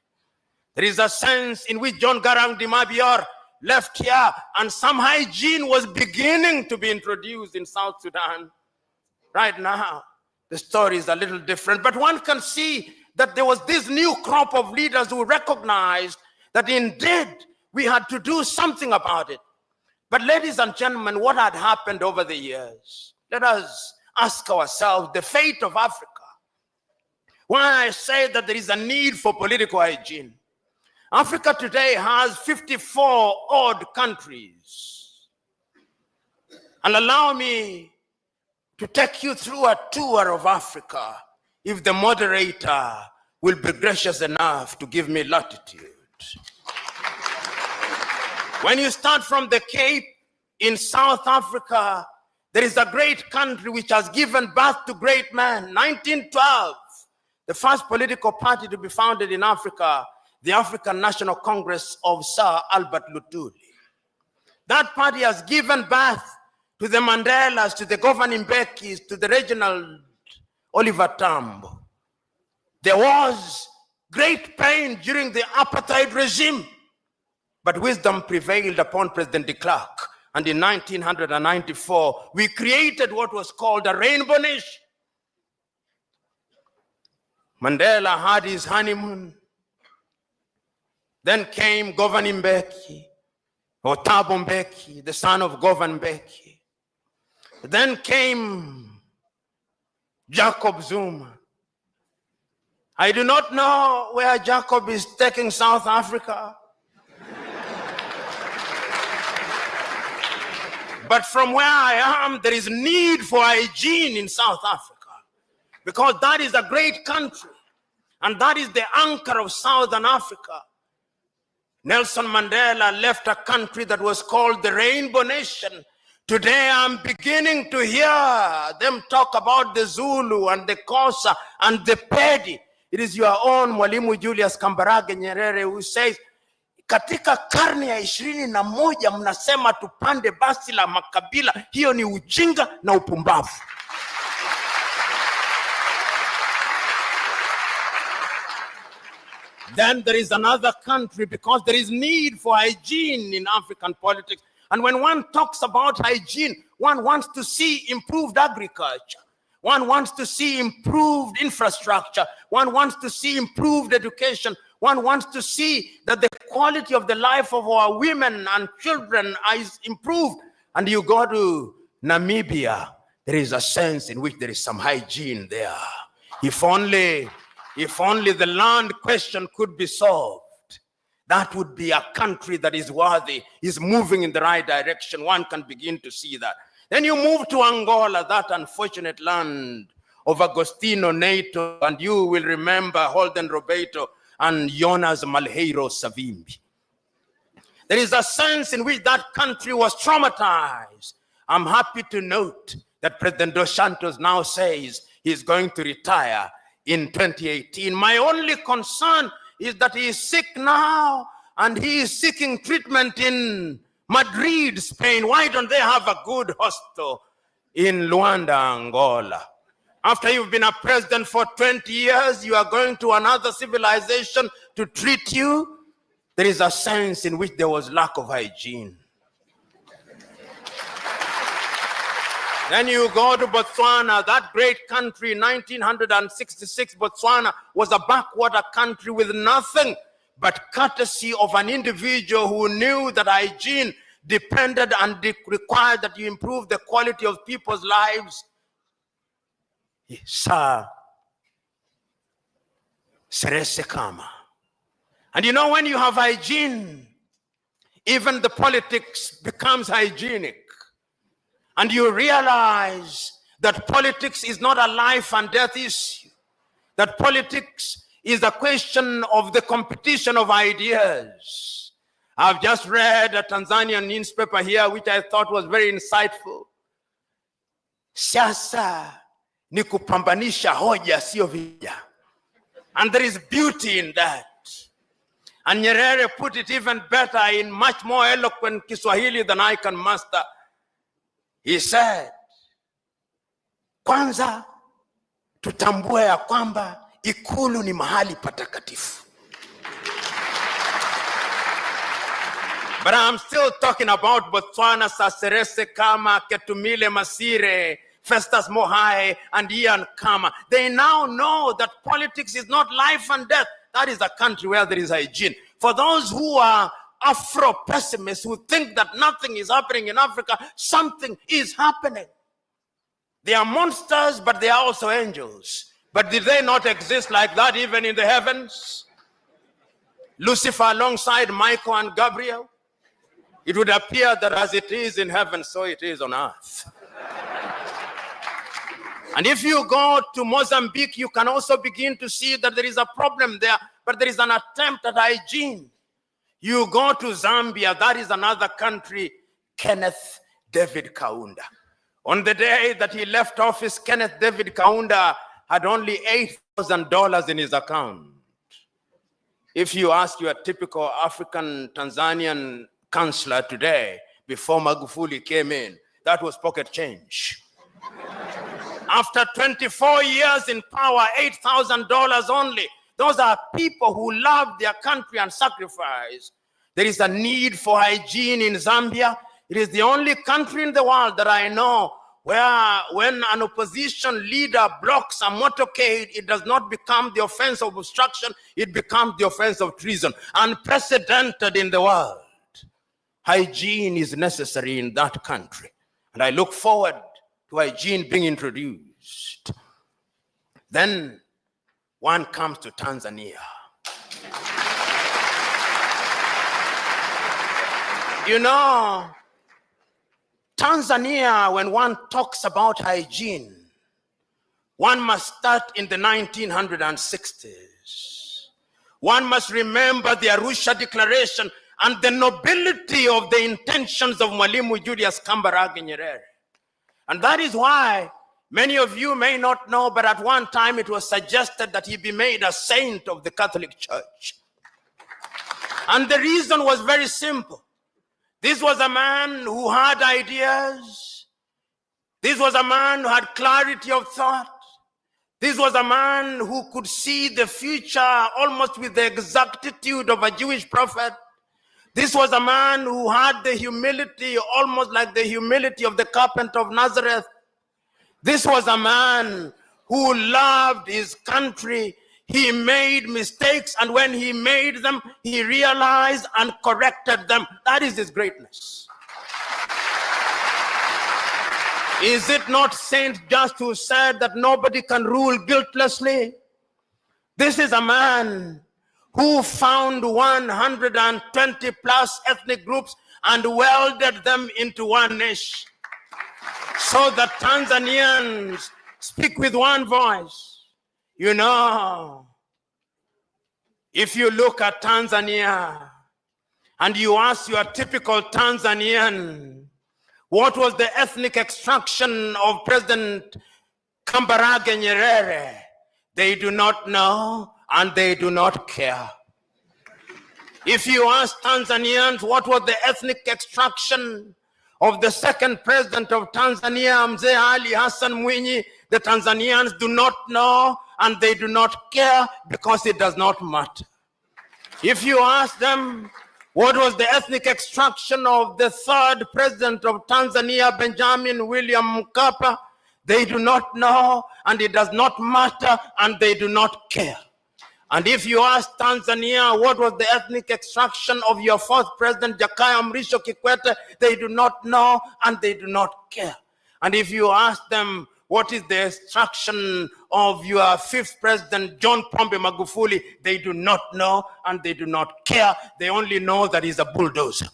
There is a sense in which John Garang Dimabior left here, and some hygiene was beginning to be introduced in South Sudan. Right now, the story is a little different, but one can see that there was this new crop of leaders who recognized that indeed we had to do something about it. But ladies and gentlemen, what had happened over the years? Let us ask ourselves the fate of Africa. Why I say that there is a need for political hygiene. Africa today has 54 odd countries. And allow me to take you through a tour of Africa, if the moderator will be gracious enough to give me latitude. When you start from the Cape in South Africa, there is a great country which has given birth to great men. 1912, the first political party to be founded in Africa, the African National Congress of Sir Albert Lutuli. That party has given birth to the Mandelas, to the governing Mbekis, to the Reginald Oliver Tambo. There was great pain during the apartheid regime, but wisdom prevailed upon President de Klerk. And in 1994, we created what was called a rainbow nation. Mandela had his honeymoon. Then came Govan Mbeki, or Thabo Mbeki, the son of Govan Mbeki. Then came Jacob Zuma. I do not know where Jacob is taking South Africa. But from where I am, there is need for hygiene in South Africa, because that is a great country, and that is the anchor of Southern Africa. Nelson Mandela left a country that was called the Rainbow Nation. Today I'm beginning to hear them talk about the Zulu and the Xhosa and the Pedi. It is your own Mwalimu Julius Kambarage Nyerere who says, katika karne ya 21 mnasema tupande basi la makabila, hiyo ni ujinga na upumbavu. Then there is another country, because there is need for hygiene in African politics. And when one talks about hygiene, one wants to see improved agriculture. One wants to see improved infrastructure. One wants to see improved education. One wants to see that the quality of the life of our women and children is improved. And you go to Namibia, there is a sense in which there is some hygiene there. If only the land question could be solved, that would be a country that is worthy, is moving in the right direction. One can begin to see that. Then you move to Angola, that unfortunate land of Agostinho Neto, and you will remember Holden Roberto and Jonas Malheiro Savimbi. There is a sense in which that country was traumatized. I'm happy to note that President Dos Santos now says he's going to retire in 2018. My only concern is that he is sick now, and he is seeking treatment in Madrid, Spain. Why don't they have a good hospital in Luanda, Angola? After you've been a president for 20 years, you are going to another civilization to treat you. There is a sense in which there was lack of hygiene. Then you go to Botswana, that great country, 1966, Botswana was a backwater country with nothing but courtesy of an individual who knew that hygiene depended and required that you improve the quality of people's lives. Sir Seretse Khama. And you know, when you have hygiene, even the politics becomes hygienic. And you realize that politics is not a life and death issue. That politics is a question of the competition of ideas. I've just read a Tanzanian newspaper here, which I thought was very insightful. Siasa ni kupambanisha hoja sio vija. And there is beauty in that. And Nyerere put it even better in much more eloquent Kiswahili than I can master. He said, kwanza tutambue ya kwamba ikulu ni mahali patakatifu. But I'm still talking about Botswana, Seretse Khama, Ketumile Masire, Festus Mohai, and Ian Khama. They now know that politics is not life and death. That is a country where there is hygiene. For those who are Afro-pessimists who think that nothing is happening in Africa, something is happening. They are monsters, but they are also angels. But did they not exist like that even in the heavens? Lucifer alongside Michael and Gabriel? It would appear that as it is in heaven, so it is on earth. And if you go to Mozambique, you can also begin to see that there is a problem there, but there is an attempt at hygiene. You go to Zambia, that is another country, Kenneth David Kaunda. On the day that he left office, Kenneth David Kaunda had only $8,000 in his account. If you ask your typical African Tanzanian councillor today, before Magufuli came in, that was pocket change. After 24 years in power, $8,000 only. Those are people who love their country and sacrifice. There is a need for hygiene in Zambia. It is the only country in the world that I know where when an opposition leader blocks a motorcade, it does not become the offense of obstruction, it becomes the offense of treason. Unprecedented in the world. Hygiene is necessary in that country. And I look forward to hygiene being introduced. Then one comes to Tanzania. You know, Tanzania, when one talks about hygiene, one must start in the 1960s. One must remember the Arusha Declaration and the nobility of the intentions of Mwalimu Julius Kambarage Nyerere. And that is why many of you may not know, but at one time it was suggested that he be made a saint of the Catholic Church. And the reason was very simple. This was a man who had ideas. This was a man who had clarity of thought. This was a man who could see the future almost with the exactitude of a Jewish prophet. This was a man who had the humility, almost like the humility of the carpenter of Nazareth. This was a man who loved his country. He made mistakes, and when he made them, he realized and corrected them. That is his greatness. Is it not Saint Just who said that nobody can rule guiltlessly? This is a man who found 120 plus ethnic groups and welded them into one nation, so that Tanzanians speak with one voice. You know, if you look at Tanzania and you ask your typical Tanzanian, what was the ethnic extraction of President Kambarage Nyerere? They do not know and they do not care. If you ask Tanzanians what was the ethnic extraction of the second president of Tanzania, Mzee Ali Hassan Mwinyi, the Tanzanians do not know and they do not care because it does not matter. If you ask them What was the ethnic extraction of the third president of Tanzania, Benjamin William Mkapa? They do not know, and it does not matter, and they do not care. And if you ask Tanzania, what was the ethnic extraction of your fourth president, Jakaya Mrisho Kikwete, they do not know, and they do not care. And if you ask them, what is the extraction of your fifth president, John Pombe Magufuli, they do not know, and they do not care. They only know that he's a bulldozer.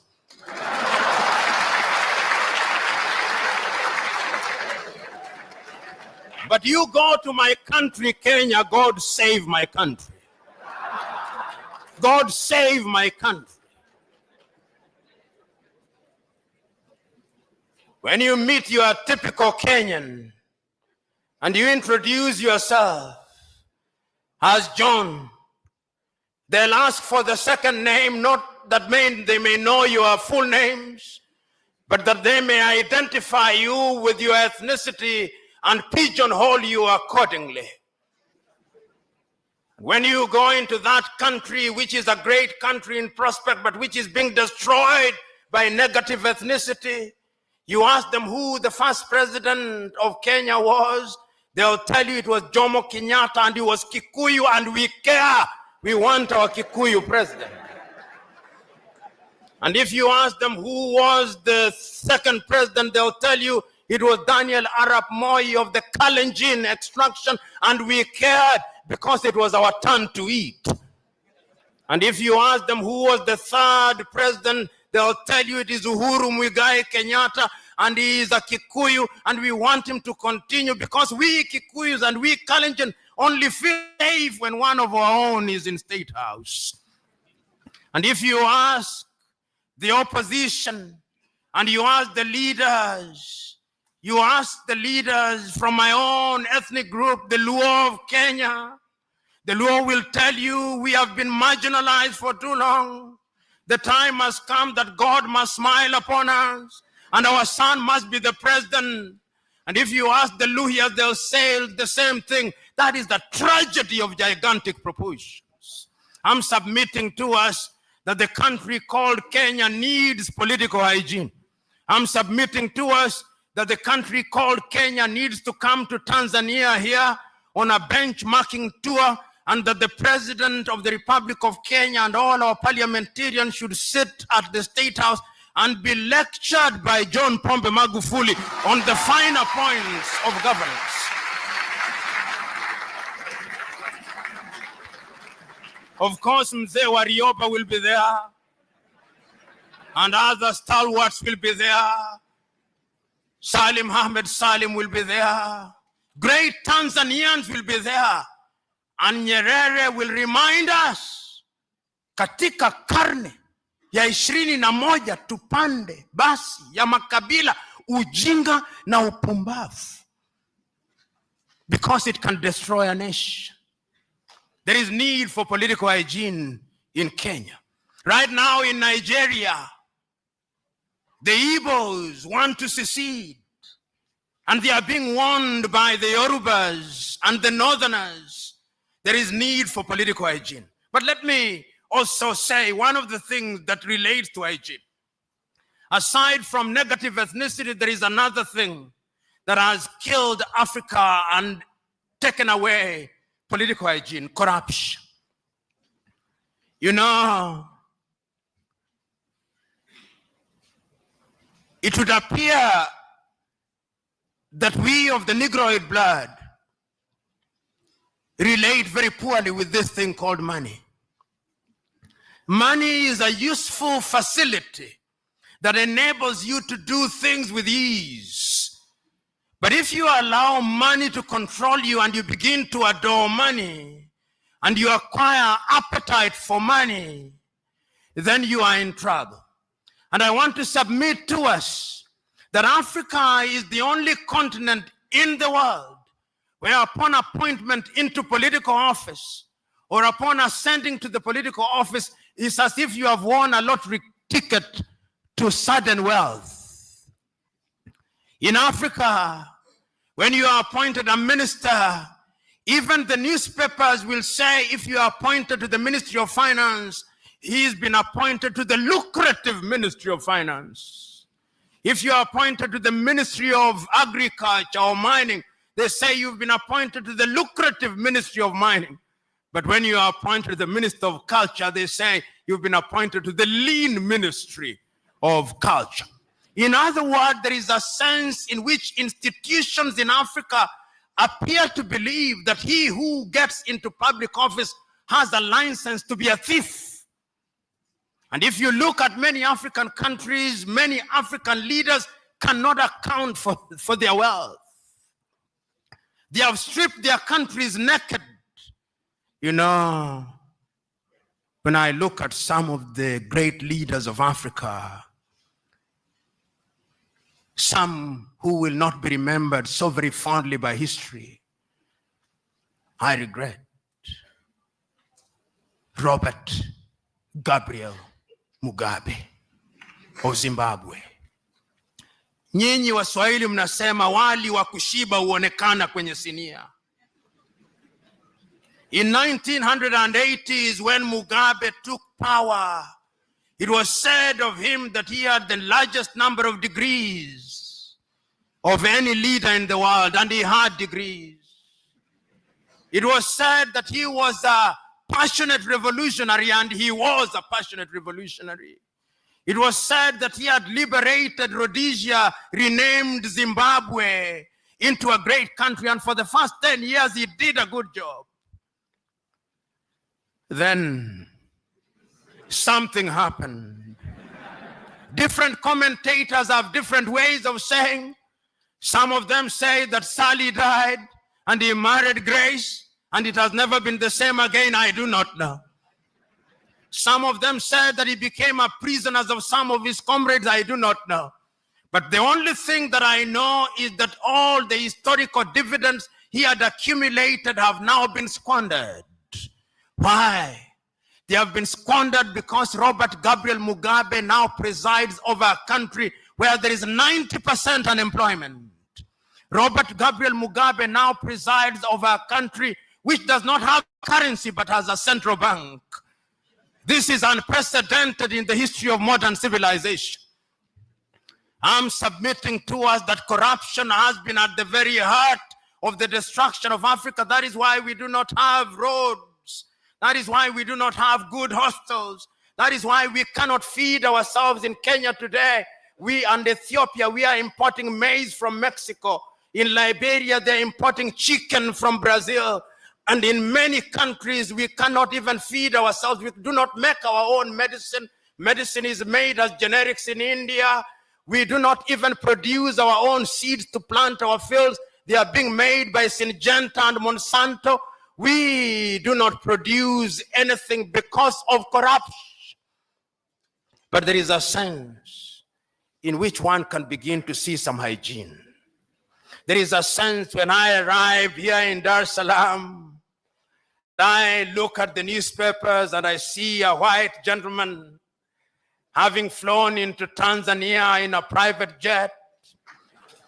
But you go to my country, Kenya, God save my country. God save my country. When you meet your typical Kenyan and you introduce yourself as John, they'll ask for the second name, not that they may know your full names, but that they may identify you with your ethnicity and pigeonhole you accordingly. When you go into that country, which is a great country in prospect, but which is being destroyed by negative ethnicity, you ask them who the first president of Kenya was, they'll tell you it was Jomo Kenyatta and he was Kikuyu, and we care. We want our Kikuyu president. And if you ask them who was the second president, they'll tell you it was Daniel Arap Moi of the Kalenjin extraction, and we cared because it was our turn to eat. And if you ask them who was the third president, they'll tell you it is Uhuru Muigai Kenyatta, and he is a Kikuyu, and we want him to continue because we Kikuyus and we Kalenjin only feel safe when one of our own is in State House. And if you ask the opposition and you ask the leaders from my own ethnic group, the Luo of Kenya, the Luo will tell you we have been marginalized for too long. The time has come that God must smile upon us, and our son must be the president. And if you ask the Luhyas, they'll say the same thing. That is the tragedy of gigantic proportions. I'm submitting to us that the country called Kenya needs political hygiene. I'm submitting to us that the country called Kenya needs to come to Tanzania here on a benchmarking tour, and that the President of the Republic of Kenya and all our parliamentarians should sit at the State House and be lectured by John Pombe Magufuli on the finer points of governance. Of course, Mzee Warioba will be there, and other stalwarts will be there. Salim Ahmed Salim will be there. Great Tanzanians will be there. And Nyerere will remind us, katika karne ya 21 tupande basi ya makabila, ujinga na upumbavu, because it can destroy a nation. There is need for political hygiene in Kenya. Right now in Nigeria, the Igbos want to secede, and they are being warned by the Yorubas and the Northerners. There is need for political hygiene. But let me also say one of the things that relates to hygiene. Aside from negative ethnicity, there is another thing that has killed Africa and taken away political hygiene: corruption. You know, it would appear that we of the Negroid blood relate very poorly with this thing called money. Money is a useful facility that enables you to do things with ease. But if you allow money to control you and you begin to adore money and you acquire appetite for money, then you are in trouble. And I want to submit to us that Africa is the only continent in the world where upon appointment into political office or upon ascending to the political office, it's as if you have won a lottery ticket to sudden wealth. In Africa, when you are appointed a minister, even the newspapers will say if you are appointed to the Ministry of Finance, he's been appointed to the lucrative Ministry of Finance. If you are appointed to the Ministry of Agriculture or Mining, they say you've been appointed to the lucrative Ministry of Mining. But when you are appointed to the Minister of Culture, they say you've been appointed to the lean Ministry of Culture. In other words, there is a sense in which institutions in Africa appear to believe that he who gets into public office has a license to be a thief. And if you look at many African countries, many African leaders cannot account for their wealth. They have stripped their countries naked. You know, when I look at some of the great leaders of Africa, some who will not be remembered so very fondly by history, I regret. Robert Gabriel Mugabe of Zimbabwe. Nyinyi Waswahili mnasema wali wa kushiba huonekana kwenye sinia. In 1980s, when Mugabe took power, it was said of him that he had the largest number of degrees of any leader in the world, and he had degrees. It was said that he was a passionate revolutionary, and he was a passionate revolutionary. It was said that he had liberated Rhodesia, renamed Zimbabwe into a great country, and for the first 10 years he did a good job. Then something happened. Different commentators have different ways of saying. Some of them say that Sally died and he married Grace and it has never been the same again. I do not know. Some of them said that he became a prisoner of some of his comrades. I do not know. But the only thing that I know is that all the historical dividends he had accumulated have now been squandered. Why? They have been squandered because Robert Gabriel Mugabe now presides over a country where there is 90% unemployment. Robert Gabriel Mugabe now presides over a country which does not have currency but has a central bank. This is unprecedented in the history of modern civilization. I'm submitting to us that corruption has been at the very heart of the destruction of Africa. That is why we do not have roads. That is why we do not have good hostels. That is why we cannot feed ourselves in Kenya today. We and Ethiopia, we are importing maize from Mexico. In Liberia, they're importing chicken from Brazil. And in many countries, we cannot even feed ourselves. We do not make our own medicine. Medicine is made as generics in India. We do not even produce our own seeds to plant our fields. They are being made by Syngenta and Monsanto. We do not produce anything because of corruption. But there is a sense in which one can begin to see some hygiene. There is a sense when I arrived here in Dar es Salaam, I look at the newspapers and I see a white gentleman having flown into Tanzania in a private jet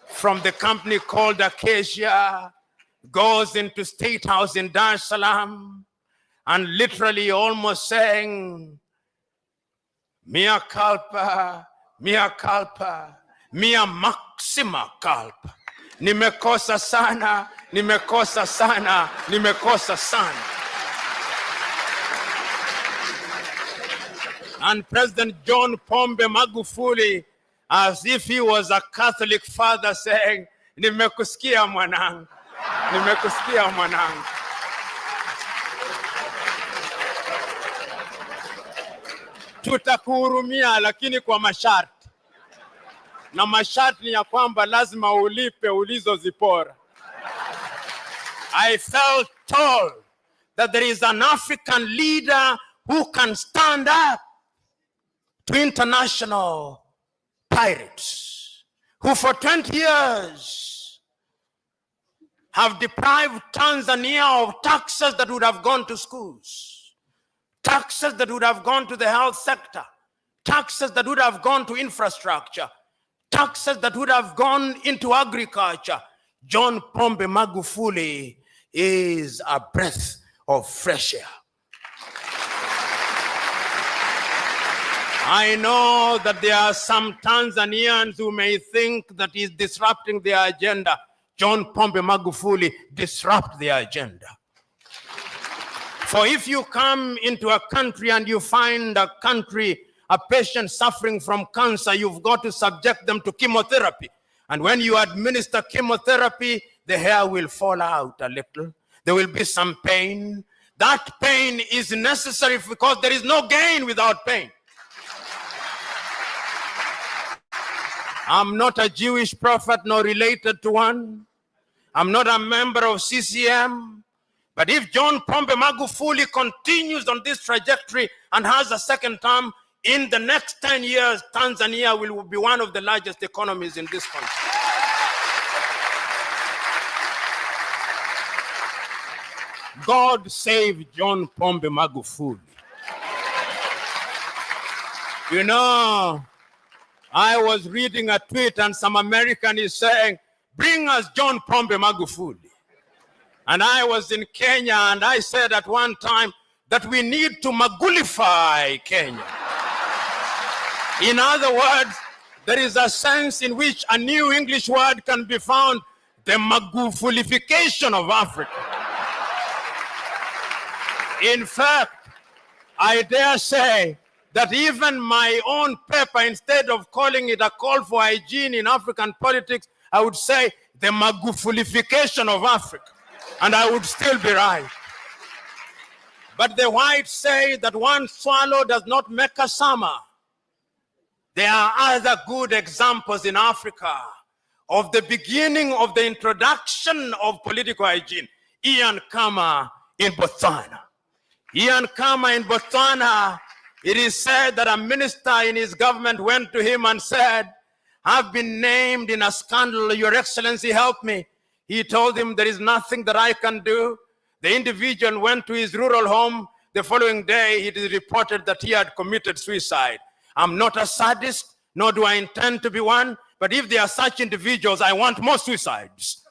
from the company called Acacia, goes into State House in Dar es Salaam and literally almost saying, mea culpa, mea culpa, mea maxima culpa. Nimekosa sana, nimekosa sana, nimekosa sana. And President John Pombe Magufuli, as if he was a Catholic father, saying, nimekusikia mwanangu. Nimekusikia mwanangu. Tutakuhurumia lakini kwa masharti. Na masharti ni ya kwamba lazima ulipe ulizozipora. I felt told that there is an African leader who can stand up to international pirates who for 20 years have deprived Tanzania of taxes that would have gone to schools, taxes that would have gone to the health sector, taxes that would have gone to infrastructure, taxes that would have gone into agriculture. John Pombe Magufuli is a breath of fresh air. I know that there are some Tanzanians who may think that he's disrupting their agenda. John Pombe Magufuli disrupt their agenda. For if you come into a country and you find a patient suffering from cancer, you've got to subject them to chemotherapy. And when you administer chemotherapy, the hair will fall out a little. There will be some pain. That pain is necessary because there is no gain without pain. I'm not a Jewish prophet nor related to one. I'm not a member of CCM. But if John Pombe Magufuli continues on this trajectory and has a second term, in the next 10 years, Tanzania will be one of the largest economies in this country. God save John Pombe Magufuli. You know, I was reading a tweet and some American is saying, bring us John Pombe Magufuli. And I was in Kenya and I said at one time that we need to Magulify Kenya. In other words, there is a sense in which a new English word can be found, the Magufulification of Africa. In fact, I dare say that even my own paper, instead of calling it a call for hygiene in African politics, I would say the Magufulification of Africa. And I would still be right. But the whites say that one swallow does not make a summer. There are other good examples in Africa of the beginning of the introduction of political hygiene. Ian Khama in Botswana. Ian Khama in Botswana, it is said that a minister in his government went to him and said, I've been named in a scandal, Your Excellency, help me. He told him there is nothing that I can do. The individual went to his rural home. The following day, it is reported that he had committed suicide. I'm not a sadist, nor do I intend to be one, but if there are such individuals, I want more suicides.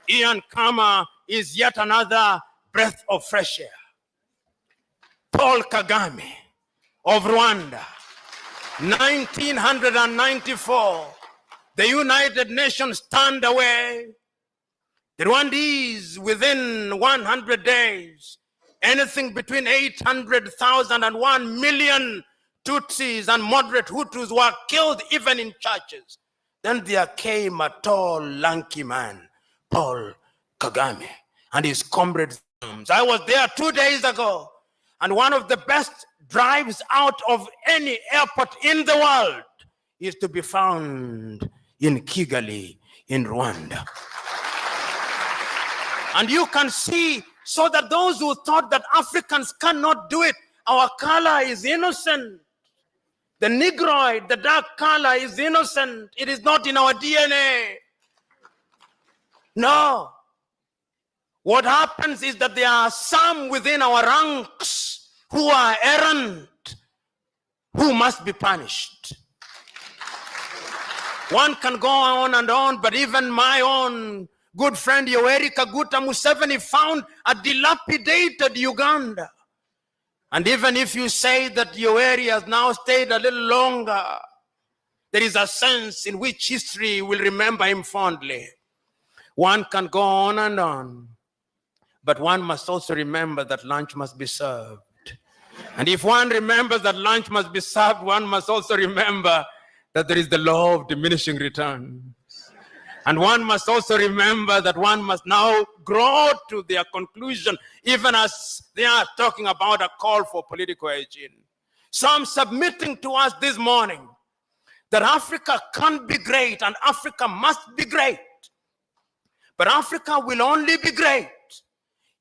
Ian Khama is yet another breath of fresh air. Paul Kagame of Rwanda, 1994, the United Nations turned away the Rwandese within 100 days. Anything between 800,000 and 1 million Tutsis and moderate Hutus were killed even in churches. Then there came a tall, lanky man, Paul Kagame, and his comrades. I was there 2 days ago, and one of the best drives out of any airport in the world is to be found in Kigali, in Rwanda. And you can see, so that those who thought that Africans cannot do it, our color is innocent. The Negroid, the dark color is innocent. It is not in our DNA. No. What happens is that there are some within our ranks who are errant, who must be punished. One can go on and on, but even my own good friend Yoweri Kaguta Museveni found a dilapidated Uganda. And even if you say that Yoweri has now stayed a little longer, there is a sense in which history will remember him fondly. One can go on and on, but one must also remember that lunch must be served. And if one remembers that lunch must be served, one must also remember that there is the law of diminishing returns. And one must also remember that one must now grow to their conclusion, even as they are talking about a call for political hygiene. So I'm submitting to us this morning that Africa can be great and Africa must be great. But Africa will only be great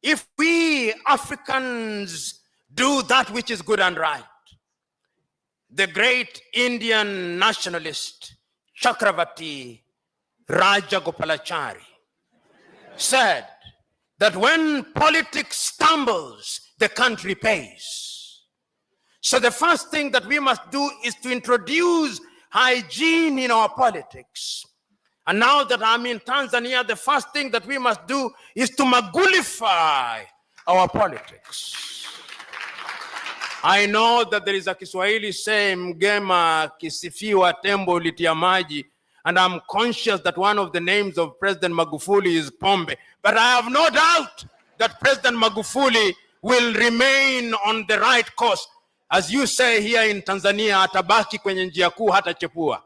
if we Africans do that which is good and right. The great Indian nationalist Chakravarti Rajagopalachari said that when politics stumbles, the country pays. So the first thing that we must do is to introduce hygiene in our politics. And now that I'm in Tanzania, the first thing that we must do is to Magulify our politics. I know that there is a Kiswahili saying, mgema kisifiwa tembo litia maji, and I'm conscious that one of the names of President Magufuli is Pombe. But I have no doubt that President Magufuli will remain on the right course. As you say here in Tanzania, atabaki kwenye njia kuu hata chepua.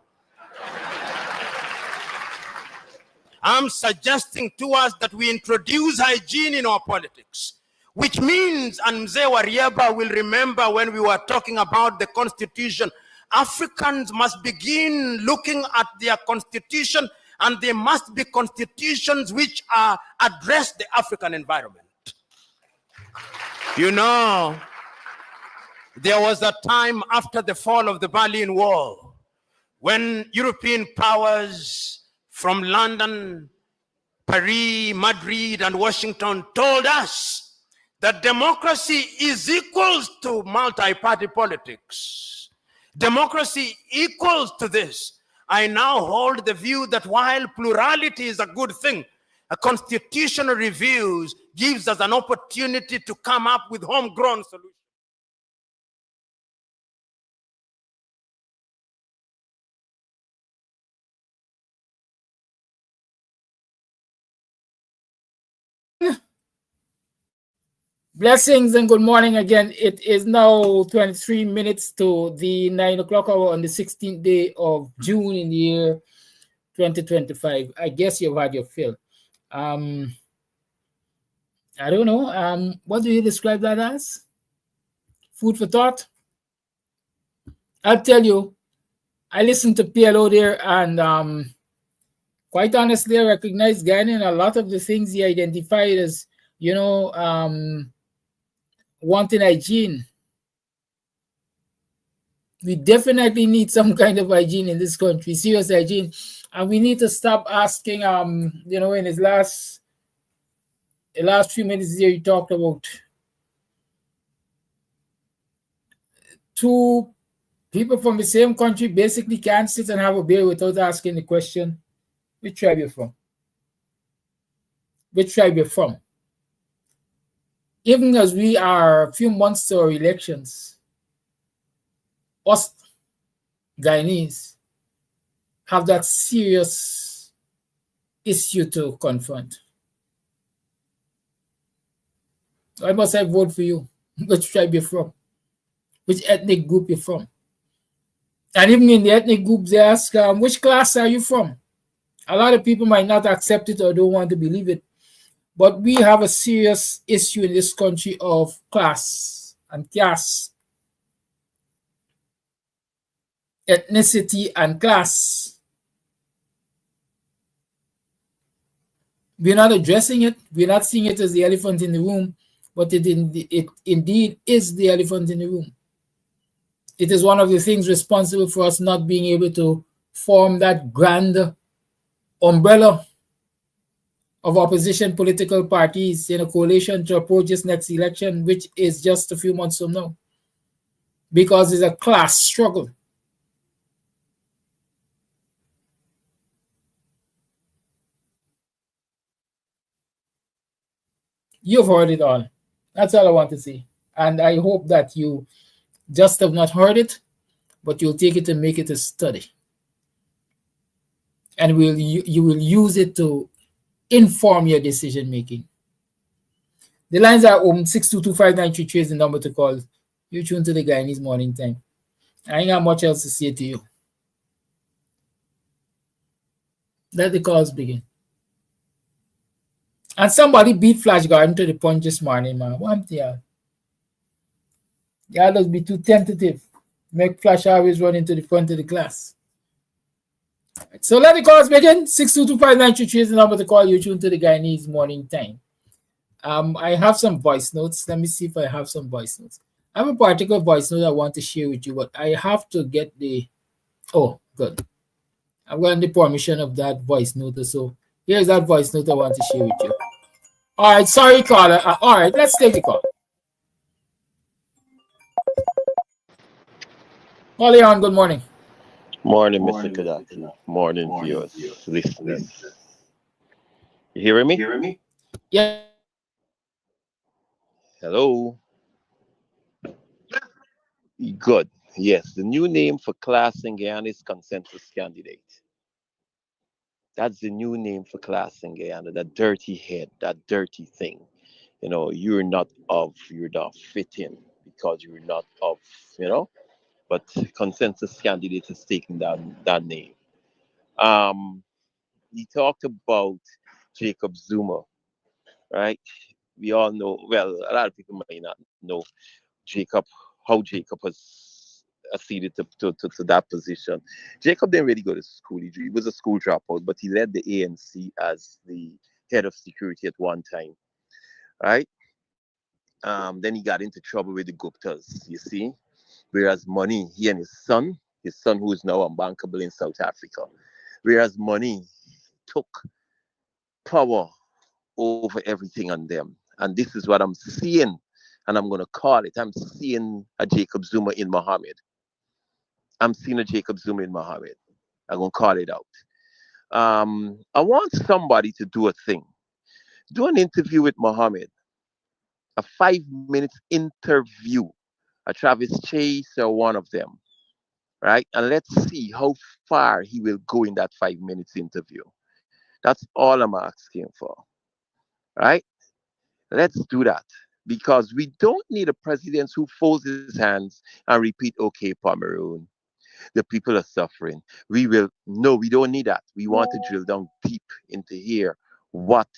I'm suggesting to us that we introduce hygiene in our politics, which means, and Mzee Warieba will remember when we were talking about the constitution, Africans must begin looking at their constitution, and they must be constitutions which address the African environment. You know, there was a time after the fall of the Berlin Wall when European powers from London, Paris, Madrid, and Washington told us that democracy is equal to multi-party politics. Democracy equals to this. I now hold the view that while plurality is a good thing, a constitutional review gives us an opportunity to come up with homegrown solutions. Blessings and good morning again. It is now 23 minutes to the 9 o'clock hour on the 16th day of June in the year 2025. I guess you've had your fill. I don't know. What do you describe that as? Food for thought? I'll tell you, I listened to PLO there, and quite honestly, I recognize Guyana a lot of the things he identified as, wanting hygiene. We definitely need some kind of hygiene in this country, serious hygiene. And we need to stop asking, in his last few minutes here, he talked about two people from the same country basically can't sit and have a beer without asking the question, which tribe you're from? Which tribe you're from? Even as we are a few months to our elections, us Guyanese have that serious issue to confront. I must have vote for you. Which tribe you're from? Which ethnic group you're from? And even in the ethnic groups, they ask, which class are you from? A lot of people might not accept it or don't want to believe it. But we have a serious issue in this country of class and caste, ethnicity and class. We're not addressing it. We're not seeing it as the elephant in the room, but it indeed is the elephant in the room. It is one of the things responsible for us not being able to form that grand umbrella of opposition political parties in a coalition to approach this next election, which is just a few months from now, because it's a class struggle. You've heard it all. That's all I want to say. And I hope that you just have not heard it, but you'll take it and make it a study. And you will use it to inform your decision making. The lines are open. 6225933 is the number to call. You tune to the Guyanese Morning Time. I ain't got much else to say to you. Let the calls begin. And somebody beat Flash Garden to the punch this morning, man. What y'all? Y'all just be too tentative. Make Flash always run into the front of the class. So let the calls begin. 6225933 is the number to call. You tune to the Guyanese Morning Time. I have some voice notes. Let me see if I have some voice notes. I have a particular voice note I want to share with you, but I have to get the... Oh, good. I've gotten the permission of that voice note. So here's that voice note I want to share with you. All right, sorry, caller. All right, let's take the call. Leon, good morning. Morning, Mr. Kadati. Morning, viewers, listeners. You hearing me? Yeah. Hello? Good. Yes, the new name for class in Guyana is consensus candidate. That's the new name for class in Guyana. That dirty head, that dirty thing. You're not fit in because you're not of, you know. But consensus candidate is taking that name. Um, he talked about Jacob Zuma, right? We all know. Well, a lot of people might not know Jacob, how Jacob has acceded to that position. Jacob didn't really go to school. He was a school dropout, but he led the ANC as the head of security at one time, right? Then he got into trouble with the Guptas, you see. Whereas money, he and his son who is now unbankable in South Africa, whereas money took power over everything on them. And this is what I'm seeing, and I'm going to call it. I'm seeing a Jacob Zuma in Mohammed. I'm seeing a Jacob Zuma in Mohammed. I'm going to call it out. I want somebody to do a thing. Do an interview with Mohammed, a 5 minute interview, a Travis Chase or one of them, right? And let's see how far he will go in that 5 minutes interview. That's all I'm asking for, right? Let's do that because we don't need a president who folds his hands and repeat, "Okay, Pomeroon, the people are suffering." We don't need that. We want to drill down deep into here what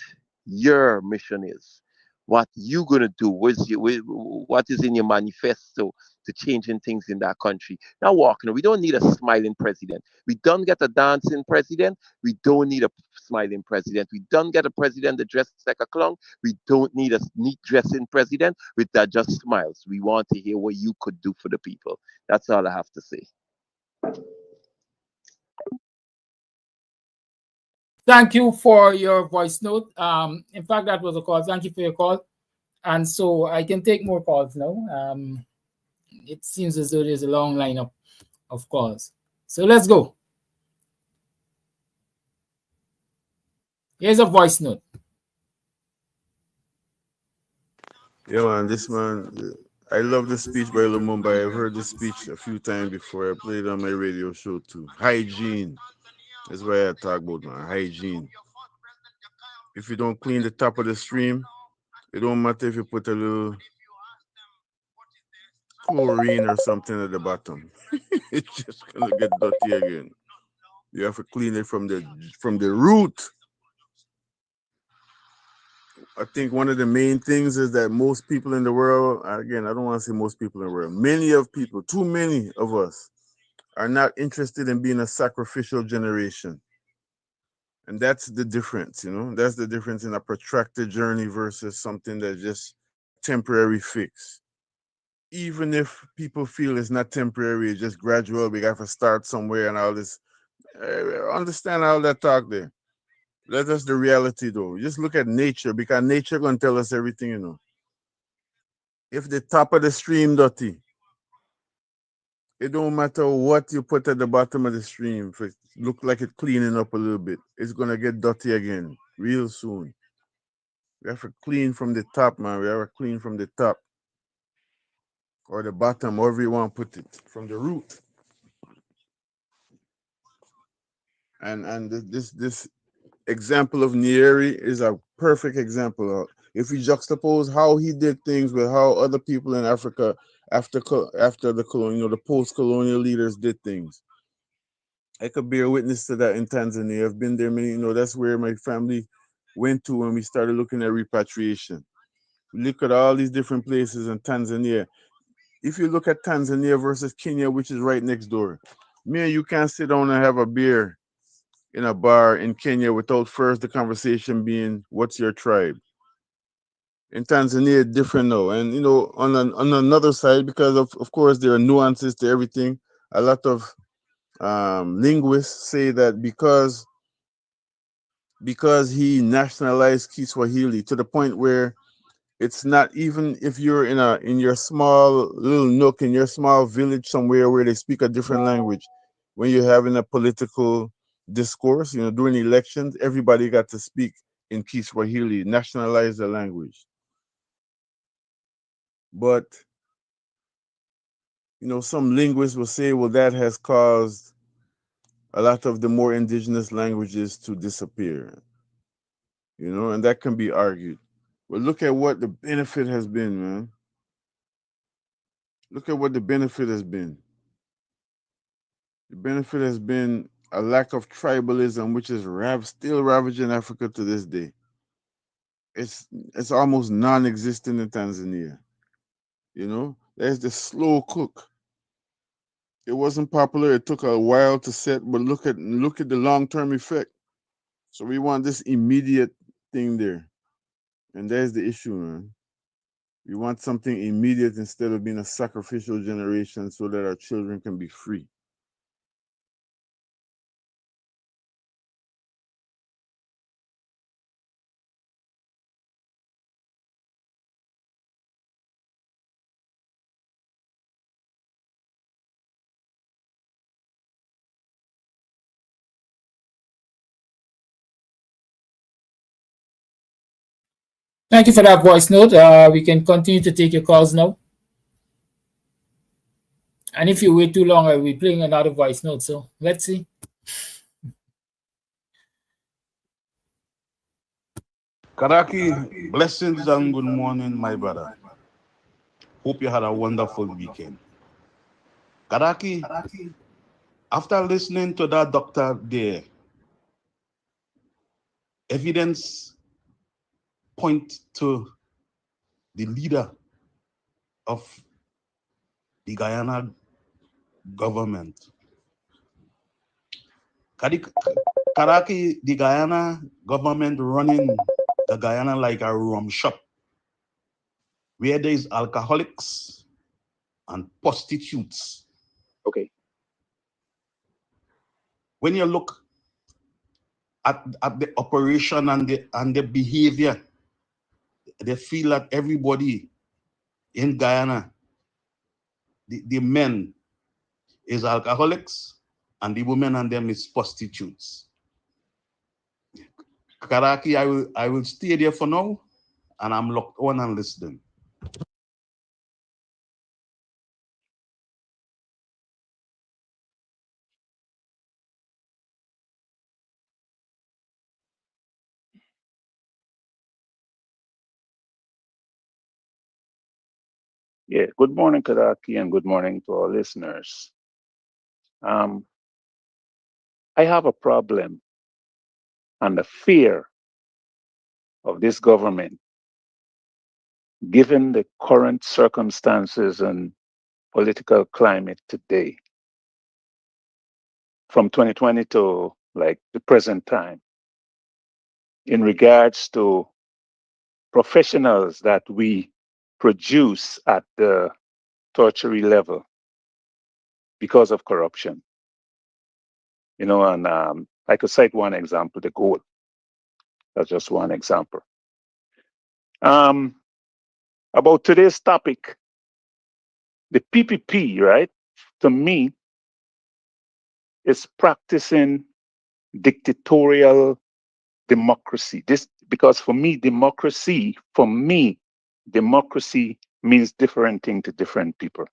your mission is, what you gonna do, what is in your manifesto to changing things in that country. Now walking, we don't need a smiling president. We don't get a dancing president. We don't need a smiling president. We don't get a president that dresses like a clown. We don't need a neat dressing president with that just smiles. We want to hear what you could do for the people. That's all I have to say. Thank you for your voice note. In fact, that was a call. Thank you for your call. And so I can take more calls now. It seems as though there's a long lineup of calls. So let's go. Here's a voice note. Yeah, man, I love the speech by Lumumba. I've heard the speech a few times before. I played it on my radio show too. Hygiene. That's why I talk about, man. Hygiene. If you don't clean the top of the stream, it don't matter if you put a little chlorine or something at the bottom. It's just gonna get dirty again. You have to clean it from the root. I think one of the main things is that most people in the world, again, I don't want to say most people in the world, too many of us are not interested in being a sacrificial generation. And that's the difference, That's the difference in a protracted journey versus something that's just a temporary fix. Even if people feel it's not temporary, it's just gradual, we got to start somewhere and all this. Understand all that talk there. That's the reality, though. Just look at nature, because nature gonna tell us everything. If the top of the stream dirty, it don't matter what you put at the bottom of the stream. If it look like it's cleaning up a little bit, it's gonna get dirty again real soon. We have to clean from the top, man. We have to clean from the top or the bottom, however you want to put it, from the root. And this example of Nyerere is a perfect example. If we juxtapose how he did things with how other people in Africa after the colonial, the post-colonial leaders did things, I could bear witness to that in Tanzania. I've been there many. That's where my family went to when we started looking at repatriation. We look at all these different places in Tanzania. If you look at Tanzania versus Kenya, which is right next door, me and you can't sit down and have a beer in a bar in Kenya without first the conversation being, "What's your tribe?" In Tanzania, different now. And on another side, because of course there are nuances to everything. A lot of linguists say that because he nationalized Kiswahili to the point where it's not, even if you're in your small little nook in your small village somewhere where they speak a different language, when you're having a political discourse, during elections, everybody got to speak in Kiswahili, nationalize the language. But some linguists will say, well, that has caused a lot of the more indigenous languages to disappear, and that can be argued. But look at what the benefit has been, man. Look at what the benefit has been. The benefit has been a lack of tribalism, which is still ravaging Africa to this day. It's almost non-existent in Tanzania. There's the slow cook. It wasn't popular. It took a while to set, but look at the long-term effect. So we want this immediate thing there, and there's the issue, man. We want something immediate instead of being a sacrificial generation, so that our children can be free. Thank you for that voice note. We can continue to take your calls now. And if you wait too long, I'll be playing another voice note. So let's see. Karaki, blessings and good morning, my brother. Hope you had a wonderful weekend. Karaki, after listening to that doctor there, evidence point to the leader of the Guyana government. Karaki, the Guyana government running the Guyana like a rum shop, where there is alcoholics and prostitutes. Okay. When you look at the operation and the behavior, they feel that everybody in Guyana, the men is alcoholics and the women and them is prostitutes. Karaki, I will stay there for now, and I'm locked on and listening. Yeah, good morning, Kadaki, and good morning to our listeners. I have a problem and a fear of this government, given the current circumstances and political climate today, from 2020 to like the present time, in regards to professionals that we produce at the tertiary level because of corruption. And I could cite one example, the gold. That's just one example. About today's topic, the PPP, right? To me, is practicing dictatorial democracy. Because for me, democracy means different thing to different people.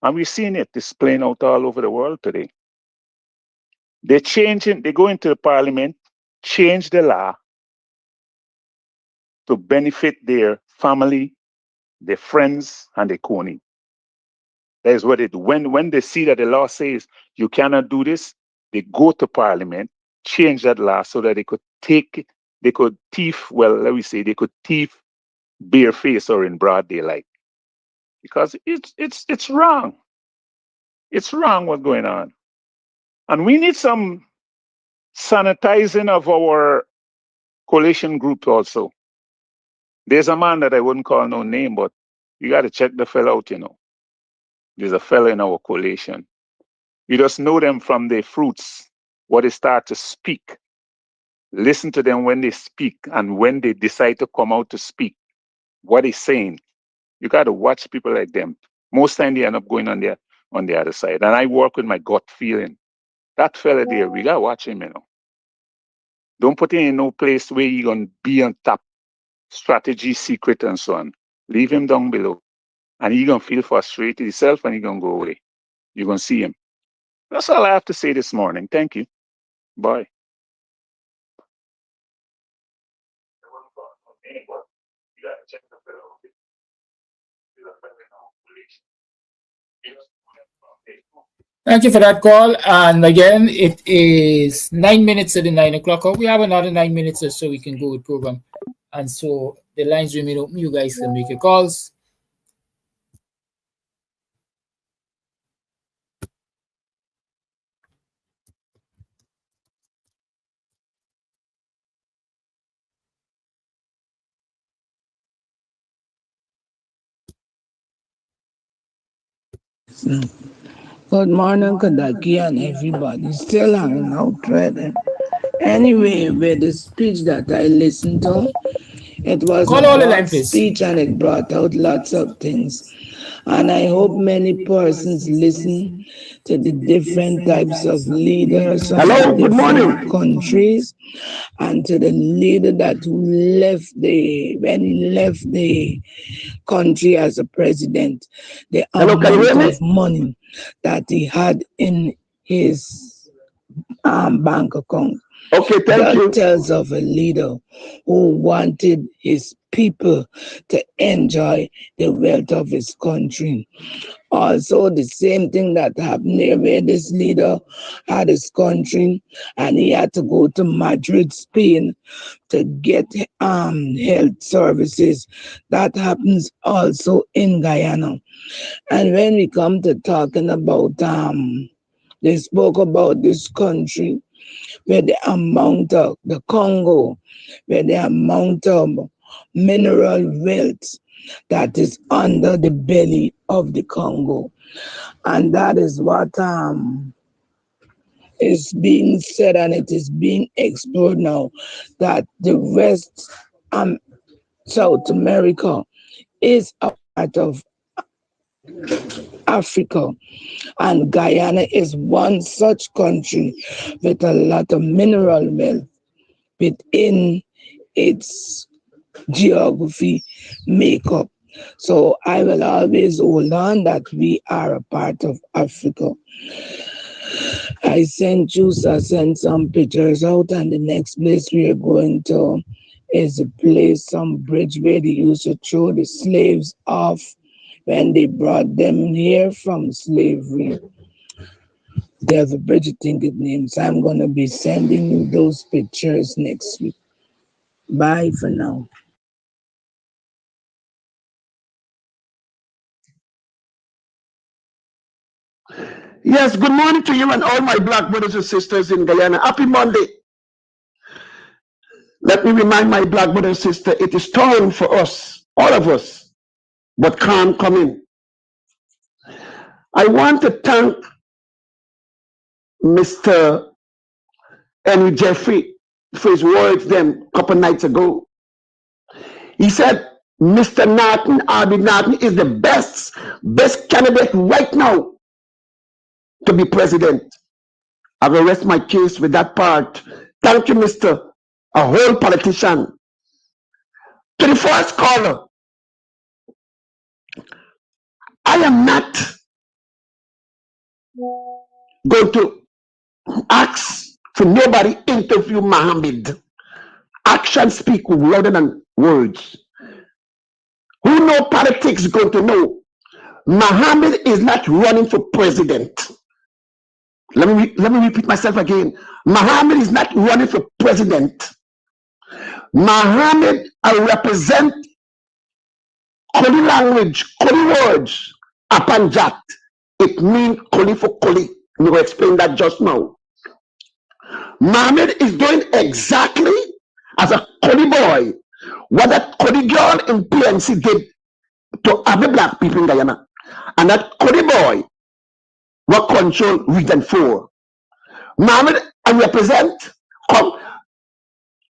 And we're seeing it displaying out all over the world today. They go into the parliament, change the law to benefit their family, their friends, and their crony. That is what they do. When they see that the law says you cannot do this, they go to parliament, change that law so that they could thief bareface or in broad daylight. Because it's wrong. It's wrong what's going on. And we need some sanitizing of our coalition group also. There's a man that I wouldn't call no name, but you got to check the fellow out, There's a fellow in our coalition. You just know them from their fruits, what they start to speak. Listen to them when they speak, and when they decide to come out to speak, what they're saying. You got to watch people like them. Most time they end up going on the other side. And I work with my gut feeling. That fella there, we got to watch him, Don't put him in no place where you're going to be on top. Strategy, secret, and so on. Leave him down below and he's gonna feel frustrated himself and he's gonna go away. You're gonna see him. That's all I have to say this morning. Thank you. Bye. Thank you for that call. And again, it is 9 minutes to the 9 o'clock hour. We have another 9 minutes or so we can go with program. And so the lines remain open. You guys can make your calls. Good morning, Kadaki, and everybody. Still hanging out, right? Anyway, with the speech that I listened to, it was Call a all the broad line, please. speech and it brought out lots of things. And I hope many persons listen to the different types of leaders from the different countries and to the leader that when he left the country as a president, the amount of money that he had in his bank account. Okay, thank you. That tells of a leader who wanted his people to enjoy the wealth of his country. Also, the same thing that happened there where this leader had his country and he had to go to Madrid, Spain to get health services. That happens also in Guyana. And when we come to talking about, they spoke about this country where the amount of the Congo, where the amount of mineral wealth that is under the belly of the Congo. And that is what is being said, and it is being explored now, that the West South America is a part of Africa, and Guyana is one such country with a lot of mineral wealth within its geography makeup. So I will always hold on that we are a part of Africa. I sent some pictures out, and the next place we are going to is a place, some bridge where they used to throw the slaves off when they brought them here from slavery. There's a bridge, I think it names. I'm going to be sending you those pictures next week. Bye for now. Yes, good morning to you and all my black brothers and sisters in Guyana. Happy Monday. Let me remind my black brother and sister, it is time for us, all of us, but calm coming. I want to thank Mr. Henry Jeffrey for his words then a couple nights ago. He said, Mr. Norton, R.B. Norton, is the best candidate right now to be president. I will rest my case with that part. Thank you, Mr. A whole politician. To the first caller, I am not going to ask for nobody interview Mohammed. Actions speak louder than words. Who know politics going to know Mohammed is not running for president. Let me repeat myself again. Mohammed is not running for president. Mohammed, I represent Koli language, Koli words, Apanjat. It means Koli for Koli. We will explain that just now. Mohammed is doing exactly as a Koli boy what that Koli girl in PNC did to other black people in Guyana. And that Koli boy will control Region 4. Mohammed, I represent,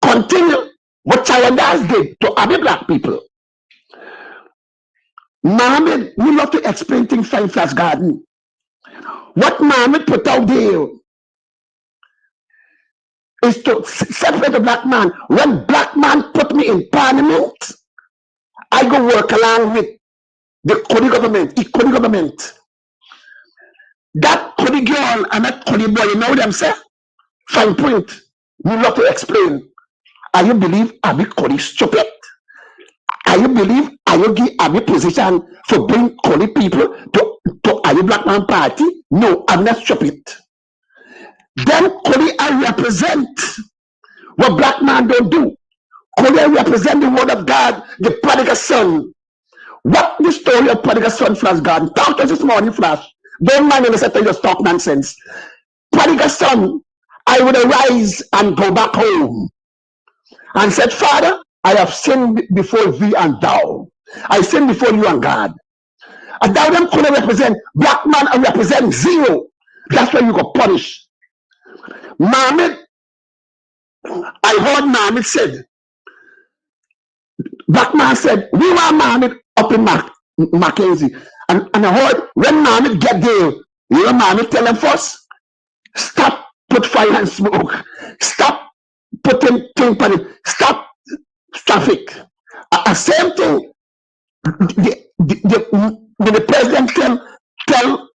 continue what Chayandas did to other black people. Mohammed, we love to explain things fine flash garden. What Mohammed put out there is to separate the black man. When black man put me in parliament, I go work along with the Kodi government, the Kodi government. That Kodi girl and that Kodi boy, you know them say? Fine print. You love to explain. Are you believe Abi Kodi stupid? Are you believe are you give Abi position for bring Kodi people to Are you Black Man Party? No, I'm not stupid. Then Kodi I represent what black man don't do. Kodi I represent the word of God, the prodigal son. What the story of prodigal son, Flash God? Talk to us this morning, Flash. Don't mind when I say just talk nonsense. Prodigal son, I would arise and go back home and said, Father, I have sinned before thee and thou. I sinned before you and God. And thou them couldn't represent black man and represent zero. That's why you got punished. Mohammed, I heard Mohammed said, black man said, we want Mohammed up in Mackenzie. And I heard when Mohammed get there, you know Mohammed tell him first, stop put fire and smoke. Stop putting things on it. Stop traffic. Same thing. The president tell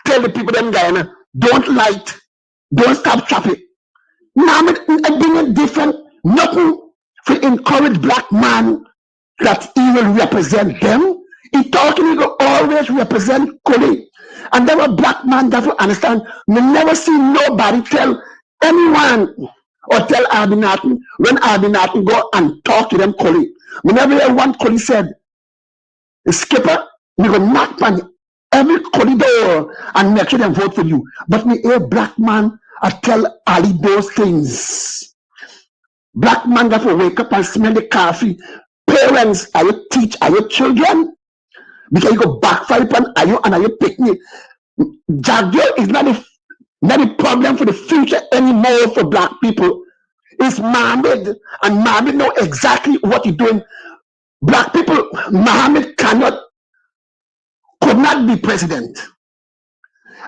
the people in Guyana, don't light, don't stop traffic. Mohammed being it different, nothing to encourage black man that he will represent them. He talking, he will always represent Kodi. And then a black man that will understand, we never see nobody tell anyone or tell Abinatin when Abinatin go and talk to them Kodi. Whenever hear one Kodi said, Skipper, we go knock on every corridor and make sure they vote for you. But me a black man, I tell Ali those things. Black man that will wake up and smell the coffee. Parents, are you teach, are you children? Because you go backfire upon are you and are you picnic. Jaguar is not a problem for the future anymore for black people. It's Mohammed, and Mohammed know exactly what he's doing. Black people, Mohammed could not be president.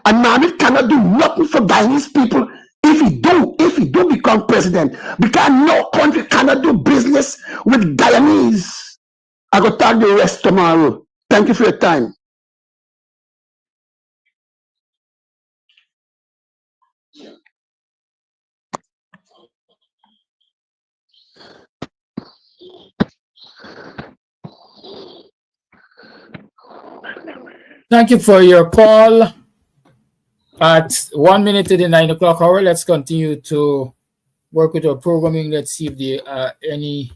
And Mohammed cannot do nothing for Guyanese people if he do become president. Because no country cannot do business with Guyanese. I will talk the rest tomorrow. Thank you for your time. Thank you for your call. At 1 minute to the 9 o'clock hour, let's continue to work with our programming. Let's see if there are any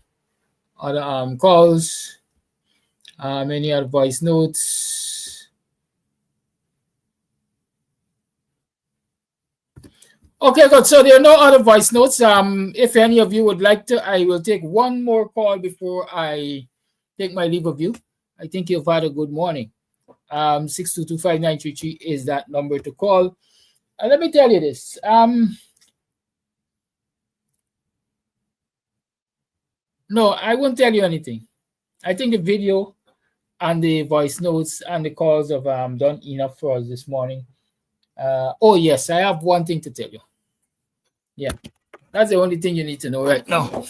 other calls, any other voice notes. Okay, good. So there are no other voice notes. If any of you would like to, I will take one more call before I take my leave of you. I think you've had a good morning. 6225933 is that number to call. And let me tell you this. No, I won't tell you anything. I think the video and the voice notes and the calls have done enough for us this morning. Oh, yes, I have one thing to tell you. Yeah, that's the only thing you need to know right now.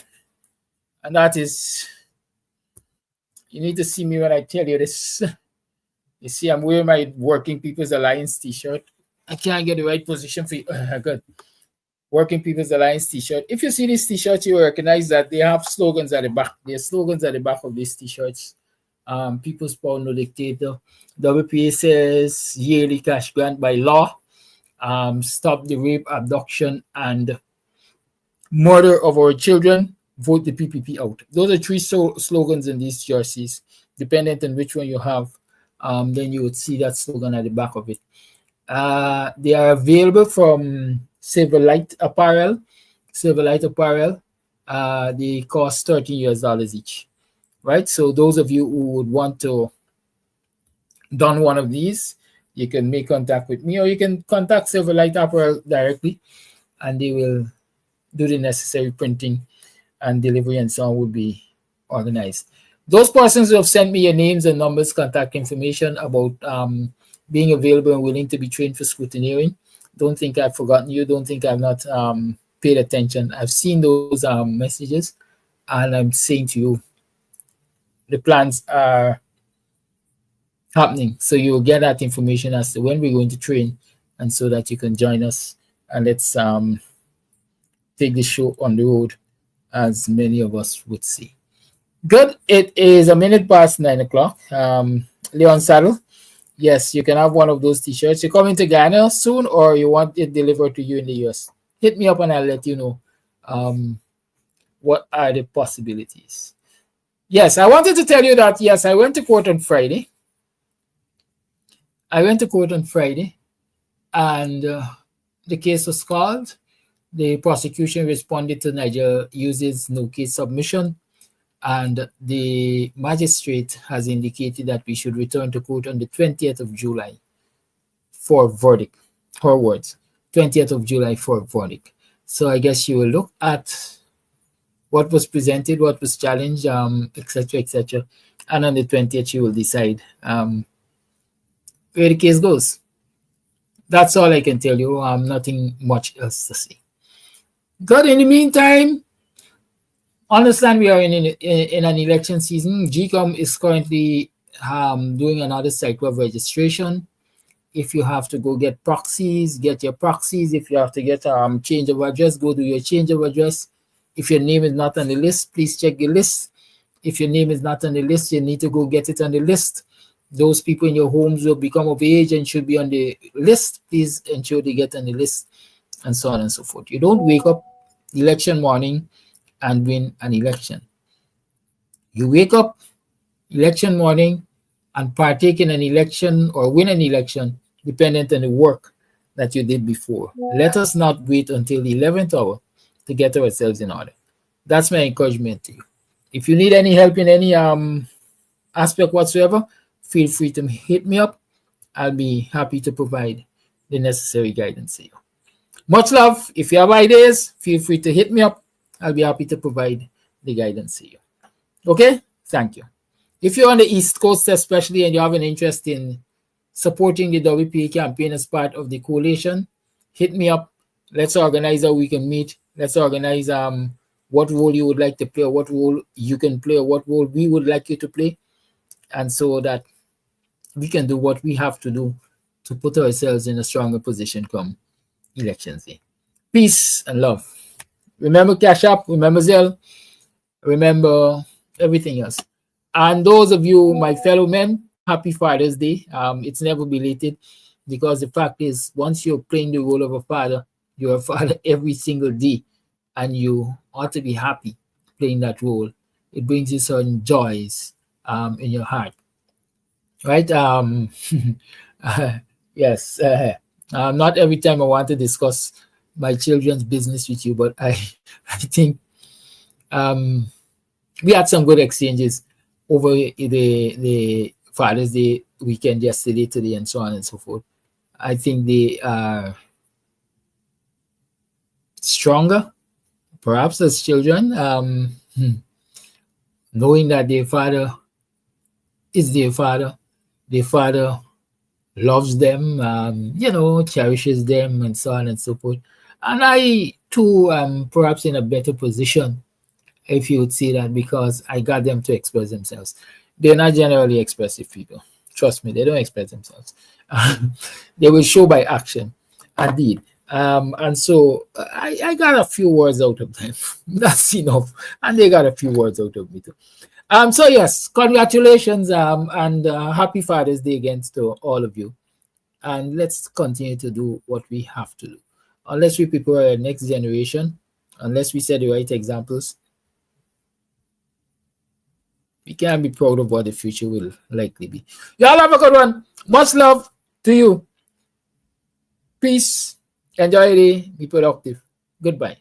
And that is, you need to see me when I tell you this. You see, I'm wearing my Working People's Alliance t-shirt. I can't get the right position for you. Good. Working People's Alliance t-shirt. If you see this t-shirt, you recognize that they have slogans at the back. There are slogans at the back of these t-shirts. People's Power No Dictator. WPA says yearly cash grant by law. Stop the rape, abduction, and murder of our children. Vote the PPP out. Those are three slogans in these jerseys. Depending on which one you have, then you would see that slogan at the back of it. They are available from Silverlight Apparel. Silverlight Apparel. They cost $13 each. Right? So those of you who would want to don one of these, you can make contact with me, or you can contact Silverlight Apparel directly, and they will do the necessary printing and delivery, and so on will be organized. Those persons who have sent me your names and numbers, contact information about being available and willing to be trained for scrutineering, don't think I've forgotten you. Don't think I've not paid attention. I've seen those messages, and I'm saying to you, the plans are happening. So you'll get that information as to when we're going to train, and so that you can join us, and let's take the show on the road, as many of us would see. Good. It is a minute past 9 o'clock. Leon Saddle, yes, you can have one of those t-shirts. You're coming to Ghana soon, or you want it delivered to you in the US? Hit me up and I'll let you know what are the possibilities. Yes, I wanted to tell you that, yes, I went to court on Friday. And the case was called. The prosecution responded to Niger uses no case submission, and the magistrate has indicated that we should return to court on the 20th of July for verdict. Her words, 20th of July for verdict. So I guess you will look at what was presented, what was challenged, etc., etc. And on the 20th, you will decide where the case goes. That's all I can tell you. Nothing much else to say. Good. In the meantime, understand we are in an election season. GCOM is currently doing another cycle of registration. If you have to go get proxies, get your proxies. If you have to get change of address, go do your change of address. If your name is not on the list, please check the list. If your name is not on the list, you need to go get it on the list. Those people in your homes will become of age and should be on the list. Please ensure they get on the list, and so on and so forth. You don't wake up election morning and win an election. You wake up election morning and partake in an election or win an election dependent on the work that you did before. Let us not wait until the 11th hour to get ourselves in order. That's my encouragement to you. If you need any help in any aspect whatsoever, feel free to hit me up. I'll be happy to provide the necessary guidance to you. Much love. If you have ideas, feel free to hit me up. I'll be happy to provide the guidance to you. Okay? Thank you. If you're on the East Coast especially and you have an interest in supporting the WPA campaign as part of the coalition, hit me up. Let's organize how we can meet. Let's organize what role you would like to play, or what role you can play, or what role we would like you to play, and so that we can do what we have to do to put ourselves in a stronger position come elections day. Peace and love. Remember Cash App, remember Zelle, remember everything else. And those of you, my fellow men, happy Father's Day. It's never belated, because the fact is, once you're playing the role of a father, you're a father every single day, and you ought to be happy playing that role. It brings you certain joys in your heart, right? Yes. Not every time I want to discuss my children's business with you, but I think we had some good exchanges over the Father's Day weekend yesterday, today, and so on and so forth. I think they are stronger, perhaps as children, knowing that their father is their father loves them, cherishes them, and so on and so forth. And I too am perhaps in a better position, if you would say that, because I got them to express themselves. They're not generally expressive people. Trust me, they don't express themselves. They will show by action, indeed. And so I got a few words out of them. That's enough. And they got a few words out of me too. So yes, congratulations and happy Father's Day again to all of you. And let's continue to do what we have to do. Unless we prepare our next generation, unless we set the right examples, we can't be proud of what the future will likely be. Y'all have a good one. Much love to you. Peace. Enjoy the day. Be productive. Goodbye.